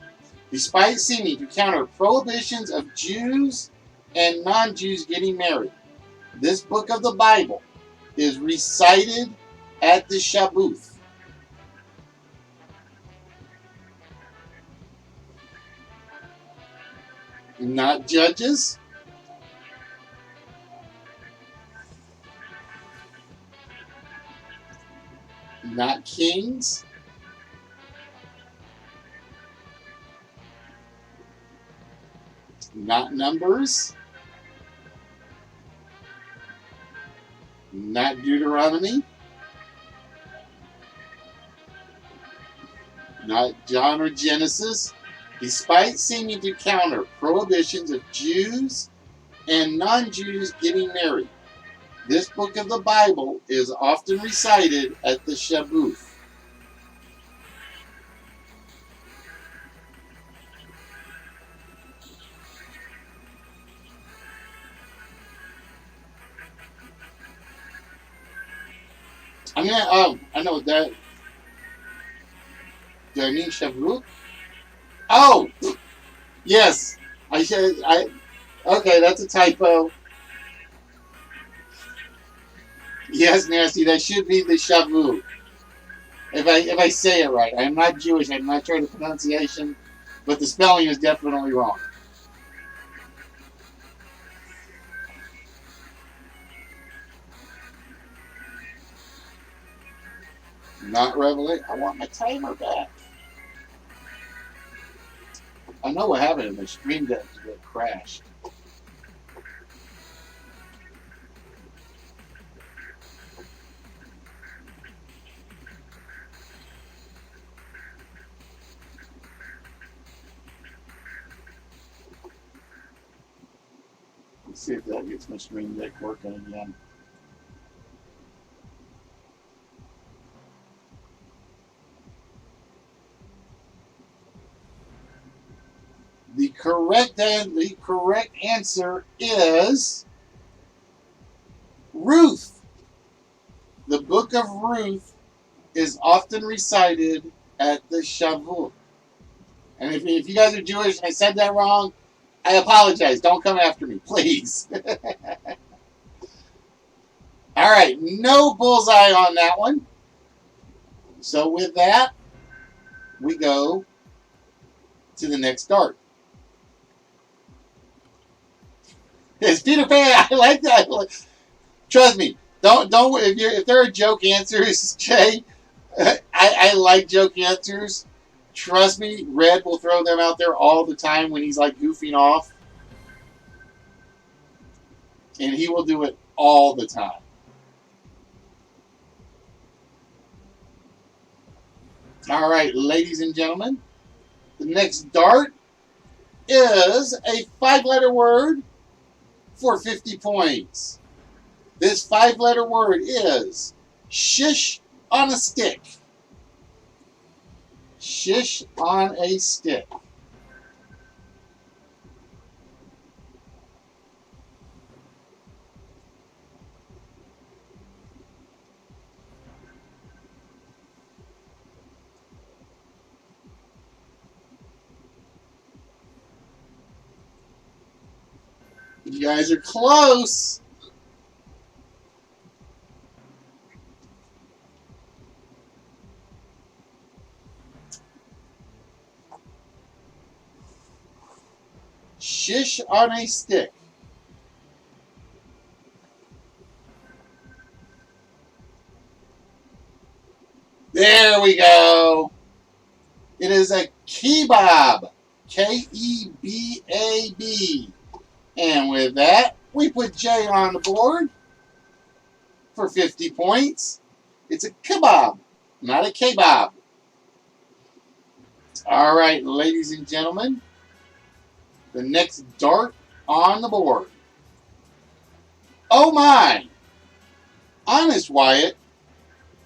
Despite seeming to counter prohibitions of Jews and non-Jews getting married, this book of the Bible is recited at the Shabbat. Not Judges. Not Kings. Not Numbers. Not Deuteronomy. Not John or Genesis. Despite seeming to counter prohibitions of Jews and non-Jews getting married, this book of the Bible is often recited at the Shabbat. I mean, I know that. Do I mean Shavuot? Oh, yes. Okay, that's a typo. Yes, Nasty, that should be the Shavuot. If I say it right. I'm not Jewish. I'm not trying to pronunciation, but the spelling is definitely wrong. Not Revelation. I want my timer back. I know what happened. My stream deck crashed. Let's see if that gets my stream deck working again. The correct answer is Ruth. The book of Ruth is often recited at the Shavuot. And if you guys are Jewish and I said that wrong, I apologize. Don't come after me, please. All right, no bullseye on that one. So with that, we go to the next dart. It's Peter Pan. I like that. Trust me. Don't. If there are joke answers, Jay, I like joke answers. Trust me, Red will throw them out there all the time when he's like goofing off. And he will do it all the time. All right, ladies and gentlemen, the next dart is a 5-letter word for 50 points. This 5-letter word is shish on a stick. Shish on a stick. You guys are close. Shish on a stick. There we go. It is a kebab. K-E-B-A-B. And with that, we put Jay on the board for 50 points. It's a kebab, not a kebab. All right, ladies and gentlemen, the next dart on the board. Oh my! Honest Wyatt,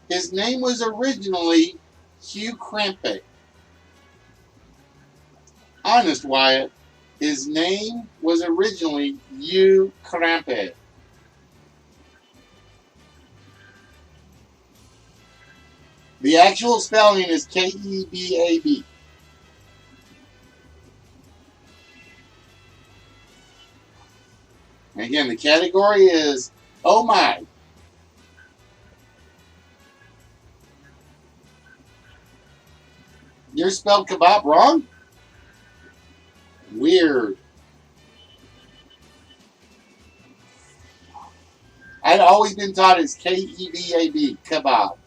his name was originally Hugh Crampe. Honest Wyatt, his name was originally Hugh Crampe. The actual spelling is K-E-B-A-B. Again, the category is oh my. You spelled kebab wrong? Weird. I'd always been taught it's K-E-B-A-B, kebab.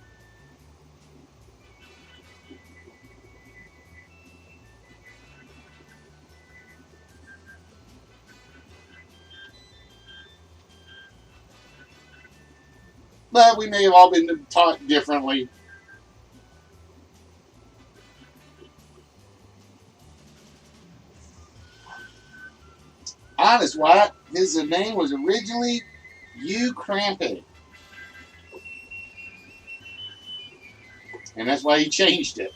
But we may have all been taught differently. Honest Wyatt, his name was originally Hugh Crampe. And that's why he changed it.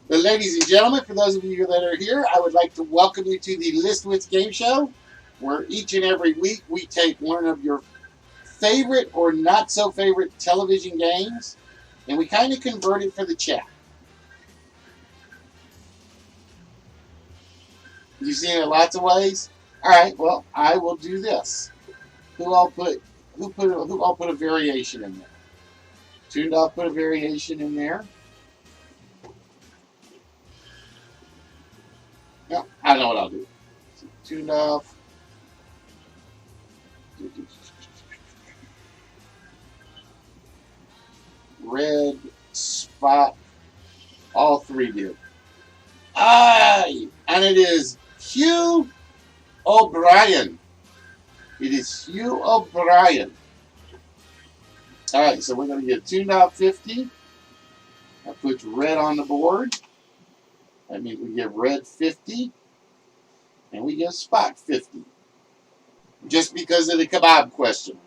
But ladies and gentlemen, for those of you that are here, I would like to welcome you to the Wits Game Show, where each and every week we take one of your favorite or not so favorite television games, and we kind of convert it for the chat. You've seen it lots of ways. All right, well, I will do this. I'll put a variation in there. Tuned, I'll put a variation in there. I know what I'll do. Tuned off. Red, spot, all three do. Aye! And it is Hugh O'Brien. It is Hugh O'Brien. Alright, so we're going to get tuned out 50. That puts red on the board. That means we get red 50. And we get spot 50. Just because of the kebab question.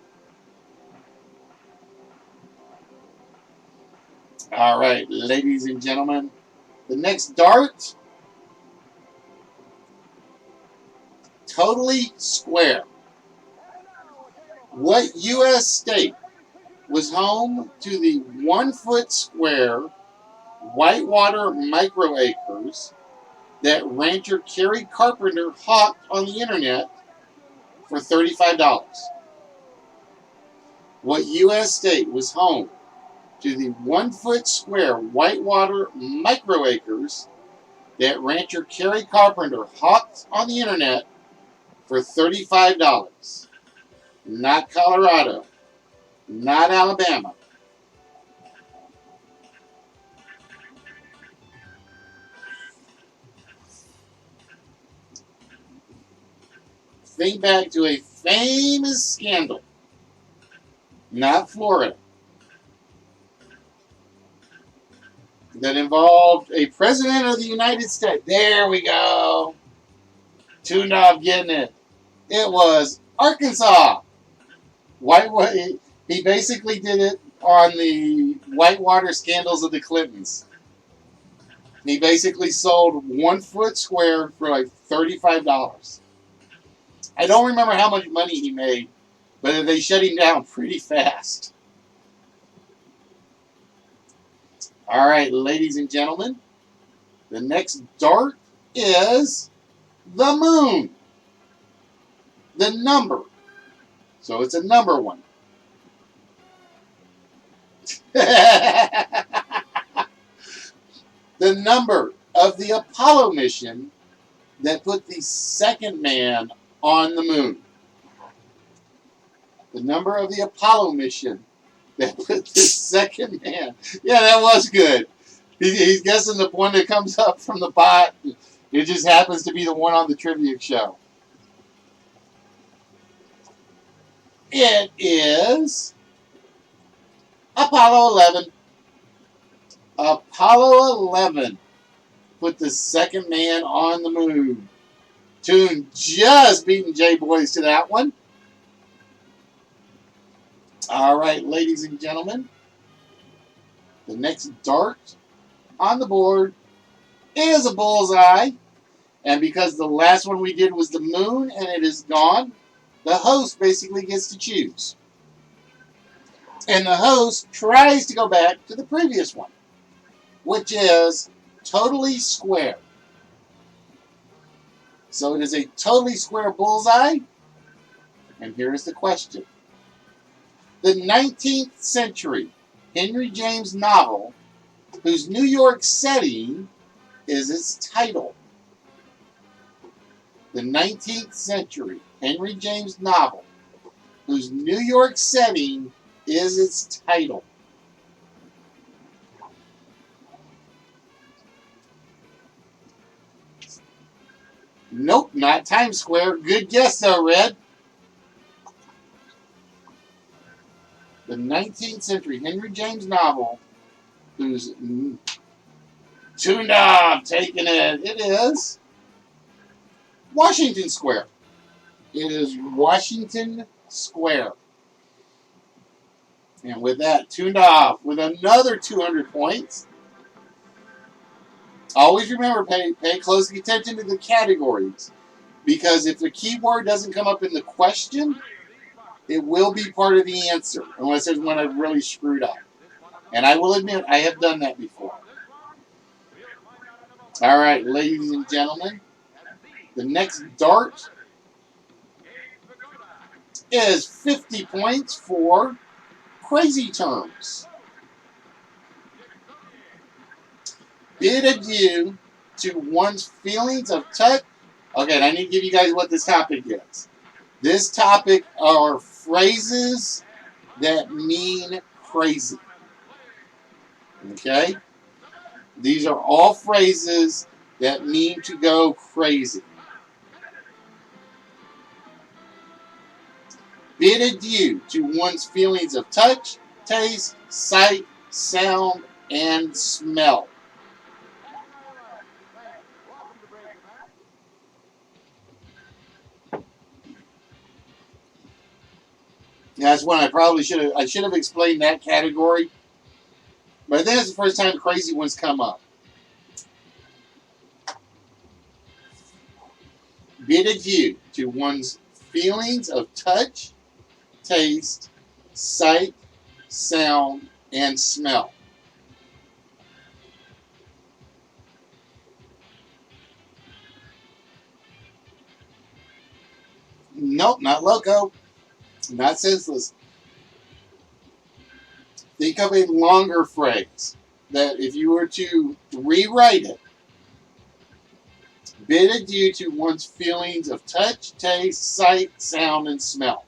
Alright, ladies and gentlemen. The next dart. Totally square. What U.S. state was home to the 1 foot square whitewater microacres that rancher Kerry Carpenter hawked on the internet for $35? What U.S. state was home to the 1 foot square whitewater microacres that rancher Kerry Carpenter hawked on the internet for $35? Not Colorado. Not Alabama. Think back to a famous scandal. Not Florida. That involved a president of the United States. There we go. Tuned off getting it. It was Arkansas. He basically did it on the whitewater scandals of the Clintons. He basically sold 1 foot square for like $35. I don't remember how much money he made, but they shut him down pretty fast. All right, ladies and gentlemen, the next dart is the moon. The number. So it's a number one. The number of the Apollo mission that put the second man on the moon. The number of the Apollo mission that put the second man. Yeah, that was good. He's guessing the one that comes up from the bot. It just happens to be the one on the trivia show. It is Apollo 11. Apollo 11 put the second man on the moon. Toon just beating J-Boys to that one. All right, ladies and gentlemen. The next dart on the board is a bullseye. And because the last one we did was the moon and it is gone, the host basically gets to choose. And the host tries to go back to the previous one, which is totally square. So it is a totally square bullseye. And here's the question. The 19th century Henry James novel, whose New York setting is its title. The 19th century Henry James novel, whose New York setting is its title. Nope, not Times Square. Good guess though, Red. The 19th century Henry James novel, who's tuned up, taking it. It is Washington Square. It is Washington Square. And with that, tuned off with another 200 points. Always remember, pay close attention to the categories. Because if the keyword doesn't come up in the question, it will be part of the answer. Unless there's one I've really screwed up. And I will admit, I have done that before. All right, ladies and gentlemen. The next dart is 50 points for Crazy Terms. Bid adieu to one's feelings of touch Okay, and I need to give you guys what this topic is. This topic are phrases that mean crazy. Okay? These are all phrases that mean to go crazy. Bid adieu to one's feelings of touch, taste, sight, sound, and smell. That's one I probably should have explained that category. But I think that's the first time crazy ones come up. Bid adieu to one's feelings of touch, taste, sight, sound, and smell. Nope, not loco, not senseless. Think of a longer phrase that if you were to rewrite it, bid adieu to one's feelings of touch, taste, sight, sound, and smell.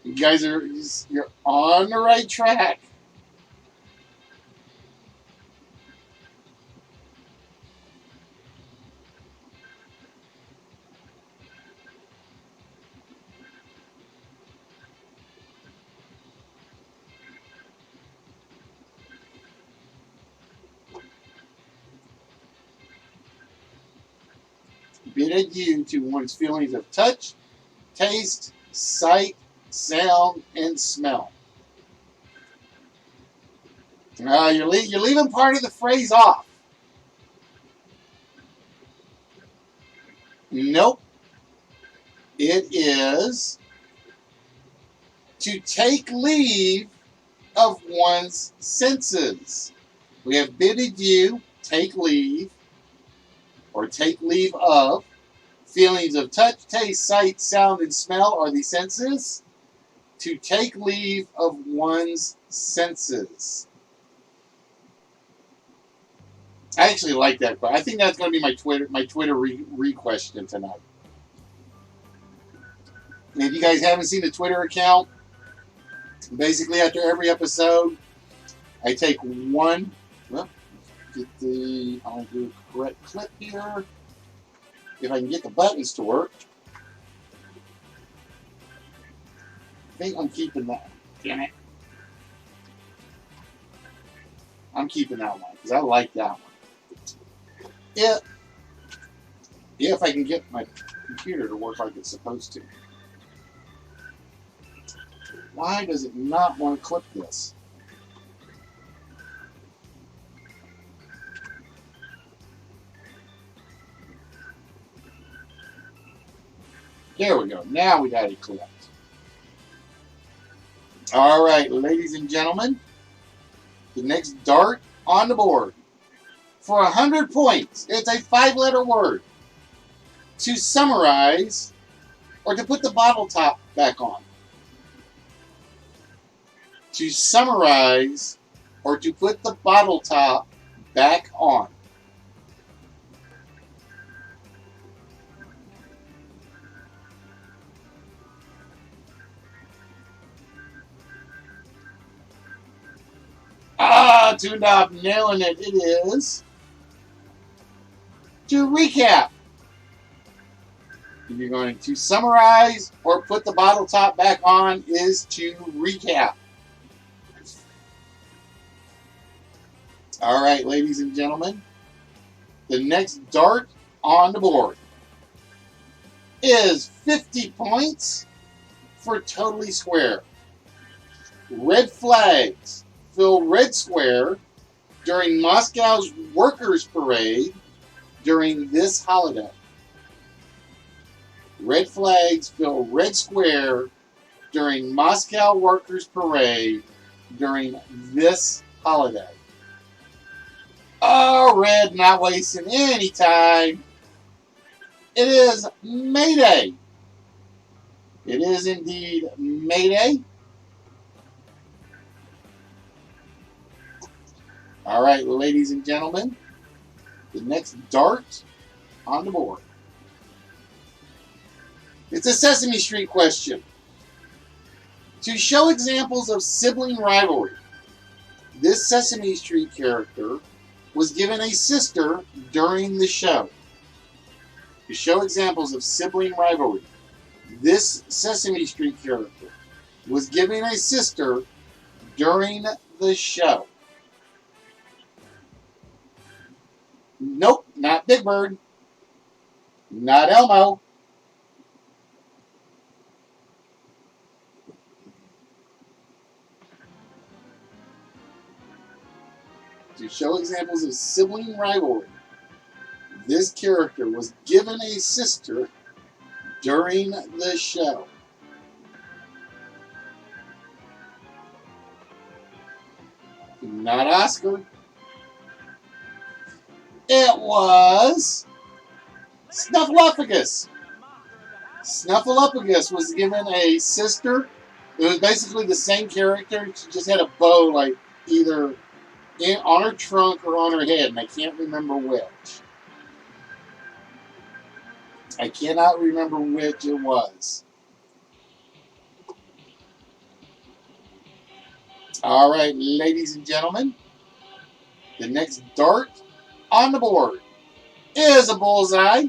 You guys you're on the right track. Bid adieu to one's feelings of touch, taste, sight, sound, and smell. You're leaving part of the phrase off. Nope. It is to take leave of one's senses. We have bid adieu, take leave, or take leave of. Feelings of touch, taste, sight, sound, and smell are the senses. To take leave of one's senses. I actually like that. I think that's going to be my Twitter re-question tonight. And if you guys haven't seen the Twitter account, basically after every episode, I take one. Well, I'll do a correct clip here. If I can get the buttons to work. I think I'm keeping that. Damn it. I'm keeping that one because I like that one. If I can get my computer to work like it's supposed to. Why does it not want to clip this? There we go. Now we got it clipped. All right, ladies and gentlemen. The next dart on the board. For 100 points, it's a 5-letter word. To summarize, or to put the bottle top back on. To summarize, or to put the bottle top back on. Tuned up, nailing it. It is to recap. If you're going to summarize or put the bottle top back on, is to recap. All right, ladies and gentlemen, the next dart on the board is 50 points for Totally Square. Red flags fill red square during Moscow's Workers' Parade during this holiday. Red flags fill red square during Moscow Workers' Parade during this holiday. Oh, Red, not wasting any time. It is May Day. It is indeed May Day. All right, ladies and gentlemen. The next dart on the board. It's a Sesame Street question. To show examples of sibling rivalry, this Sesame Street character was given a sister during the show. To show examples of sibling rivalry, this Sesame Street character was given a sister during the show. Nope, not Big Bird. Not Elmo. To show examples of sibling rivalry, this character was given a sister during the show. Not Oscar. It was Snuffleupagus. Snuffleupagus was given a sister. It was basically the same character. She just had a bow, like either on her trunk or on her head, and I can't remember which. I cannot remember which it was. All right, ladies and gentlemen, the next dart on the board is a bullseye,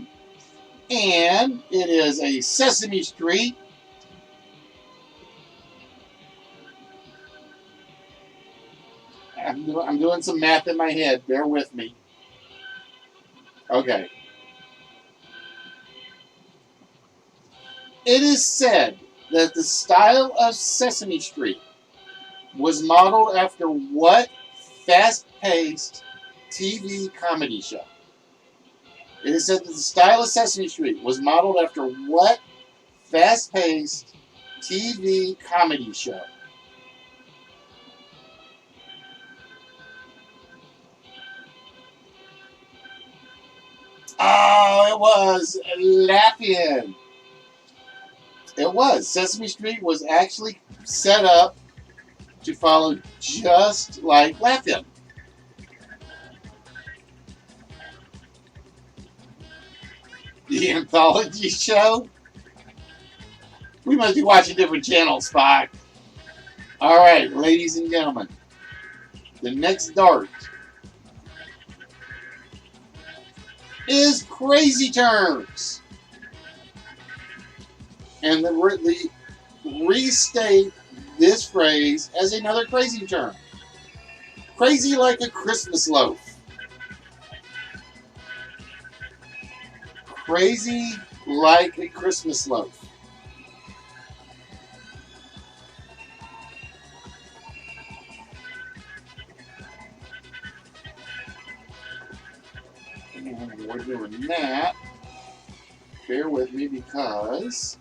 and it is a Sesame Street. I'm doing some math in my head. Bear with me. Okay. It is said that the style of Sesame Street was modeled after what fast-paced TV comedy show? It is said that the style of Sesame Street was modeled after what fast-paced TV comedy show? Oh, it was Laughing. It was. Sesame Street was actually set up to follow just like Laughing. The anthology show? We must be watching different channels, Spock. All right, ladies and gentlemen, the next dart is Crazy Terms. And the restate this phrase as another crazy term. Crazy like a Christmas loaf. Crazy like a Christmas loaf. And we're doing that. Bear with me because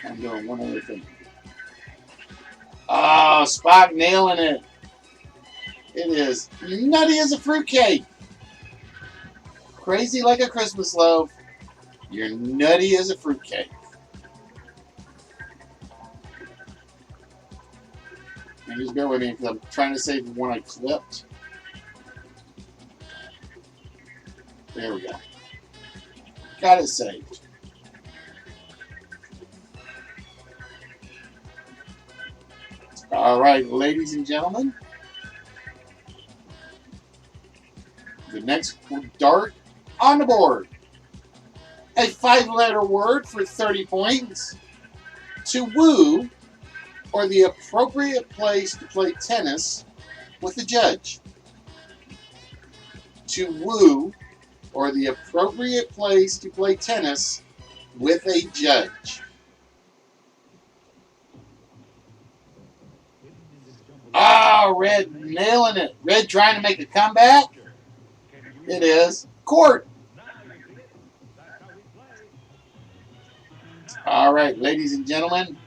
I'm doing one other thing. Oh, Spock nailing it. It is nutty as a fruitcake. Crazy like a Christmas loaf. You're nutty as a fruitcake. And just bear with me because I'm trying to save the one I clipped. There we go. Got it saved. All right, ladies and gentlemen. The next dart on the board. A 5-letter word for 30 points. To woo, or the appropriate place to play tennis with a judge. To woo, or the appropriate place to play tennis with a judge. Oh, Red nailing it. Red trying to make a comeback. It is court. All right, ladies and gentlemen.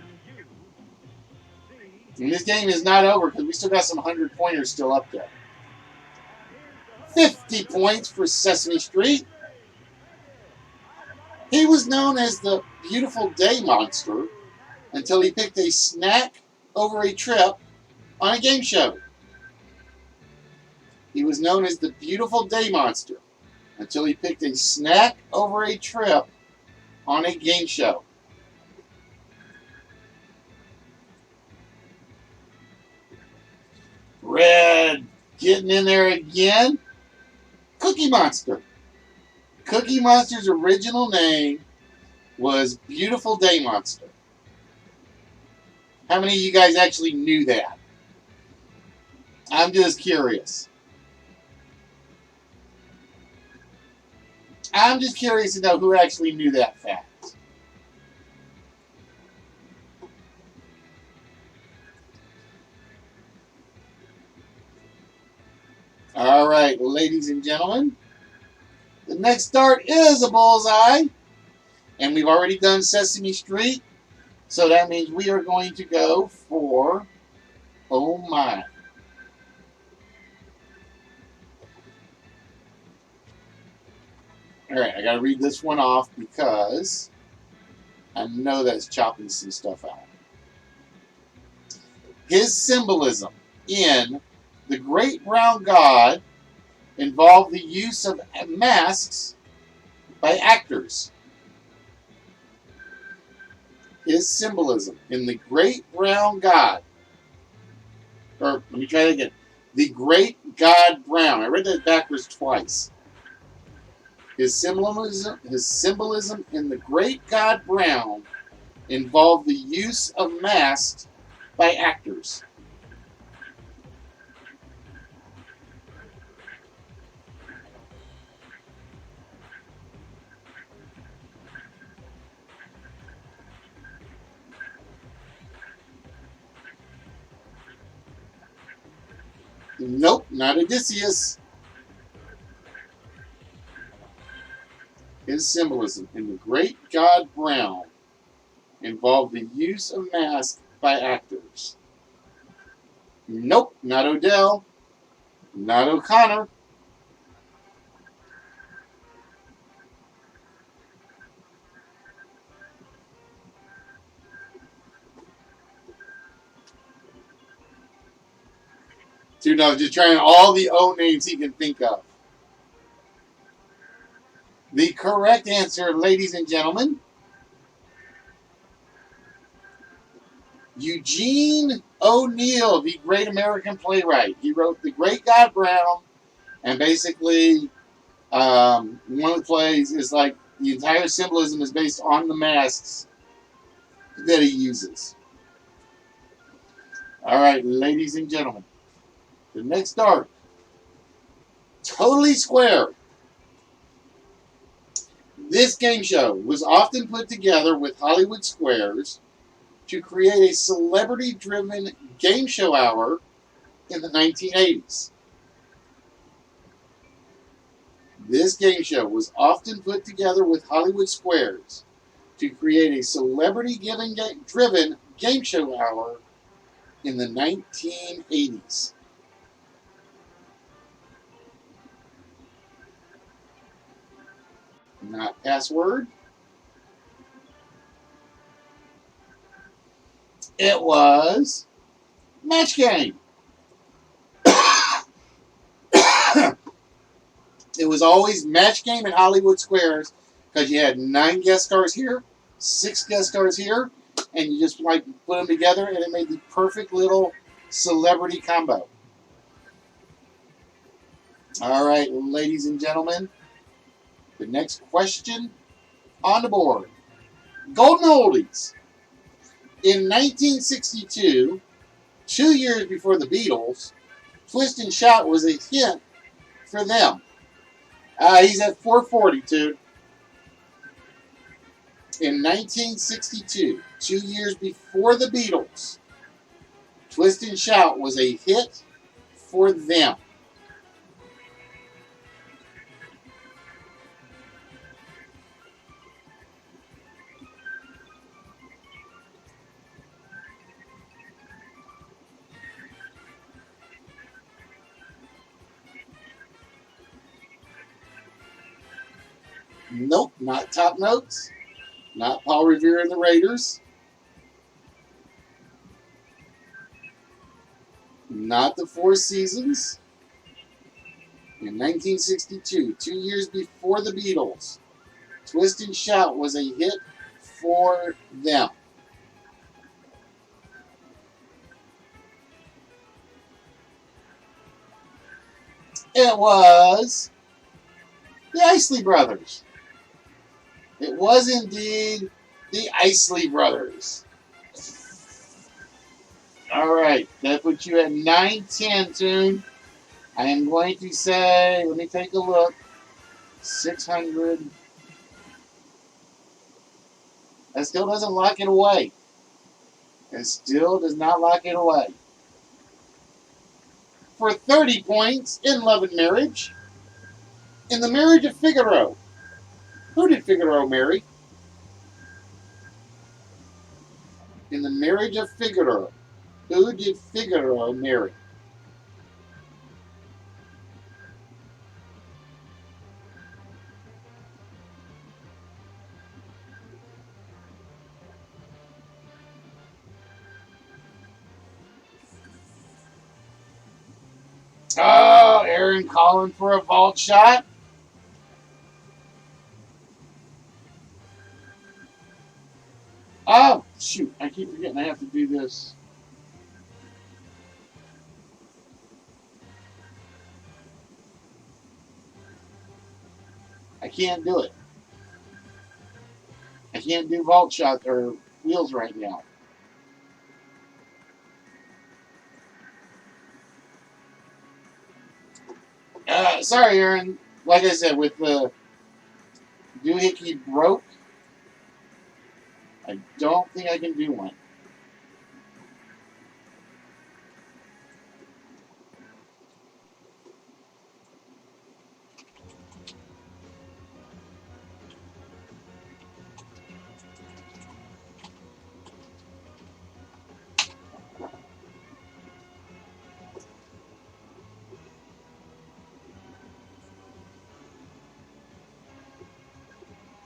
And this game is not over because we still got some 100-pointers still up there. 50 points for Sesame Street. He was known as the Beautiful Day Monster until he picked a snack over a trip on a game show. He was known as the Beautiful Day Monster until he picked a snack over a trip on a game show. Red, getting in there again. Cookie Monster. Cookie Monster's original name was Beautiful Day Monster. How many of you guys actually knew that? I'm just curious. I'm just curious to know who actually knew that fact. All right, ladies and gentlemen. The next start is a bullseye. And we've already done Sesame Street. So that means we are going to go for Oh My. All right, I got to read this one off because I know that's chopping some stuff out. His symbolism in The Great Brown God involved the use of masks by actors. His symbolism in The Great Brown God, or let me try that again. The Great God Brown. I read that backwards twice. His symbolism in The Great God Brown involved the use of masks by actors. Nope, not Odysseus. His symbolism in The Great God Brown involved the use of masks by actors. Nope, not Odell. Not O'Connor. Dude, no, just trying all the O names he can think of. The correct answer, ladies and gentlemen, Eugene O'Neill, the great American playwright. He wrote The Great God Brown, and basically one of the plays is like the entire symbolism is based on the masks that he uses. All right, ladies and gentlemen, the next art, Totally Square. This game show was often put together with Hollywood Squares to create a celebrity-driven game show hour in the 1980s. This game show was often put together with Hollywood Squares to create a celebrity-driven game show hour in the 1980s. Not password. It was Match Game. It was always Match Game in Hollywood Squares because you had 9 guest stars here, 6 guest stars here, and you just like put them together and it made the perfect little celebrity combo. All right, ladies and gentlemen, the next question on the board. Golden Oldies. In 1962, 2 years before the Beatles, Twist and Shout was a hit for them. He's at 442. In 1962, 2 years before the Beatles, Twist and Shout was a hit for them. Nope, not Top Notes. Not Paul Revere and the Raiders. Not the Four Seasons. In 1962, 2 years before the Beatles, Twist and Shout was a hit for them. It was the Isley Brothers. It was indeed the Isley Brothers. All right, that puts you at 910, Tune. I am going to say, let me take a look. 600. That still doesn't lock it away. It still does not lock it away. For 30 points in Love and Marriage, in The Marriage of Figaro, who did Figaro marry? In The Marriage of Figaro, who did Figaro marry? Oh, Aaron calling for a vault shot. Oh, shoot. I keep forgetting I have to do this. I can't do it. I can't do vault shot or wheels right now. Sorry, Aaron. Like I said, with the doohickey broke, I don't think I can do one.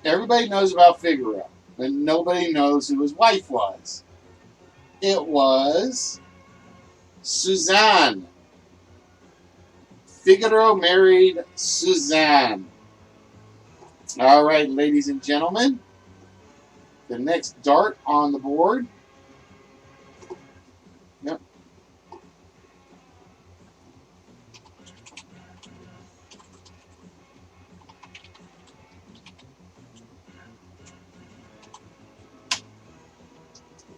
Everybody knows about Figaro, but nobody knows who his wife was. It was Suzanne. Figaro married Suzanne. All right, ladies and gentlemen, the next dart on the board. Yep.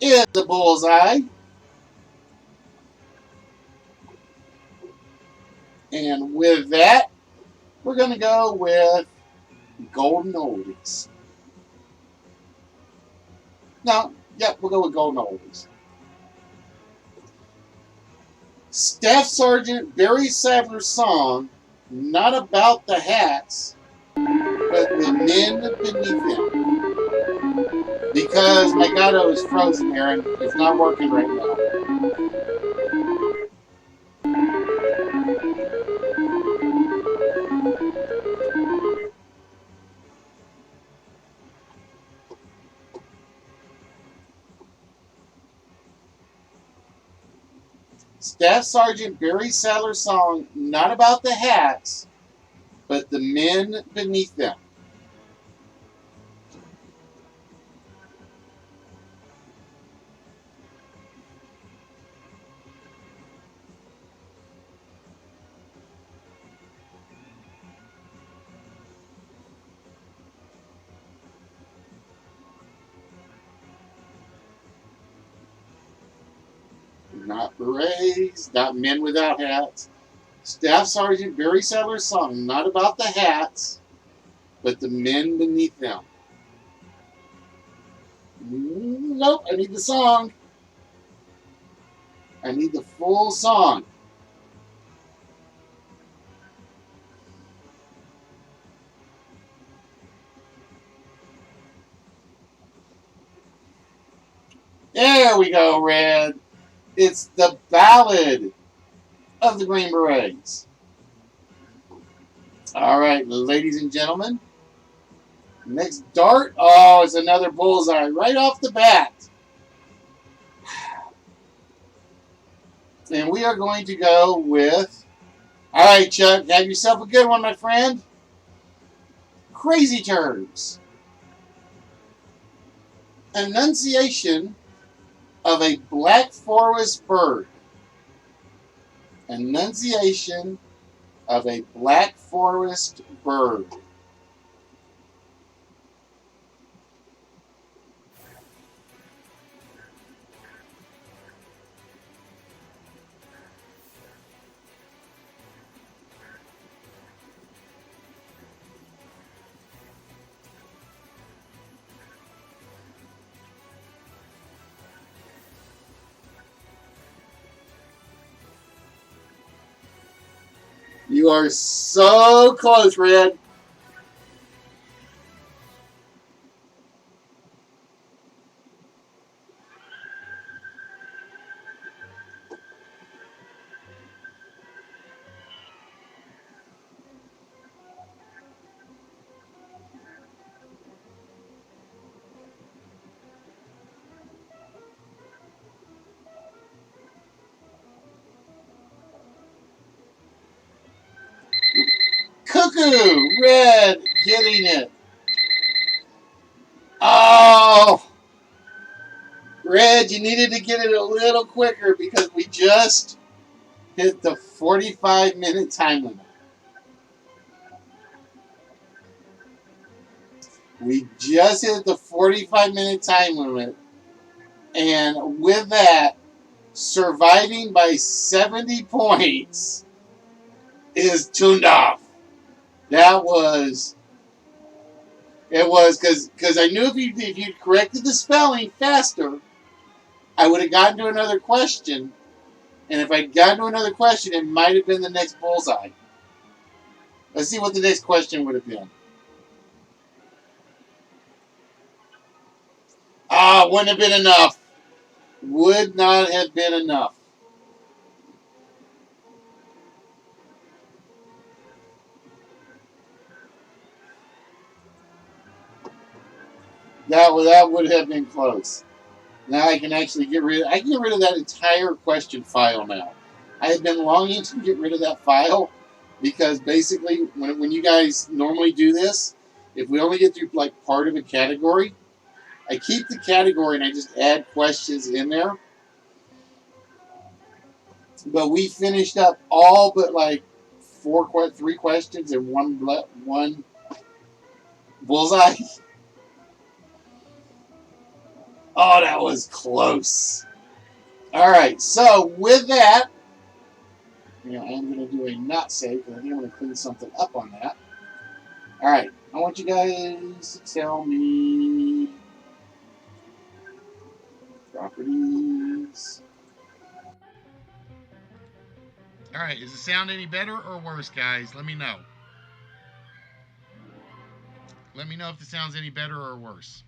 Is the bullseye. And with that, we're going to go with Golden Oldies. No, yep, we'll go with Golden Oldies. Staff Sergeant Barry Sadler's song, Not About the Hats, but the Men Beneath Them. Because my Gato is frozen, Aaron. It's not working right now. Staff Sergeant Barry Sadler's song, Not About the Hats, but the Men Beneath Them. Not berets, not men without hats. Staff Sergeant Barry Sadler's song, Not About the Hats, but the Men Beneath Them. Nope, I need the song. I need the full song. There we go, Red. It's the Ballad of the Green Berets. All right, ladies and gentlemen. Next dart. Oh, it's another bullseye right off the bat. And we are going to go with All right, Chuck, have yourself a good one, my friend. Crazy terms. Enunciation of a black forest bird. Enunciation of a black forest bird. You are so close, Red. Cuckoo! Red getting it. Oh! Red, you needed to get it a little quicker because we just hit the 45-minute time limit. We just hit the 45-minute time limit. And with that, surviving by 70 points is tuned off. That was... It was because I knew if you corrected the spelling faster, I would have gotten to another question. And if I'd gotten to another question, it might have been the next bullseye. Let's see what the next question would have been. Wouldn't have been enough. Would not have been enough. That would have been close. Now I can actually get rid of that entire question file now. I have been longing to get rid of that file because basically when you guys normally do this, if we only get through like part of a category, I keep the category and I just add questions in there. But we finished up all but like three questions and one bullseye. Oh, that was close. All right, so with that, I'm going to do a not save because I think I'm going to clean something up on that. All right, I want you guys to tell me properties. All right, is the sound any better or worse, guys? Let me know. Let me know if the sound's any better or worse.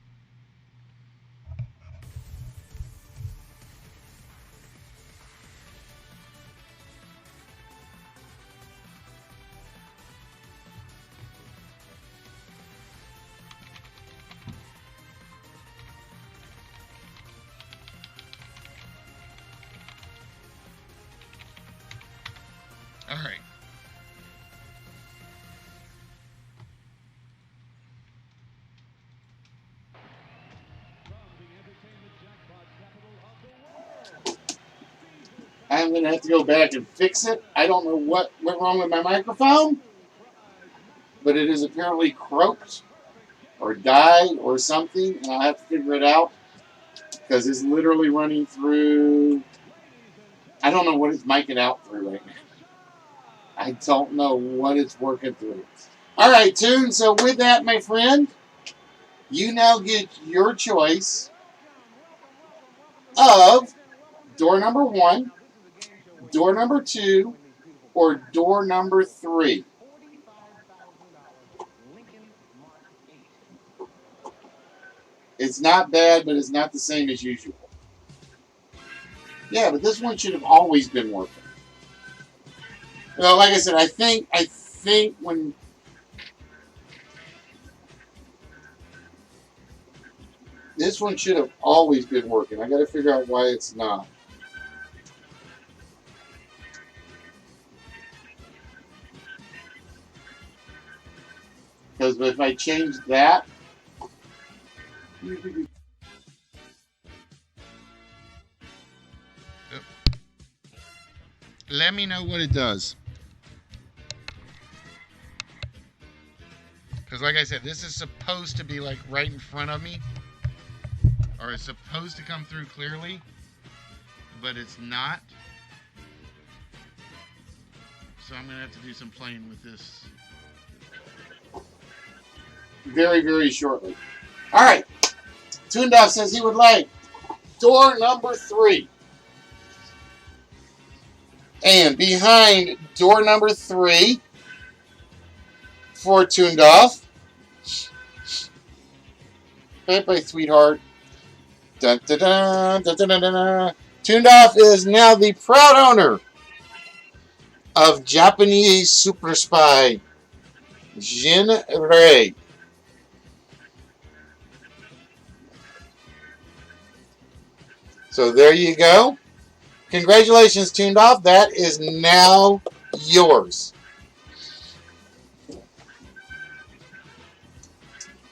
All right. I'm going to have to go back and fix it. I don't know what went wrong with my microphone, but it is apparently croaked or died or something, and I'll have to figure it out because it's literally running through. I don't know what it's miking out through right now. I don't know what it's working through. All right, Toon. So with that, my friend, you now get your choice of door number 1, door number 2, or door number 3. It's not bad, but it's not the same as usual. Yeah, but this one should have always been working. Well, like I said, I think when this one should have always been working. I got to figure out why it's not. Because if I change that, let me know what it does. Because like I said, this is supposed to be like right in front of me. Or it's supposed to come through clearly. But it's not. So I'm going to have to do some playing with this very, very shortly. Alright. Toondoff says he would like door number 3. And behind door number 3 for Toondoff. Bye, sweetheart. Dun, dun, dun, dun, dun, dun, dun. Toondoff is now the proud owner of Japanese super spy Jin Rei. So there you go. Congratulations, Toondoff. That is now yours.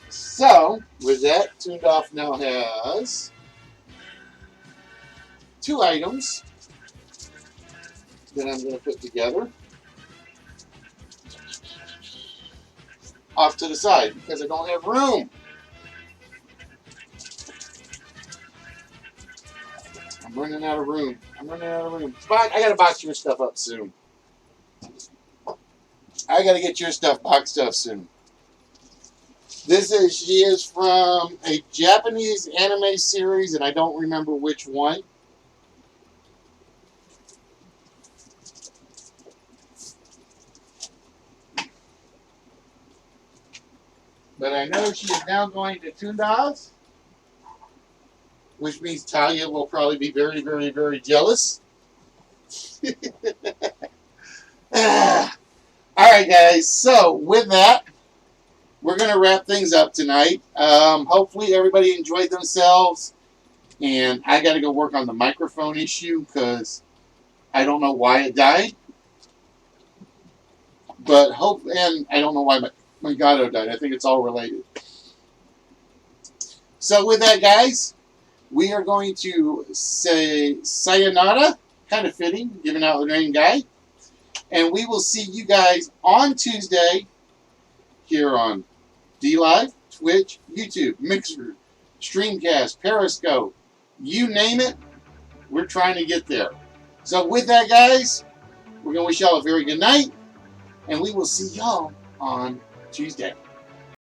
So, with that, Toondoff now has 2 items that I'm going to put together off to the side because I don't have room. I'm running out of room. But I got to box your stuff up soon. I got to get your stuff boxed up soon. She is from a Japanese anime series, and I don't remember which one. But I know she is now going to Toondoff's, which means Talia will probably be very, very, very jealous. All right, guys. So with that, we're going to wrap things up tonight. Hopefully everybody enjoyed themselves. And I got to go work on the microphone issue because I don't know why it died. But and I don't know why my Gato died. I think it's all related. So with that, guys, we are going to say sayonara. Kind of fitting, giving out the name guy. And we will see you guys on Tuesday here on DLive, Twitch, YouTube, Mixer, Streamcast, Periscope. You name it, we're trying to get there. So with that, guys, we're going to wish y'all a very good night. And we will see y'all on Tuesday.